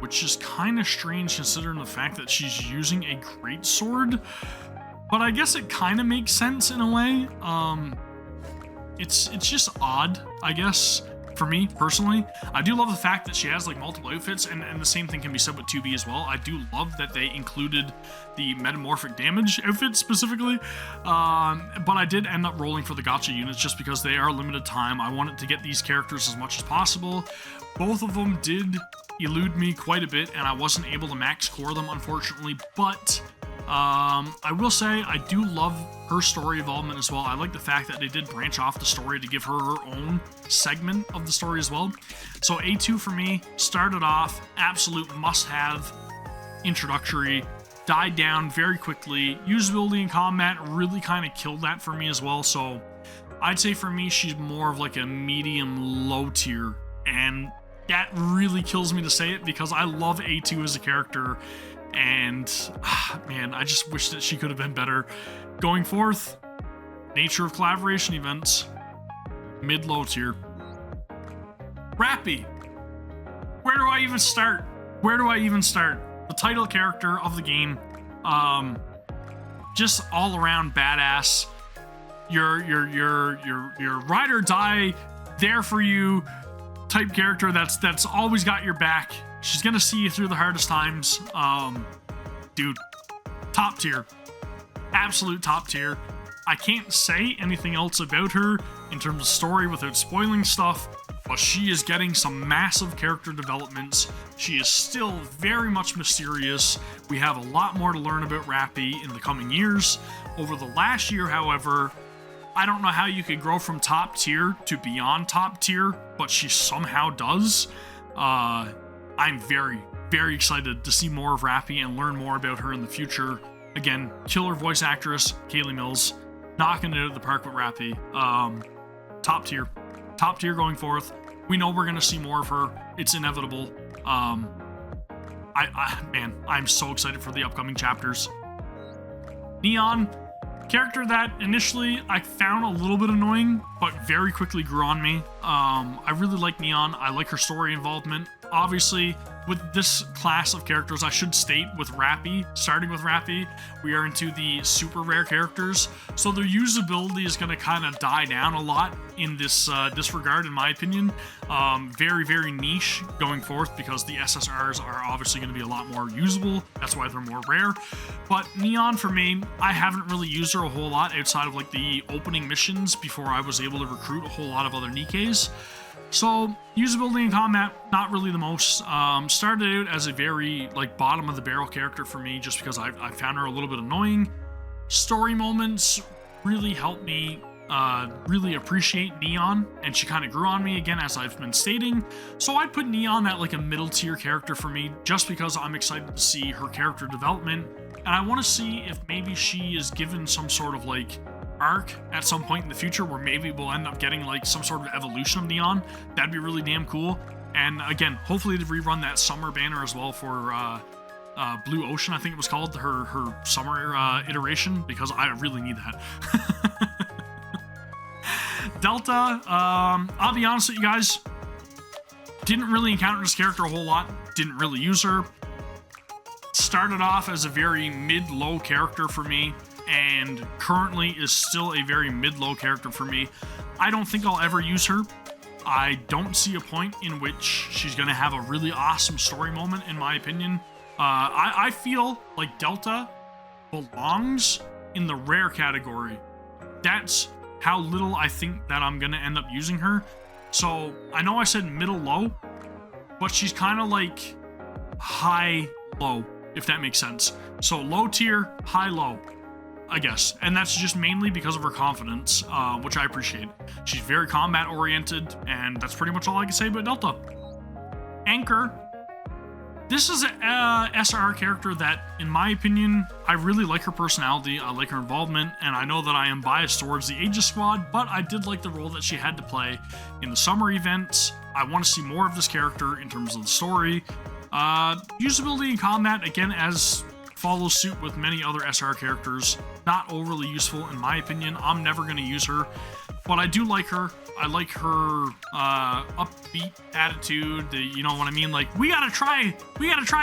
Speaker 1: which is kind of strange considering the fact that she's using a greatsword. But I guess it kind of makes sense in a way. It's just odd, I guess, for me personally. I do love the fact that she has like multiple outfits, and the same thing can be said with 2B as well. I do love that they included the metamorphic damage outfit specifically. But I did end up rolling for the gacha units just because they are limited time. I wanted to get these characters as much as possible. Both of them did elude me quite a bit, and I wasn't able to max core them, unfortunately, but I will say I do love her story involvement as well. I like the fact that they did branch off the story to give her her own segment of the story as well. So A2 for me started off absolute must-have introductory, died down very quickly. Usability in combat really kind of killed that for me as well. So I'd say for me she's more of like a medium low tier, and that really kills me to say it because I love A2 as a character. And man, I just wish that she could have been better. Going forth, nature of collaboration events, mid-low tier. Rapi. Where do I even start? The title character of the game, just all around badass. Your ride or die, there for you, type character that's always got your back. She's gonna see you through the hardest times. Dude, top tier, absolute top tier. I can't say anything else about her in terms of story without spoiling stuff, but she is getting some massive character developments. She is still very much mysterious. We have a lot more to learn about Rapi in the coming years. Over the last year, however, I don't know how you could grow from top tier to beyond top tier, but she somehow does. I'm very, very excited to see more of Rapi and learn more about her in the future. Again, killer voice actress, Kaylee Mills, knocking it out of the park with Rapi. Top tier going forth. We know we're gonna see more of her. It's inevitable. Man, I'm so excited for the upcoming chapters. Neon, character that initially I found a little bit annoying, but very quickly grew on me. I really like Neon. I like her story involvement. Obviously, with this class of characters, I should state with Rapi, starting with Rapi, we are into the super rare characters, so their usability is going to kind of die down a lot in this regard, in my opinion. Very, very niche going forth because the SSRs are obviously going to be a lot more usable. That's why they're more rare. But Neon, for me, I haven't really used her a whole lot outside of like the opening missions before I was able to recruit a whole lot of other Nikkes. So, usability in combat, not really the most. Started out as a very, like, bottom of the barrel character for me just because I found her a little bit annoying. Story moments really helped me really appreciate Neon, and she kind of grew on me again, as I've been stating. So I'd put Neon at, like, a middle tier character for me just because I'm excited to see her character development, and I want to see if maybe she is given some sort of, like, arc at some point in the future where maybe we'll end up getting like some sort of evolution of Neon. That'd be really damn cool. And again, hopefully to rerun that summer banner as well for Blue Ocean, I think it was called, her summer iteration, because I really need that. Delta, I'll be honest with you guys, didn't really encounter this character a whole lot, didn't really use her. Started off as a very mid-low character for me, and currently is still a very mid-low character for me. I don't think I'll ever use her. I don't see a point in which she's going to have a really awesome story moment, in my opinion. I feel like Delta belongs in the rare category. That's how little I think that I'm going to end up using her. So, I know I said middle-low, but she's kind of like high-low, if that makes sense. So, low tier, high-low, I guess, and that's just mainly because of her confidence, which I appreciate. She's very combat oriented, and that's pretty much all I can say about Delta. Anchor, this is a SR character that, in my opinion, I really like her personality, I like her involvement, and I know that I am biased towards the Aegis Squad, but I did like the role that she had to play in the summer events. I want to see more of this character in terms of the story. Usability in combat, again, as follows suit with many other SR characters. Not overly useful, in my opinion. I'm never going to use her, but I do like her. I like her upbeat attitude. You know what I mean? Like, we gotta try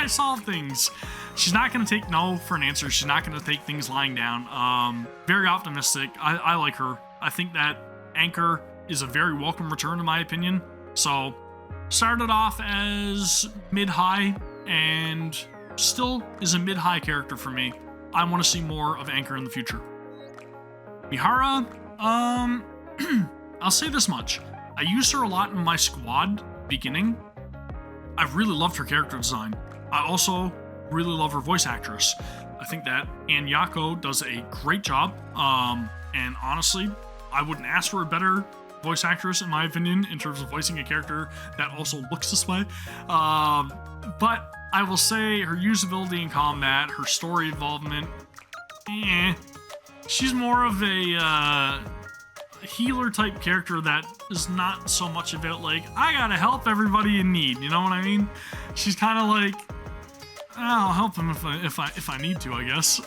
Speaker 1: to solve things. She's not going to take no for an answer. She's not going to take things lying down. Very optimistic. I like her. I think that Anchor is a very welcome return, in my opinion. So, started off as mid-high, and still is a mid-high character for me. I want to see more of Anchor in the future. Mihara, I'll say this much. I used her a lot in my squad beginning. I really loved her character design. I also really love her voice actress. I think that Anyako does a great job. And honestly, I wouldn't ask for a better voice actress, in my opinion, in terms of voicing a character that also looks this way. But I will say her usability in combat, her story involvement, she's more of a healer type character that is not so much about like, I gotta help everybody in need, you know what I mean? She's kind of like, I'll help them if I need to, I guess.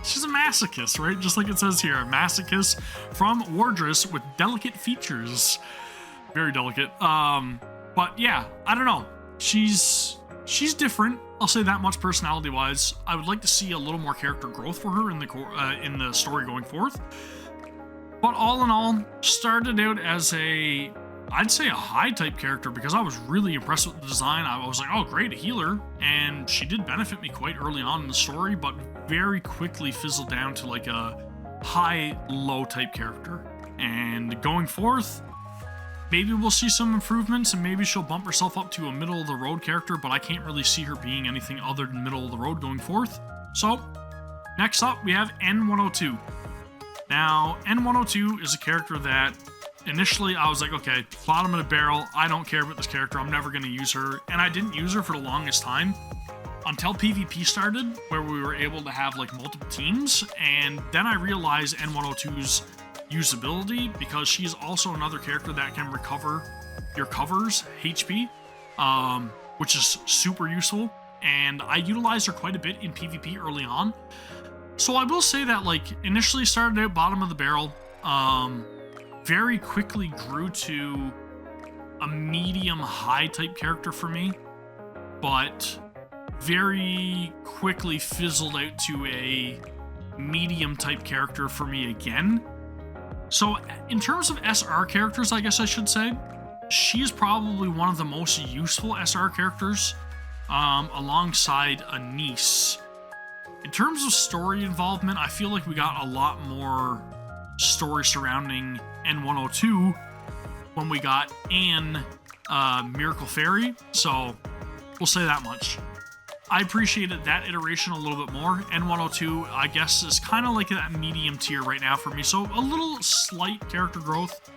Speaker 1: She's a masochist, right? Just like it says here, a masochist from Wardress with delicate features. Very delicate. But yeah, I don't know. She's different. I'll say that much personality-wise. I would like to see a little more character growth for her in the story going forth. But all in all, started out as a I'd say a high type character because I was really impressed with the design. I was like, oh great, a healer, and she did benefit me quite early on in the story, but very quickly fizzled down to like a high low type character. And going forth, maybe we'll see some improvements and maybe she'll bump herself up to a middle of the road character, but I can't really see her being anything other than middle of the road going forth. So next up we have N102. Now N102 is a character that initially I was like, okay, bottom of the barrel, I don't care about this character, I'm never going to use her, and I didn't use her for the longest time until PvP started, where we were able to have like multiple teams, and then I realized N102's usability, because she's also another character that can recover your cover's HP, which is super useful, and I utilized her quite a bit in PvP early on. So I will say that like initially started out bottom of the barrel, very quickly grew to a medium high type character for me, but very quickly fizzled out to a medium type character for me again. So in terms of SR characters, I guess I should say, she is probably one of the most useful SR characters, alongside Anise. In terms of story involvement, I feel like we got a lot more story surrounding N102 when we got Anne Miracle Fairy, so we'll say that much. I appreciated that iteration a little bit more. N102, I guess, is kind of like that medium tier right now for me, so a little slight character growth.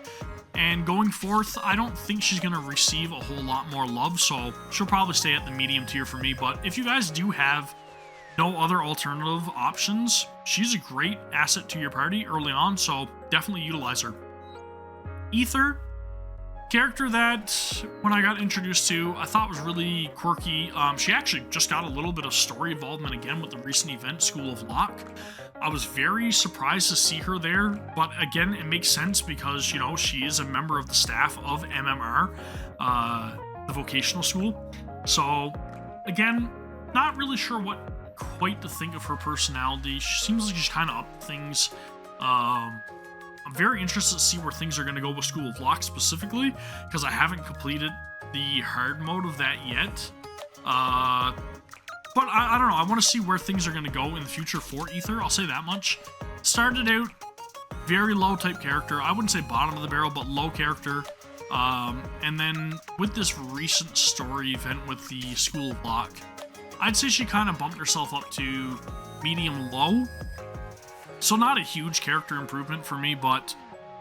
Speaker 1: And going forth, I don't think she's going to receive a whole lot more love, so she'll probably stay at the medium tier for me. But if you guys do have no other alternative options, she's a great asset to your party early on, so definitely utilize her. Ether, character that when I got introduced to, I thought was really quirky. She actually just got a little bit of story involvement again with the recent event, School of Lock. I was very surprised to see her there, but again, it makes sense because, you know, she is a member of the staff of MMR, the vocational school. So again, not really sure what quite to think of her personality. She seems like she's kind of up to things. I'm very interested to see where things are going to go with School of Lock specifically, because I haven't completed the hard mode of that yet. But I don't know. I want to see where things are going to go in the future for Ether. I'll say that much. Started out very low type character. I wouldn't say bottom of the barrel, but low character. And then with this recent story event with the School of Lock, I'd say she kind of bumped herself up to medium-low. So not a huge character improvement for me, but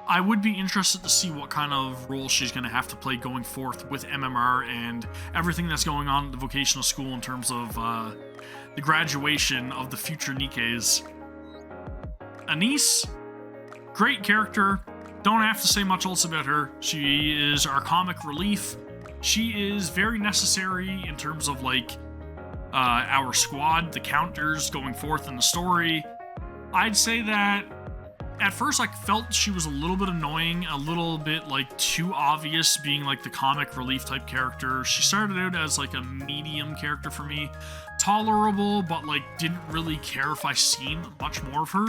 Speaker 1: I would be interested to see what kind of role she's going to have to play going forth with MMR and everything that's going on at the vocational school in terms of the graduation of the future Nikkes. Anise, great character. Don't have to say much else about her. She is our comic relief. She is very necessary in terms of like our squad, the counters going forth in the story. I'd say that at first I felt she was a little bit annoying, a little bit like too obvious being like the comic relief type character. She started out as like a medium character for me, tolerable, but like didn't really care if I seen much more of her,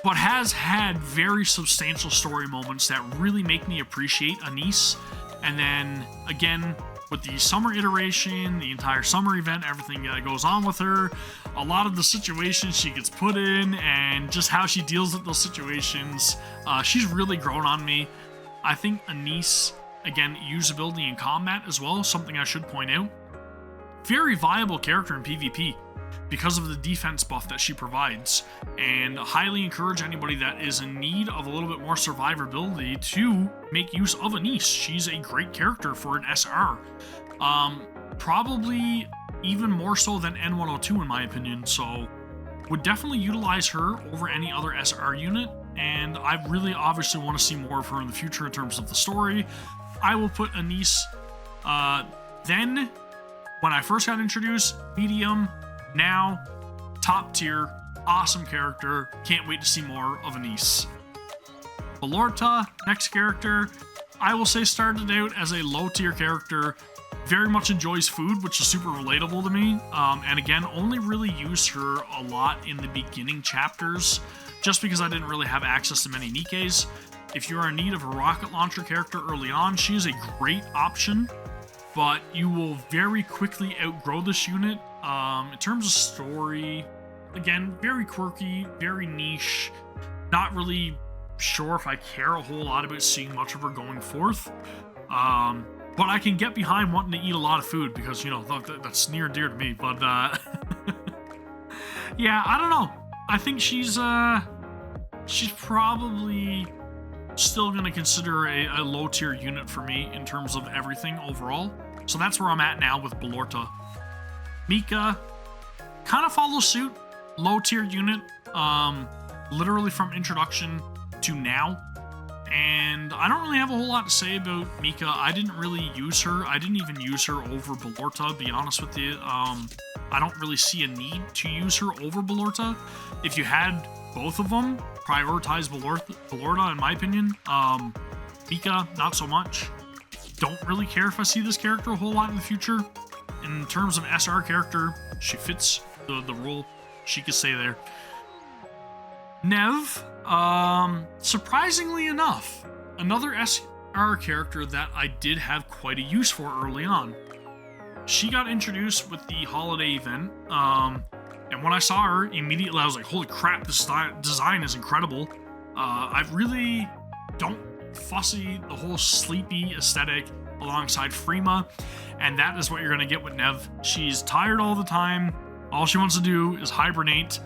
Speaker 1: but has had very substantial story moments that really make me appreciate Anise. And then again, with the summer iteration, the entire summer event, everything that goes on with her, a lot of the situations she gets put in, and just how she deals with those situations, she's really grown on me. I think Anise, again, usability in combat as well, something I should point out. Very viable character in PvP because of the defense buff that she provides, and highly encourage anybody that is in need of a little bit more survivability to make use of Anise. She's a great character for an SR. Probably even more so than N102 in my opinion, so would definitely utilize her over any other SR unit, and I really obviously want to see more of her in the future in terms of the story. I will put Anise, then when I first got introduced, medium, now top tier, awesome character, can't wait to see more of Anise. Valorta, next character, I will say started out as a low tier character, very much enjoys food, which is super relatable to me, and again, only really used her a lot in the beginning chapters, just because I didn't really have access to many Nikkes. If you are in need of a rocket launcher character early on, she is a great option, but you will very quickly outgrow this unit. In terms of story, again, very quirky, very niche. Not really sure if I care a whole lot about seeing much of her going forth. But I can get behind wanting to eat a lot of food because, you know, that's near and dear to me. But, yeah, I don't know. I think she's probably still going to consider a low-tier unit for me in terms of everything overall. So that's where I'm at now with Belorta. Mika kind of follows suit. Low-tier unit, literally from introduction to now. And I don't really have a whole lot to say about Mika. I didn't really use her. I didn't even use her over Belorta, to be honest with you. I don't really see a need to use her over Belorta. If you had both of them, prioritize Belorta in my opinion. Mika, not so much. Don't really care if I see this character a whole lot in the future. In terms of SR character, she fits the role. She could stay there. Nev, surprisingly enough, another SR character that I did have quite a use for early on. She got introduced with the holiday event, and when I saw her, immediately I was like, holy crap, this design is incredible. I really don't fussy the whole sleepy aesthetic alongside Frima, and that is what you're going to get with Nev. She's tired all the time. All she wants to do is hibernate.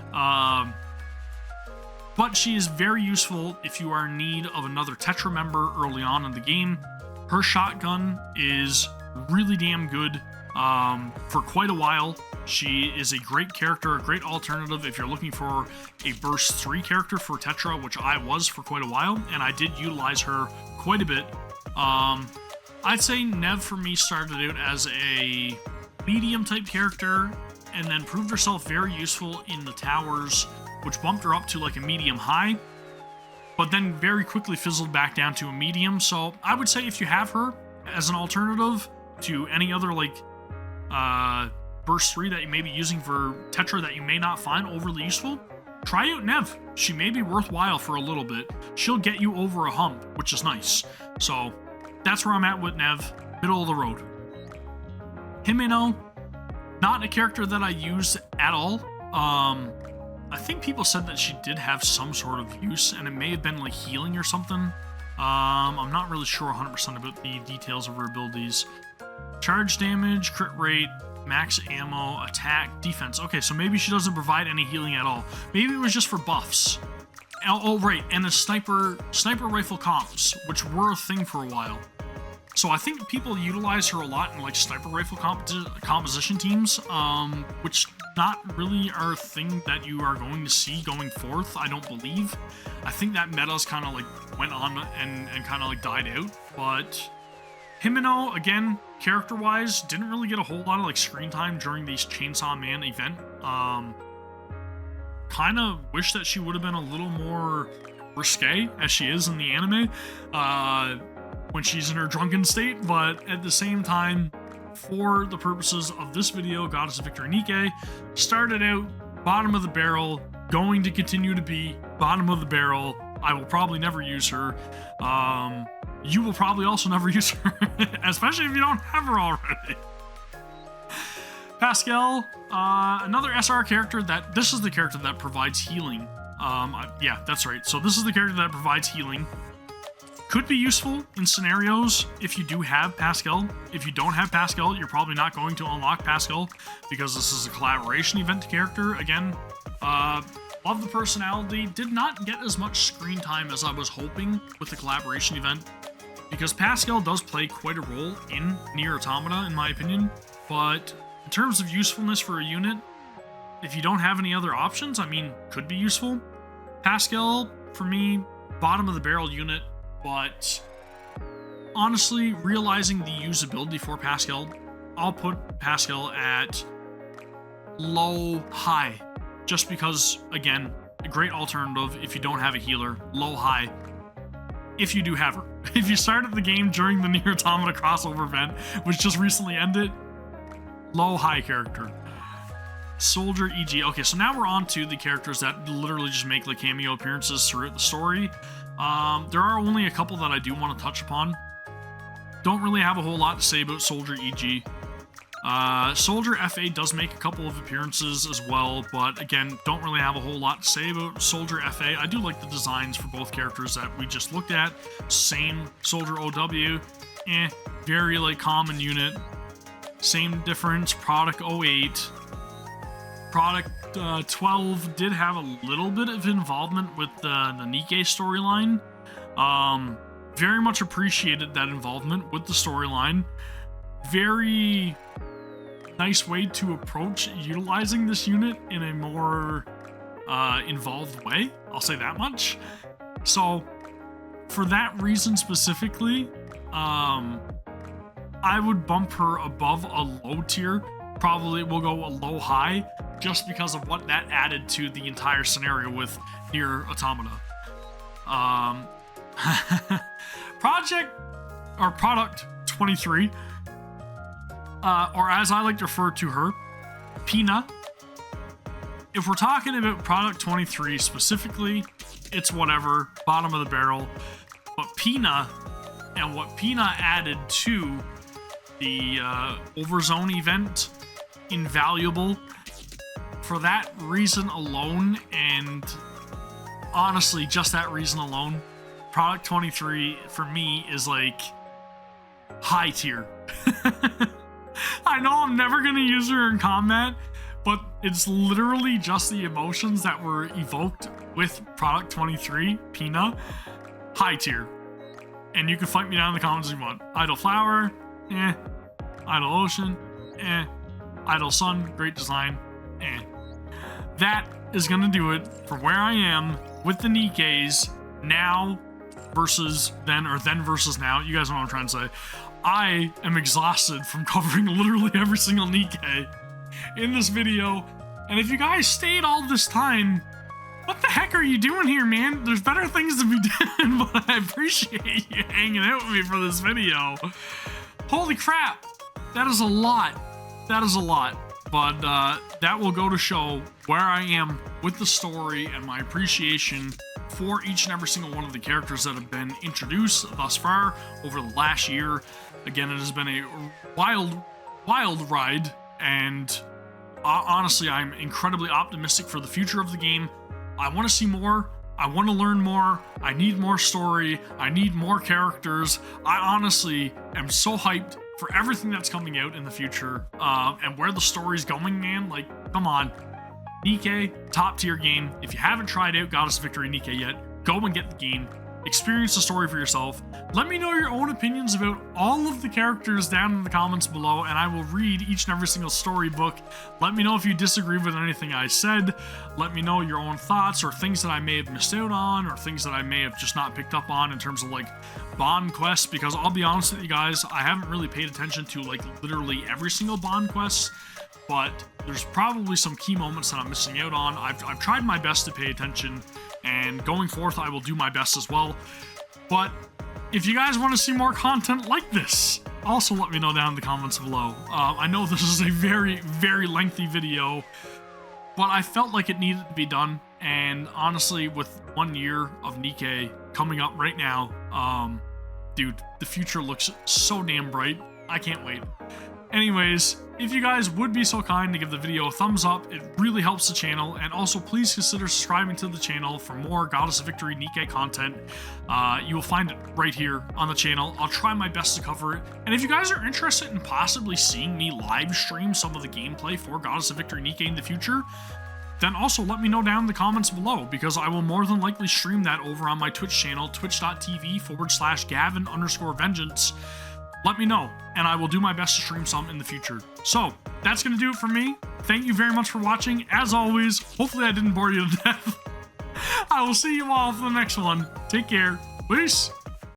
Speaker 1: But she is very useful if you are in need of another Tetra member early on in the game. Her shotgun is really damn good for quite a while. She is a great character, a great alternative if you're looking for a Burst 3 character for Tetra, which I was for quite a while, and I did utilize her quite a bit. I'd say Nev for me started out as a medium type character and then proved herself very useful in the towers, which bumped her up to like a medium high, but then very quickly fizzled back down to a medium. So I would say if you have her as an alternative to any other like Burst 3 that you may be using for Tetra that you may not find overly useful, try out Nev. She may be worthwhile for a little bit. She'll get you over a hump, which is nice. So that's where I'm at with Nev, middle of the road. Himeno, not a character that I use at all. I think people said that she did have some sort of use, and it may have been like healing or something. I'm not really sure 100% about the details of her abilities. Charge damage, crit rate, max ammo, attack, defense. Okay, so maybe she doesn't provide any healing at all. Maybe it was just for buffs. Oh, right, and the sniper rifle comps, which were a thing for a while. So I think people utilize her a lot in like sniper rifle composition teams, which not really are a thing that you are going to see going forth, I don't believe. I think that meta's kind of like went on and kind of like died out. But Himeno, again, character-wise, didn't really get a whole lot of like screen time during the Chainsaw Man event. Kind of wish that she would have been a little more risque as she is in the anime. When she's in her drunken state, but at the same time, for the purposes of this video, Goddess of Victory Nikke started out bottom of the barrel, going to continue to be bottom of the barrel. I will probably never use her. You will probably also never use her, especially if you don't have her already. Pascal, another SR character this is the character that provides healing. Yeah, that's right. So this is the character that provides healing. Could be useful in scenarios if you do have Pascal. If you don't have Pascal, you're probably not going to unlock Pascal because this is a collaboration event character. Again, love the personality. Did not get as much screen time as I was hoping with the collaboration event because Pascal does play quite a role in Nier Automata, in my opinion. But in terms of usefulness for a unit, if you don't have any other options, I mean, could be useful. Pascal, for me, bottom of the barrel unit. But honestly, realizing the usability for Pascal, I'll put Pascal at low-high. Just because, again, a great alternative if you don't have a healer. Low-high. If you do have her. If you started the game during the Nier Automata crossover event, which just recently ended, low-high character. Soldier, e.g. Okay, so now we're on to the characters that literally just make like cameo appearances throughout the story. There are only a couple that I do want to touch upon. Don't really have a whole lot to say about Soldier EG. Soldier FA does make a couple of appearances as well, but again, don't really have a whole lot to say about Soldier FA. I do like the designs for both characters that we just looked at. Same Soldier OW, very like common unit. Same difference, Product 08. Product 12 did have a little bit of involvement with the Nikke storyline. Very much appreciated that involvement with the storyline. Very nice way to approach utilizing this unit in a more involved way. I'll say that much. So for that reason specifically, I would bump her above a low tier. Probably will go a low high just because of what that added to the entire scenario with Nier Automata. Product 23, or as I like to refer to her, Pina. If we're talking about Product 23 specifically, it's whatever, bottom of the barrel. But Pina, and what Pina added to the Overzone event, invaluable. For that reason alone, and honestly, just that reason alone, Product 23 for me is like high tier. I know I'm never going to use her in combat, but it's literally just the emotions that were evoked with Product 23, Pina, high tier. And you can fight me down in the comments if you want. Idle Flower, Idle Ocean, Idle Sun, great design, That is going to do it for where I am with the Nikkes now versus then, or then versus now. You guys know what I'm trying to say. I am exhausted from covering literally every single Nikke in this video. And if you guys stayed all this time, what the heck are you doing here, man? There's better things to be doing, but I appreciate you hanging out with me for this video. Holy crap. That is a lot. That is a lot. But that will go to show where I am with the story and my appreciation for each and every single one of the characters that have been introduced thus far over the last year. Again, it has been a wild ride, and honestly, I'm incredibly optimistic for the future of the game. I want to see more. I want to learn more. I need more story. I need more characters. I honestly am so hyped for everything that's coming out in the future, and where the story's going, man. Like, come on. Nikke, top tier game. If you haven't tried out Goddess of Victory Nikke yet, go and get the game. Experience the story for yourself. Let me know your own opinions about all of the characters down in the comments below, and I will read each and every single storybook. Let me know if you disagree with anything I said. Let me know your own thoughts, or things that I may have missed out on, or things that I may have just not picked up on in terms of like Bond quests, because I'll be honest with you guys, I haven't really paid attention to like literally every single Bond quest, but there's probably some key moments that I'm missing out on. I've tried my best to pay attention, and going forth I will do my best as well. But if you guys want to see more content like this, also let me know down in the comments below. I know this is a very lengthy video, but I felt like it needed to be done, and honestly, with 1 year of Nikke coming up right now, dude, the future looks so damn bright. I can't wait. Anyways, if you guys would be so kind to give the video a thumbs up, it really helps the channel, and also please consider subscribing to the channel for more Goddess of Victory Nikke content. You will find it right here on the channel. I'll try my best to cover it, and if you guys are interested in possibly seeing me live stream some of the gameplay for Goddess of Victory Nikke in the future, then also let me know down in the comments below, because I will more than likely stream that over on my Twitch channel, twitch.tv/Gavin_vengeance. Let me know, and I will do my best to stream some in the future. So, that's going to do it for me. Thank you very much for watching. As always, hopefully I didn't bore you to death. I will see you all for the next one. Take care. Peace.